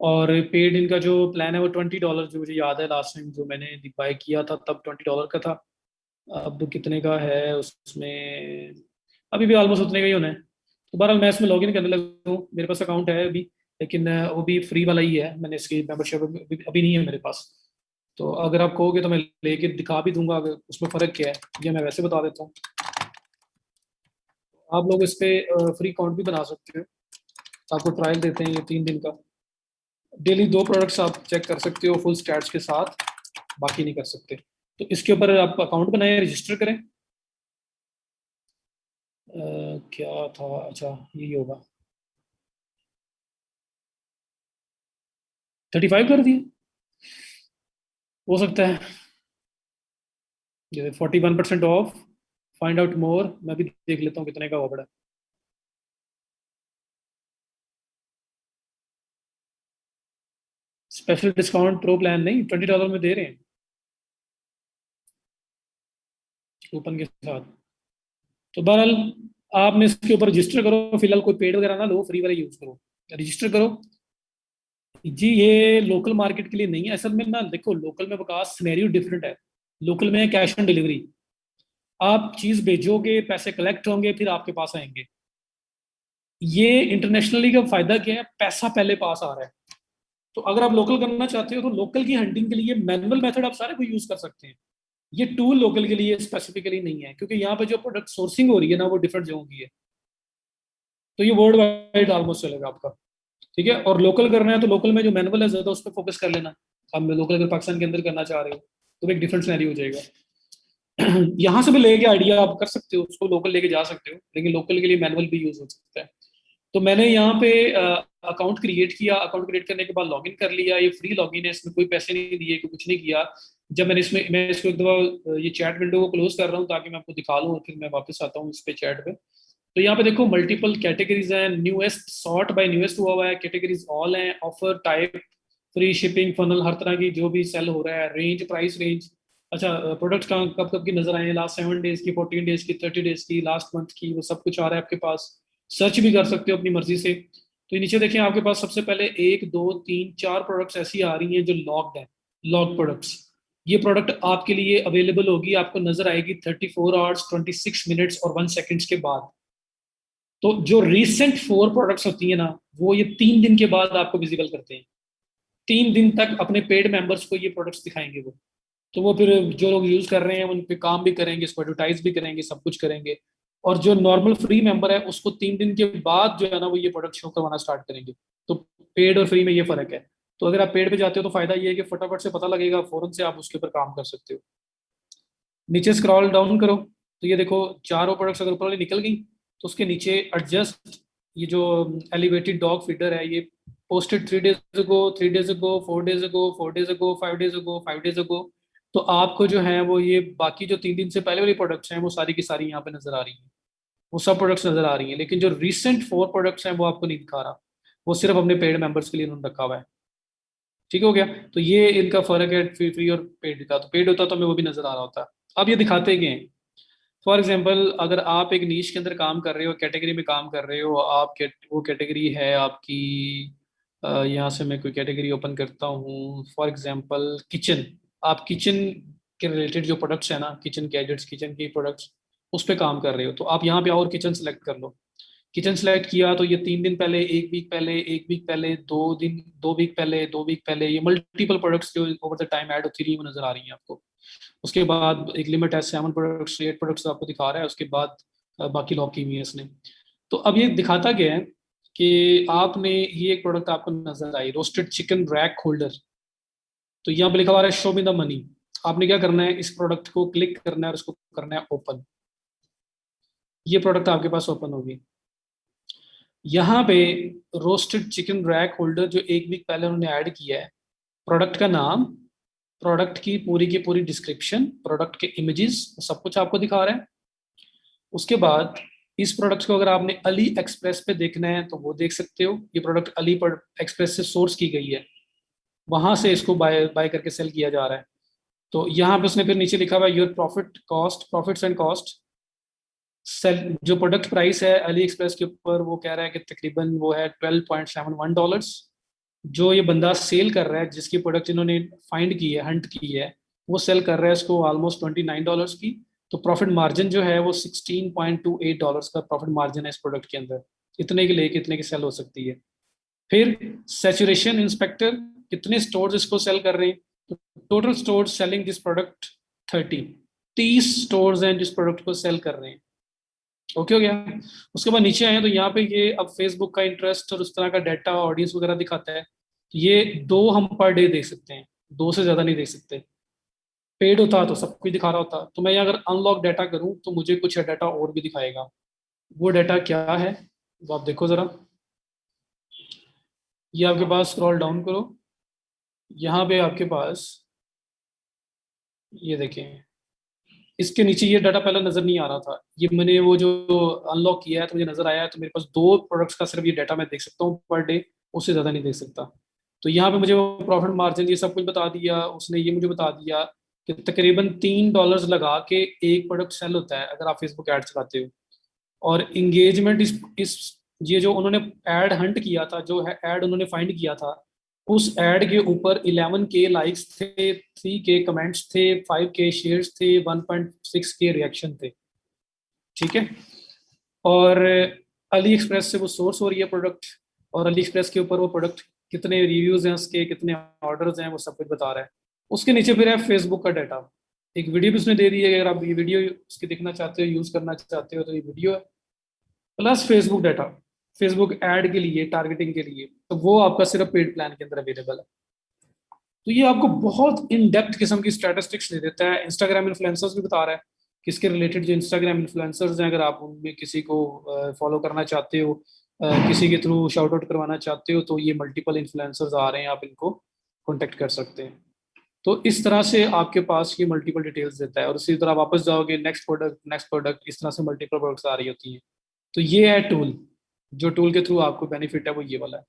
और पेड इनका जो प्लान है वो $20, जो मुझे याद है लास्ट टाइम जो मैंने बाय किया था तब $20 का था। अब कितने का है उसमें, अभी भी ऑलमोस्ट उतने का ही होना है। तो बहरहाल मैं इसमें लॉगिन करने लगा हूँ, मेरे पास अकाउंट है अभी, लेकिन वो भी फ्री वाला ही है। मैंने इसकी मेंबरशिप अभी नहीं है मेरे पास। तो अगर आप कहोगे तो मैं लेके दिखा भी दूंगा अगर उसमें फ़र्क क्या है, ये मैं वैसे बता देता हूँ। आप लोग इस पे फ्री अकाउंट भी बना सकते हो। आपको ट्रायल देते हैं ये 3 दिन का। डेली 2 प्रोडक्ट्स आप चेक कर सकते हो फुल स्टैट्स के साथ, बाकी नहीं कर सकते। तो इसके ऊपर आप अकाउंट बनाएं, रजिस्टर करें। क्या था, अच्छा यही होगा। 35 कर दिए, हो सकता है। ये 41% ऑफ, फाइंड आउट मोर, मैं भी देख लेता हूँ कितने का हुआ बड़ा। स्पेशल डिस्काउंट प्रो प्लान नहीं, $20 में दे रहे हैं कूपन के साथ। तो बहरहाल आपने इसके ऊपर रजिस्टर करो, फिलहाल कोई पेड वगैरह ना लो, फ्री वाला यूज करो, रजिस्टर करो। जी, ये लोकल मार्केट के लिए नहीं है असल में ना। देखो लोकल में विकास सिनेरियो डिफरेंट है। लोकल में कैश ऑन डिलीवरी, आप चीज भेजोगे, पैसे कलेक्ट होंगे, फिर आपके पास आएंगे। ये इंटरनेशनली का फायदा क्या है, पैसा पहले पास आ रहा है। तो अगर आप लोकल करना चाहते हो तो लोकल की हंटिंग के लिए मैनुअल मेथड आप सारे को यूज कर सकते हैं। ये टूल लोकल के लिए स्पेसिफिकली नहीं है, क्योंकि यहाँ पे जो प्रोडक्ट सोर्सिंग हो रही है ना वो डिफरेंट जगहों की है। तो ये वर्ल्ड वाइड ऑलमोस्ट चलेगा आपका। ठीक है, और लोकल करना है तो लोकल में जो मैनुअल है ज्यादा उस पर फोकस कर लेना। अब लोकल अगर पाकिस्तान के अंदर करना चाह रहे हो तो एक डिफरेंट सिनेरियो हो जाएगा। यहाँ से भी लेके आइडिया आप कर सकते हो, उसको लोकल लेके जा सकते हो, लेकिन लोकल के लिए मैनुअल भी यूज हो सकता है। तो मैंने यहाँ पे अकाउंट क्रिएट किया, अकाउंट क्रिएट करने के बाद लॉगिन कर लिया। ये फ्री लॉगिन है, इसमें कोई पैसे नहीं दिए, कुछ नहीं किया। जब मैं इसको एक दफा ये चैट विंडो को क्लोज कर रहा हूँ ताकि मैं आपको दिखा लूँ, और फिर मैं वापस आता हूँ इस पे चैट पे। तो यहाँ पे देखो मल्टीपल कैटेगरीज हैं, न्यूएस्ट सॉर्ट बाय न्यूएस्ट हुआ हुआ है, कैटेगरीज ऑल हैं, offer type, free shipping, funnel, हर तरह की जो भी सेल हो रहा है, रेंज, प्राइस रेंज। अच्छा, प्रोडक्ट्स कहाँ कब कब की नजर आए हैं, लास्ट 7 डेज की, 14 डेज की, 30 डेज की, लास्ट मंथ की, वो सब कुछ आ रहा है आपके पास। सर्च भी कर सकते हो अपनी मर्जी से। तो नीचे देखें आपके पास सबसे पहले 1 2 3 4 प्रोडक्ट्स ऐसी आ रही हैं जो लॉक्ड है, लॉक प्रोडक्ट्स। ये प्रोडक्ट आपके लिए अवेलेबल होगी, आपको नजर आएगी 34 आवर्स 26 मिनट्स और 1 सेकेंड्स के बाद। तो जो रिसेंट 4 प्रोडक्ट्स होती है ना, वो ये 3 दिन के बाद आपको विजिबल करते हैं। 3 दिन तक अपने पेड मेंबर्स को ये प्रोडक्ट्स दिखाएंगे वो। तो वो फिर जो लोग यूज कर रहे हैं उन पे काम भी करेंगे, इसको एडवर्टाइज भी करेंगे, सब कुछ करेंगे। और जो नॉर्मल फ्री मेंबर है उसको 3 दिन के बाद जो है ना वो ये प्रोडक्ट शो करवाना स्टार्ट करेंगे। तो पेड और फ्री में ये फर्क है। तो अगर आप पेड पे जाते हो तो फायदा ये है कि फटाफट से पता लगेगा, फौरन से आप उसके ऊपर काम कर सकते हो। नीचे स्क्रॉल डाउन करो तो ये देखो, चारों प्रोडक्ट्स अगर ऊपर वाली निकल गई तो उसके नीचे एडजस्ट, ये जो एलिवेटेड डॉग फीडर है, ये पोस्टेड 3 days अगो, 3 days अगो, 4 days अगो, 4 days अगो, 5 days अगो, 5 days अगो। तो आपको जो है वो ये बाकी जो 3 दिन से पहले वाली प्रोडक्ट्स हैं वो सारी की सारी यहाँ पे नजर आ रही हैं। वो सब प्रोडक्ट्स नजर आ रही हैं, लेकिन जो रिसेंट 4 प्रोडक्ट्स हैं वो आपको नहीं दिखा रहा। वो सिर्फ अपने पेड मेंबर्स के लिए उन्होंने रखा हुआ है। ठीक हो गया। तो ये इनका फर्क है फ्री फ्री और पेड का। तो पेड होता तो हमें वो भी नजर आ रहा होता। अब ये दिखाते क्या हैं? फॉर एग्जाम्पल, अगर आप एक नीश के अंदर काम कर रहे हो, कैटेगरी में काम कर रहे हो, वो कैटेगरी है आपकी, यहाँ से मैं कोई कैटेगरी ओपन करता हूँ, फॉर एग्जाम्पल किचन। आप किचन के रिलेटेड जो प्रोडक्ट्स है ना, किचन गैजेट्स, किचन की प्रोडक्ट्स, उस पर काम कर रहे हो, तो आप यहाँ पे और किचन सेलेक्ट कर लो। किचन सेलेक्ट किया तो ये 3 दिन पहले, 1 वीक पहले, 1 वीक पहले, 2 दिन, 2 वीक पहले, 2 वीक पहले, ये मल्टीपल प्रोडक्ट्स जो ओवर द टाइम ऐड होती रही वो नजर आ रही हैं आपको। उसके बाद एक लिमिट है 7 प्रोडक्ट्स, 8 प्रोडक्ट्स आपको दिखा रहा है। उसके बाद बाकी लॉक की हुई है इसने। तो अब ये दिखाता गया है कि आपने ये एक प्रोडक्ट आपको नजर आई, रोस्टेड चिकन रैक होल्डर। तो यहाँ पे लिखा हुआ है शो मी द मनी। आपने क्या करना है, इस प्रोडक्ट को क्लिक करना है और इसको करना है ओपन। ये प्रोडक्ट आपके पास ओपन होगी। यहाँ पे रोस्टेड चिकन रैक होल्डर जो 1 वीक पहले उन्होंने ऐड किया है, प्रोडक्ट का नाम, प्रोडक्ट की पूरी डिस्क्रिप्शन, प्रोडक्ट के इमेजेस, सब कुछ आपको दिखा रहा है। उसके बाद इस प्रोडक्ट को अगर आपने अली एक्सप्रेस पे देखना है तो वो देख सकते हो। ये प्रोडक्ट अली पर एक्सप्रेस से सोर्स की गई है, वहां से इसको बाय बाय करके सेल किया जा रहा है। तो यहाँ पे उसने फिर नीचे लिखा हुआ है your profits and cost. Sale जो प्रोडक्ट प्राइस है अली एक्सप्रेस के ऊपर, वो कह रहा है कि तकरीबन वो है $12.71। जो ये बंदा सेल कर रहा है, जिसकी प्रोडक्ट इन्होंने फाइंड की है, हंट की है, वो सेल कर रहा है इसको ऑलमोस्ट $29 की। तो प्रॉफिट मार्जिन जो है वो $16.28 का प्रॉफिट मार्जिन है इस प्रोडक्ट के अंदर। इतने की लेके इतने की सेल हो सकती है। फिर सैचुरेशन इंस्पेक्टर, कितने स्टोर्स इसको सेल कर रहे हैं? तो total stores selling this product 30 stores हैं जिस प्रोडक्ट को सेल कर रहे हैं। ओके हो गया। उसके बाद नीचे आए तो यहाँ पे ये अब फेसबुक का इंटरेस्ट और उस तरह का डाटा, ऑडियंस वगैरह दिखाता है। ये 2 हम पर डे देख सकते हैं, 2 से ज्यादा नहीं देख सकते। पेड होता तो सब कुछ दिखा रहा होता। तो मैं यहाँ अगर अनलॉक डाटा करूँ तो मुझे कुछ डाटा और भी दिखाएगा। वो डाटा क्या है वो आप देखो जरा। ये आपके पास स्क्रॉल डाउन करो, यहाँ पे आपके पास ये देखें, इसके नीचे ये डाटा पहले नजर नहीं आ रहा था। ये मैंने वो जो अनलॉक किया है तो मुझे नजर आया है। तो मेरे पास 2 प्रोडक्ट्स का सिर्फ ये डाटा मैं देख सकता हूँ पर डे, उससे ज्यादा नहीं देख सकता। तो यहाँ पे मुझे वो प्रॉफिट मार्जिन ये सब कुछ बता दिया उसने। ये मुझे बता दिया कि तकरीबन $3 लगा के एक प्रोडक्ट सेल होता है अगर आप फेसबुक ऐड चलाते हो। और इंगेजमेंट इस ये जो उन्होंने एड हंट किया था, जो है एड उन्होंने फाइंड किया था, उस एड के ऊपर 11K लाइक्स थे, 3K कमेंट्स थे, 5K शेयर्स थे, 1.6K रिएक्शन थे। ठीक है। और अली एक्सप्रेस से वो सोर्स हो रही है प्रोडक्ट, और अली एक्सप्रेस के ऊपर वो प्रोडक्ट कितने रिव्यूज हैं उसके, कितने ऑर्डर्स हैं, वो सब कुछ बता रहा है। उसके नीचे फिर है फेसबुक का डाटा। एक वीडियो भी उसने दे दी है, अगर आप ये वीडियो उसकी देखना चाहते हो, यूज करना चाहते हो, तो ये वीडियो है plus Facebook data, Facebook ad के लिए, टारगेटिंग के लिए। तो वो आपका सिर्फ पेड प्लान के अंदर अवेलेबल है। तो ये आपको बहुत इन डेप्थ किस्म की स्टैटिस्टिक्स दे देता है। इंस्टाग्राम इन्फ्लुएंसर्स भी बता रहा है कि इसके रिलेटेड जो इंस्टाग्राम इन्फ्लुएंसर्स हैं, अगर आप उनमें किसी को फॉलो करना चाहते हो, किसी के थ्रू शाउट आउट करवाना चाहते हो, तो ये मल्टीपल इन्फ्लुएंसर्स आ रहे हैं, आप इनको कॉन्टेक्ट कर सकते हैं। तो इस तरह से आपके पास ये मल्टीपल डिटेल्स देता है। और उसी तरह वापस जाओगे, नेक्स्ट प्रोडक्ट, इस तरह से मल्टीपल प्रोडक्ट्स आ रही होती हैं। तो ये है टूल, जो टूल के थ्रू आपको बेनिफिट है वो ये वाला है।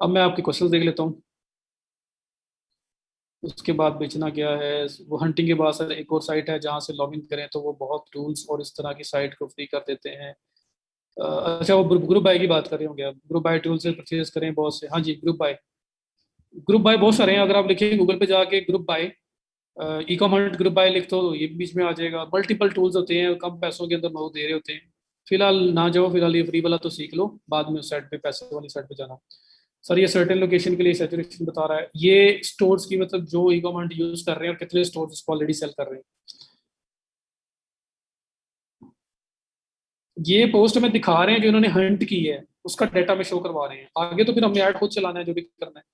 अब मैं आपके क्वेश्चन देख लेता हूँ। उसके बाद बेचना क्या है, वो हंटिंग के बाद सर एक और साइट है जहाँ से लॉगिन करें तो वो बहुत टूल्स और इस तरह की साइट को फ्री कर देते हैं। अच्छा, वो ग्रुप बाय की बात कर रहे होंगे आप, ग्रुप बाय टूल से परचेज करें बहुत से। हाँ जी, ग्रुप बाय बहुत सारे हैं। अगर आप लिखेंगे गूगल पे जाके group by, e commerce group by लिख दो तो ये भी बीच में आ जाएगा। मल्टीपल टूल्स होते हैं, कम पैसों के अंदर लोग दे रहे होते हैं, फिलहाल ना जाओ, फिलहाल ये फ्री वाला तो सीख लो, बाद में उस साइड पे पैसे वाली साइड पे जाना। सर ये सर्टेन लोकेशन के लिए सैचुरेशन बता रहा है, ये स्टोर्स की मतलब जो ई कॉमर्स यूज कर रहे हैं और कितने स्टोर्स इसको ऑलरेडी सेल कर रहे हैं। ये पोस्ट में दिखा रहे हैं जो इन्होंने हंट की है, उसका डाटा में शो करवा रहे हैं, आगे तो फिर हमें ऐड खुद चलाना है जो भी करना है।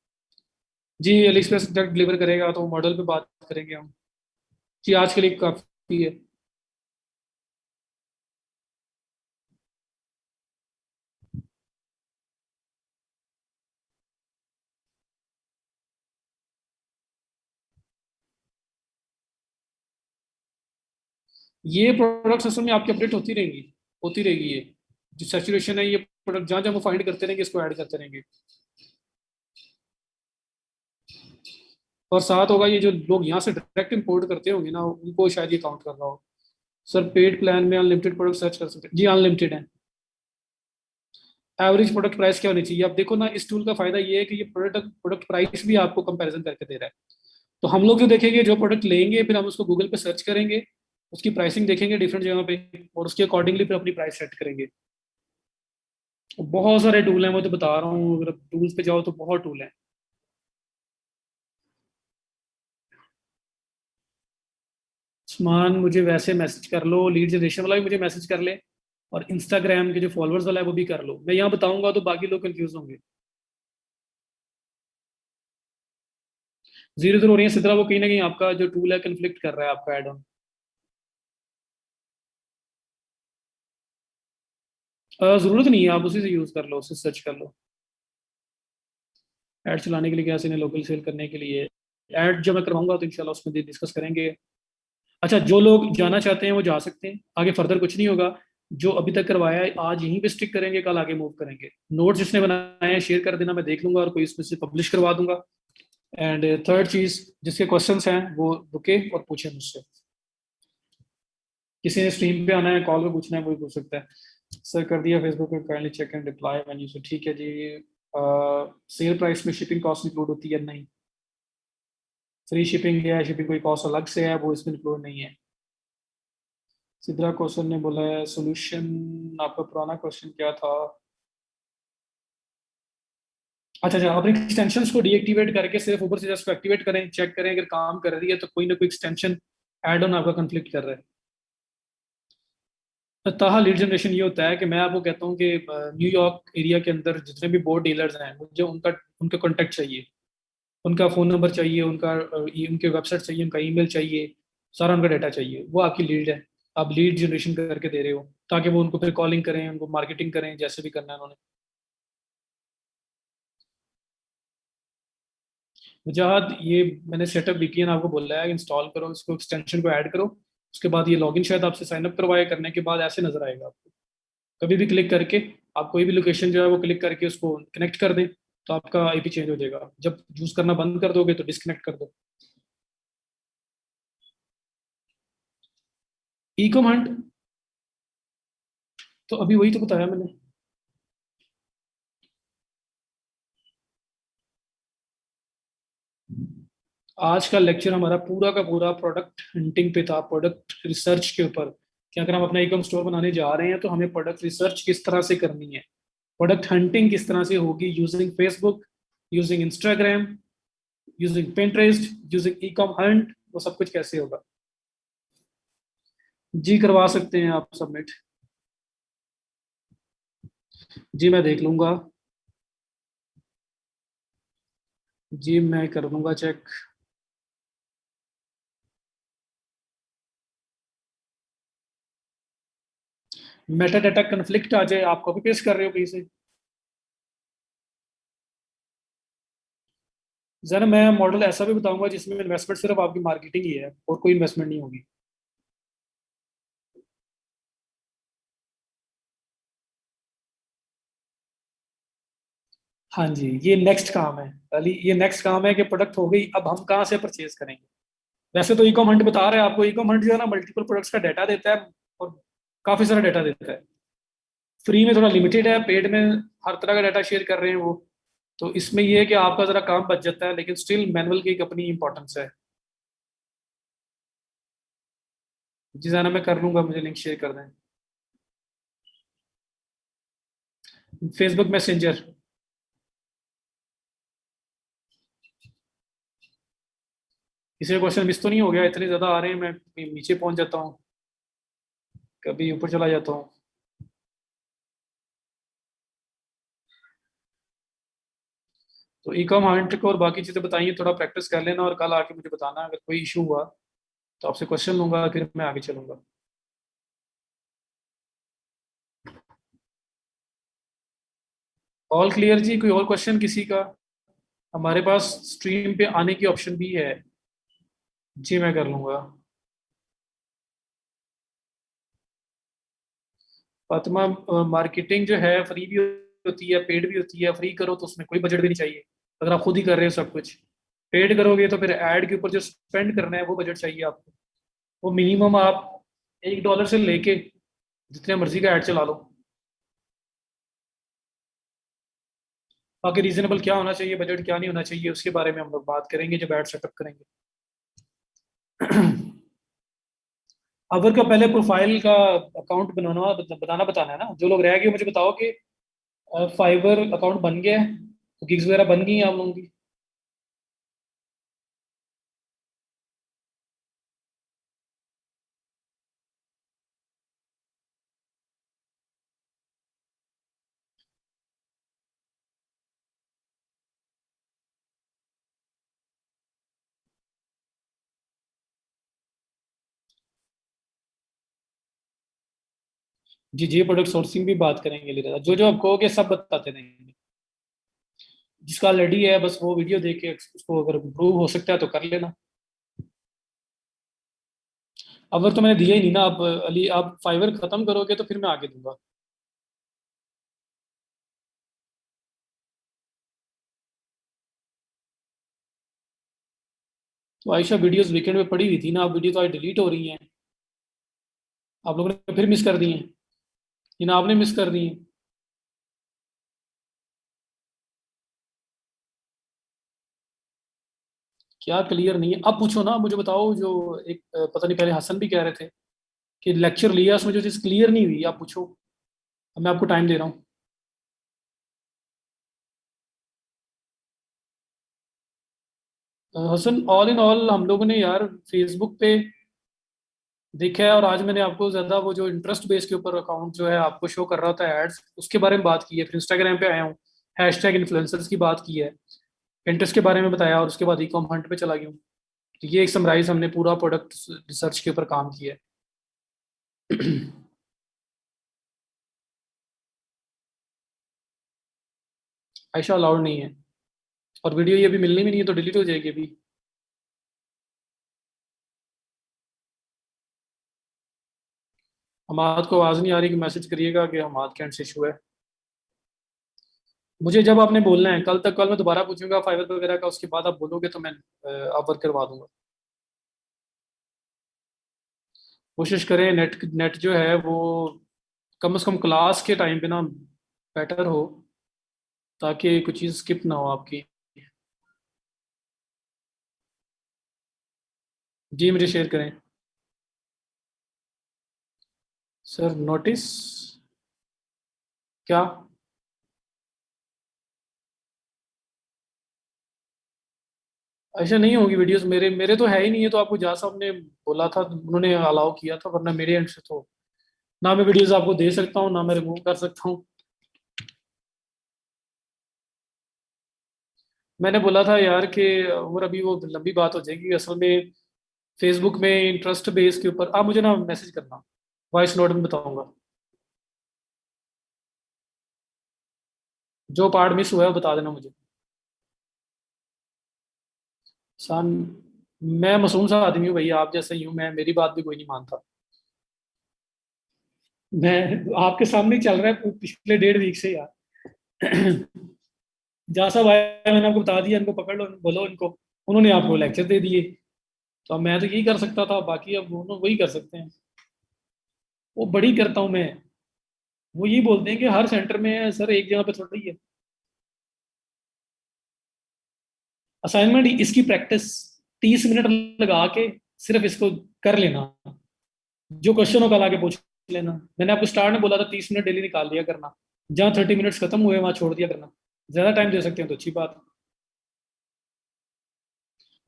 जी अली एक्सप्रेस डायरेक्ट डिलीवर करेगा तो मॉडल पे बात करेंगे हम। जी आज के लिए काफी है। ये प्रोडक्ट सिस्टम में आपकी अपडेट होती रहेगी ये जो सैचुरेशन है, ये प्रोडक्ट जहां जहां वो फाइंड करते रहेंगे इसको ऐड करते रहेंगे। और साथ होगा ये जो लोग यहाँ से डायरेक्ट इंपोर्ट करते होंगे ना, उनको शायद ये काउंट कर रहा हो। सर पेड प्लान में अनलिमिटेड प्रोडक्ट सर्च कर सकते हैं, जी अनलिमिटेड है। एवरेज प्रोडक्ट प्राइस क्या होनी चाहिए, अब देखो ना इस टूल का फायदा ये है कि ये प्रोडक्ट प्रोडक्ट प्राइस भी आपको कंपैरिजन करके दे रहा है। तो हम लोग जो देखेंगे जो प्रोडक्ट लेंगे फिर हम उसको गूगल पे सर्च करेंगे, उसकी प्राइसिंग देखेंगे डिफरेंट जगह पे, और उसके अकॉर्डिंगली फिर अपनी प्राइस सेट करेंगे। बहुत सारे टूल हैं, मैं तो बता रहा हूँ, अगर टूल्स पे जाओ तो बहुत टूल हैं। सामान मुझे वैसे मैसेज कर लो, लीड जनरेशन वाला भी मुझे मैसेज कर ले, और इंस्टाग्राम के जो फॉलोअर्स वाला है वो भी कर लो, मैं यहाँ बताऊंगा तो बाकी लोग कंफ्यूज होंगे। जीरो जीरो हो रही है सिद्रा, वो कहीं ना कहीं आपका जो टूल है कन्फ्लिक्ट कर रहा है आपका एड ऑन। जरूरत नहीं है, आप उसी से यूज कर लो, उससे सर्च कर लो। ऐड चलाने के लिए क्या सीन है, लोकल सेल करने के लिए ऐड जब मैं करवाऊंगा तो इंशाल्लाह उसमें डिस्कस करेंगे। अच्छा जो लोग जाना चाहते हैं वो जा सकते हैं, आगे फर्दर कुछ नहीं होगा। जो अभी तक करवाया है आज यहीं पे स्टिक करेंगे, कल आगे मूव करेंगे। नोट्स जिसने बनाए हैं शेयर कर देना, मैं देख लूंगा और कोई इसमें से पब्लिश करवा दूंगा। एंड थर्ड चीज, जिसके क्वेश्चंस हैं वो रुके और पूछे मुझसे। किसी ने स्ट्रीम पे आना है, कॉल पे पूछना है, वो भी पूछ सकता है। सर कर दिया फेसबुक पे, kindly check and reply when you say, ठीक है जी। सेल प्राइस में शिपिंग कॉस्ट इंक्लूड होती है नहीं, फ्री शिपिंग है, शिपिंग कोई कॉस्ट अलग से है, वो इसमें इंक्लूड नहीं है। सिद्रा क्वेश्चन ने बोला है सोल्यूशन, आपका पुराना क्वेश्चन क्या था। अच्छा अच्छा, अपने एक्सटेंशन को डीएक्टिवेट करके सिर्फ ऊपर से जस्ट एक्टिवेट करें, चेक करें अगर काम कर रही है तो कोई ना कोई एक्सटेंशन ऐड ऑन आपका कंफ्लिक्ट कर रहा है। तो ताहा लीड जनरेशन ये होता है कि मैं आपको कहता हूँ कि न्यूयॉर्क एरिया के अंदर जितने भी बोर्ड डीलर्स हैं मुझे उनका उनका कॉन्टैक्ट चाहिए, उनका फ़ोन नंबर चाहिए, उनका उनके वेबसाइट चाहिए, उनका ईमेल चाहिए, सारा उनका डाटा चाहिए, वो आपकी लीड है। आप लीड जनरेशन करके दे रहे हो ताकि वो उनको फिर कॉलिंग करें, उनको मार्केटिंग करें, जैसे भी करना है उन्होंने। वजाहत ये मैंने सेटअप वीपीएन आपको बोला है, इंस्टॉल करो इसको, एक्सटेंशन को ऐड करो, उसके बाद ये लॉगिन शायद आपसे साइन अप करवाए, करने के बाद ऐसे नजर आएगा आपको। कभी भी क्लिक करके आप कोई भी लोकेशन जो है वो क्लिक करके उसको कनेक्ट कर दें तो आपका आईपी चेंज हो जाएगा, जब यूज करना बंद कर दोगे तो डिस्कनेक्ट कर दो। ई कमांड तो अभी वही तो बताया मैंने। आज का लेक्चर हमारा पूरा का पूरा प्रोडक्ट हंटिंग पे था, प्रोडक्ट रिसर्च के ऊपर, कि अगर हम अपना ई कॉम स्टोर बनाने जा रहे हैं तो हमें प्रोडक्ट रिसर्च किस तरह से करनी है, प्रोडक्ट हंटिंग किस तरह से होगी, using Facebook, using Instagram, using Pinterest, using e com hunt, वो सब कुछ कैसे होगा। जी करवा सकते हैं आप सबमिट। जी मैं देख लूंगा। जी मैं कर दूंगा चेक। मेटा डाटा कन्फ्लिक्ट आ जाए, आप कॉपी पेस्ट कर रहे हो कहीं से। जरा मैं मॉडल ऐसा भी बताऊंगा जिसमें इन्वेस्टमेंट सिर्फ आपकी मार्केटिंग ही है और कोई इन्वेस्टमेंट नहीं होगी। हाँ जी ये नेक्स्ट काम है अली, ये नेक्स्ट काम है कि प्रोडक्ट हो गई, अब हम कहाँ से परचेज करेंगे। वैसे तो इकॉम हंट बता रहे हैं आपको, इकॉम हंट जो है ना मल्टीपल प्रोडक्ट्स का डाटा देता है, और काफी सारा डाटा देता है। फ्री में थोड़ा लिमिटेड है, पेड में हर तरह का डाटा शेयर कर रहे हैं वो। तो इसमें ये है कि आपका जरा काम बच जाता है, लेकिन स्टिल मैनुअल की एक अपनी इंपॉर्टेंस है। जी जाना मैं कर लूंगा, मुझे लिंक शेयर कर दें। Facebook messenger. किसी का क्वेश्चन मिस तो नहीं हो गया? इतने ज्यादा आ रहे हैं, मैं नीचे पहुंच जाता हूँ, कभी ऊपर चला जाता हूँ। तो ई कॉम हंट को और बाकी चीजें बताइए, थोड़ा प्रैक्टिस कर लेना और कल आके मुझे बताना अगर कोई इशू हुआ तो आपसे क्वेश्चन लूंगा, फिर मैं आगे चलूंगा। ऑल क्लियर जी? कोई और क्वेश्चन किसी का? हमारे पास स्ट्रीम पे आने की ऑप्शन भी है। जी मैं कर लूंगा। फातिमा, मार्केटिंग जो है फ्री भी होती है पेड भी होती है। फ्री करो तो उसमें कोई बजट भी नहीं चाहिए, अगर आप खुद ही कर रहे हो सब कुछ। पेड करोगे तो फिर ऐड के ऊपर जो स्पेंड करना है वो बजट चाहिए आपको। वो मिनिमम आप $1 से लेके जितने मर्जी का ऐड चला लो। बाकी रीजनेबल क्या होना चाहिए, बजट क्या नहीं होना चाहिए, उसके बारे में हम लोग बात करेंगे जब ऐड सेटअप करेंगे। अवर का पहले प्रोफाइल का अकाउंट बनाना बताना है ना। जो लोग रह गए मुझे बताओ कि फाइवर अकाउंट बन गया है, तो गिग्स वगैरह बन गई हैं आप लोगों की? जी जी, प्रोडक्ट सोर्सिंग भी बात करेंगे लेकर, जो जो आप कहोगे सब बताते रहेंगे। जिसका ऑलरेडी है बस वो वीडियो देख के उसको अगर इम्प्रूव हो सकता है तो कर लेना। अवर तो मैंने दिया ही नहीं ना। आप अली, आप फाइवर खत्म करोगे तो फिर मैं आगे दूंगा। तो आयशा वीडियोस वीकेंड में पड़ी हुई थी ना, आप वीडियो तो आज डिलीट हो रही हैं। आप लोगों ने फिर मिस कर दी हैं, इन आपने मिस कर दी हैं। क्या क्लियर नहीं है? अब पूछो ना, मुझे बताओ। जो एक पता नहीं, पहले हसन भी कह रहे थे कि लेक्चर लिया उसमें जो चीज़ क्लियर नहीं हुई, आप पूछो। अब मैं आपको टाइम दे रहा हूँ। हसन, ऑल इन ऑल हम लोगों ने यार फेसबुक पे देखा है, और आज मैंने आपको ज्यादा वो जो इंटरेस्ट बेस के ऊपर अकाउंट जो है आपको शो कर रहा था एड्स, उसके बारे में बात की है। फिर इंस्टाग्राम पे आया हूँ, हैशटैग इन्फ्लुएंसर्स की बात की है, इंटरेस्ट के बारे में बताया, और उसके बाद ई कॉम हंट पे चला गया हूँ। तो ये एक समराइज हमने पूरा प्रोडक्ट रिसर्च के ऊपर काम किया है। आयशा अलाउड नहीं है, और वीडियो ये अभी मिलनी भी नहीं है तो डिलीट हो जाएगी अभी। हमाद को आवाज़ नहीं आ रही कि मैसेज करिएगा कि हमाद के एंड से इशू है। मुझे जब आपने बोलना है कल तक, कल मैं दोबारा पूछूंगा फाइबर वगैरह का, उसके बाद आप बोलोगे तो मैं आप वर्क करवा दूंगा। कोशिश करें नेट नेट जो है वो कम से कम क्लास के टाइम पे ना बेटर हो, ताकि कुछ चीज़ स्किप ना हो आपकी। जी मुझे शेयर करें। सर नोटिस क्या? ऐसा नहीं होगी वीडियोस, मेरे मेरे तो है ही नहीं है। तो आपको जहाँ साहब ने बोला था उन्होंने अलाउ किया था, वरना मेरे एंड से तो ना मैं वीडियोस आपको दे सकता हूँ ना मैं रिमूव कर सकता हूँ। मैंने बोला था यार कि, और अभी वो लंबी बात हो जाएगी असल में। फेसबुक में इंटरेस्ट बेस के ऊपर आप मुझे ना मैसेज करना, वॉइस नोट में बताऊंगा। जो पार्ट मिस हुआ है वो बता देना मुझे। सान, मैं मासूम सा आदमी हूँ भैया, आप जैसे ही हूँ मैं, मेरी बात भी कोई नहीं मानता। मैं आपके सामने ही चल रहा है पिछले 1.5 वीक से यार। जहाँ सब आया मैंने आपको बता दिया, इनको पकड़ लो, बोलो इनको। उन्होंने आपको लेक्चर दे दिए। तो अब मैं तो यही कर सकता था, बाकी अब वो वही कर सकते हैं। वो बड़ी करता हूँ मैं। वो यही बोलते हैं कि हर सेंटर में है सर, एक जगह पे थोड़ा ही है। असाइनमेंट इसकी प्रैक्टिस 30 मिनट लगा के सिर्फ इसको कर लेना। जो क्वेश्चन होगा आगे पूछ लेना। मैंने आपको स्टार्ट में बोला था 30 मिनट डेली निकाल लिया करना। जहाँ 30 मिनट्स खत्म हुए वहाँ छोड़ दिया करना। ज़्यादा टाइम दे सकते हैं तो अच्छी बात है।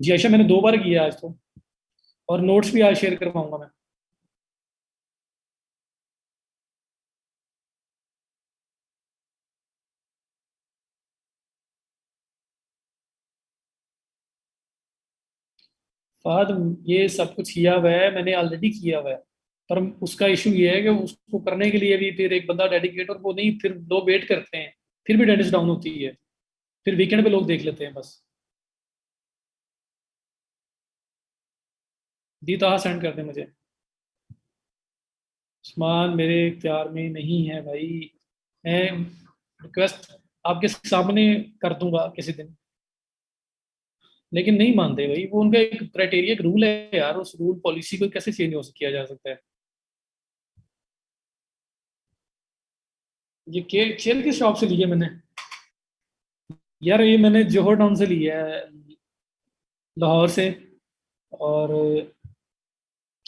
जी आयशा, मैंने 2 बार किया आज तो, और नोट्स भी आज शेयर करवाऊंगा मैं। फहद, ये सब कुछ किया हुआ है, मैंने ऑलरेडी किया हुआ है। पर उसका इशू ये है कि उसको करने के लिए भी फिर एक बंदा डेडिकेट, और वो नहीं, फिर लोग वेट करते हैं, फिर भी अटेंडेंस डाउन होती है, फिर वीकेंड पे लोग देख लेते हैं बस। दी तो सेंड कर दे मुझे। उस्मान मेरे इख्तियार में नहीं है भाई। मैं रिक्वेस्ट आपके सामने कर दूंगा किसी दिन, लेकिन नहीं मानते भाई। वो उनका एक क्राइटेरिया, एक रूल है यार, उस रूल पॉलिसी को कैसे चेंज हो किया जा सकता है। ये चेयर किस शॉप से ली है मैंने? यार ये मैंने जोहर टाउन से लिया है, लाहौर से। और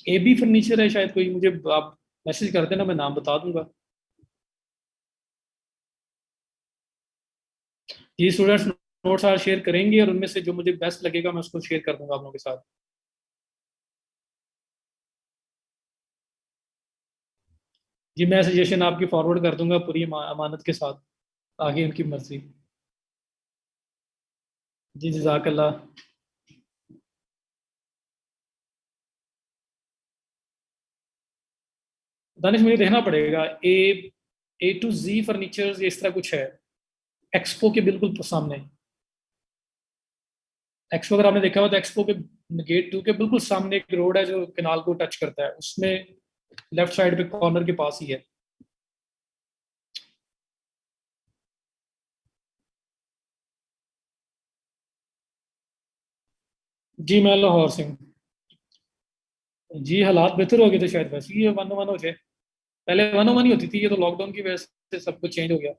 AB फर्नीचर है शायद कोई, मुझे आप मैसेज कर देना, मैं नाम बता दूंगा। ये स्टूडेंट्स नोट्स आज शेयर करेंगे, और उनमें से जो मुझे बेस्ट लगेगा मैं उसको शेयर कर दूंगा आप लोगों के साथ। जी मैं सजेशन आपकी फॉरवर्ड कर दूंगा पूरी अमानत के साथ, आगे उनकी मर्जी। जी जजाकल्ला। दानिश मुझे देखना पड़ेगा। A to Z फर्नीचर इस तरह कुछ है, एक्सपो के बिल्कुल सामने। एक्सपो अगर आपने देखा हो तो एक्सपो के गेट 2 के बिल्कुल सामने एक रोड है जो कैनाल को टच करता है, उसमें लेफ्ट साइड पे कॉर्नर के पास ही है। जी मैं लाहौर से हूँ। जी हालात बेहतर हो गए थे शायद, वैसे ही ये 101 हो जाए। पहले 101 ही होती थी, ये तो लॉकडाउन की वजह से सब कुछ चेंज हो गया।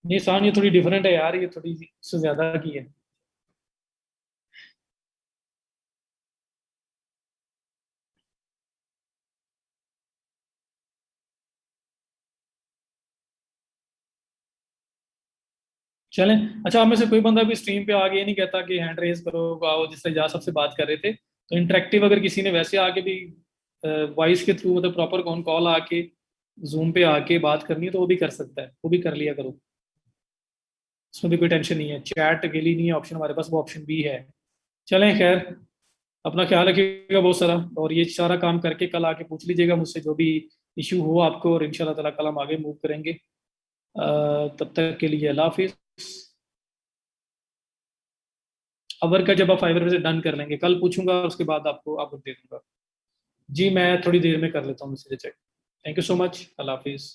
निशान ये थोड़ी डिफरेंट है यार, ये थोड़ी से ज्यादा की है। चलें। अच्छा, आप में से कोई बंदा भी स्ट्रीम पे आगे ये नहीं कहता कि हैंड रेज करो, आओ, जिससे जा सबसे बात कर रहे थे, तो इंटरेक्टिव अगर किसी ने वैसे आके भी वॉइस के थ्रू, मतलब प्रॉपर कौन कॉल आके जूम पे आके बात करनी है तो वो भी कर सकता है, वो भी कर लिया करो। उसमें भी कोई टेंशन नहीं है, चैट के लिए नहीं है ऑप्शन हमारे पास, वो ऑप्शन भी है। चलें खैर, अपना ख्याल रखिएगा बहुत सारा, और ये सारा काम करके कल आके पूछ लीजिएगा मुझसे जो भी इशू हो आपको, और इंशाल्लाह ताला कल हम आगे मूव करेंगे। तब तक के लिए अल्लाह हाफिज। अवर का जब आप फाइवर से डन कर लेंगे, कल पूछूंगा, उसके बाद आपको दे दूंगा। जी मैं थोड़ी देर में कर लेता हूँ message check. Thank you so much, अल्लाह हाफिज।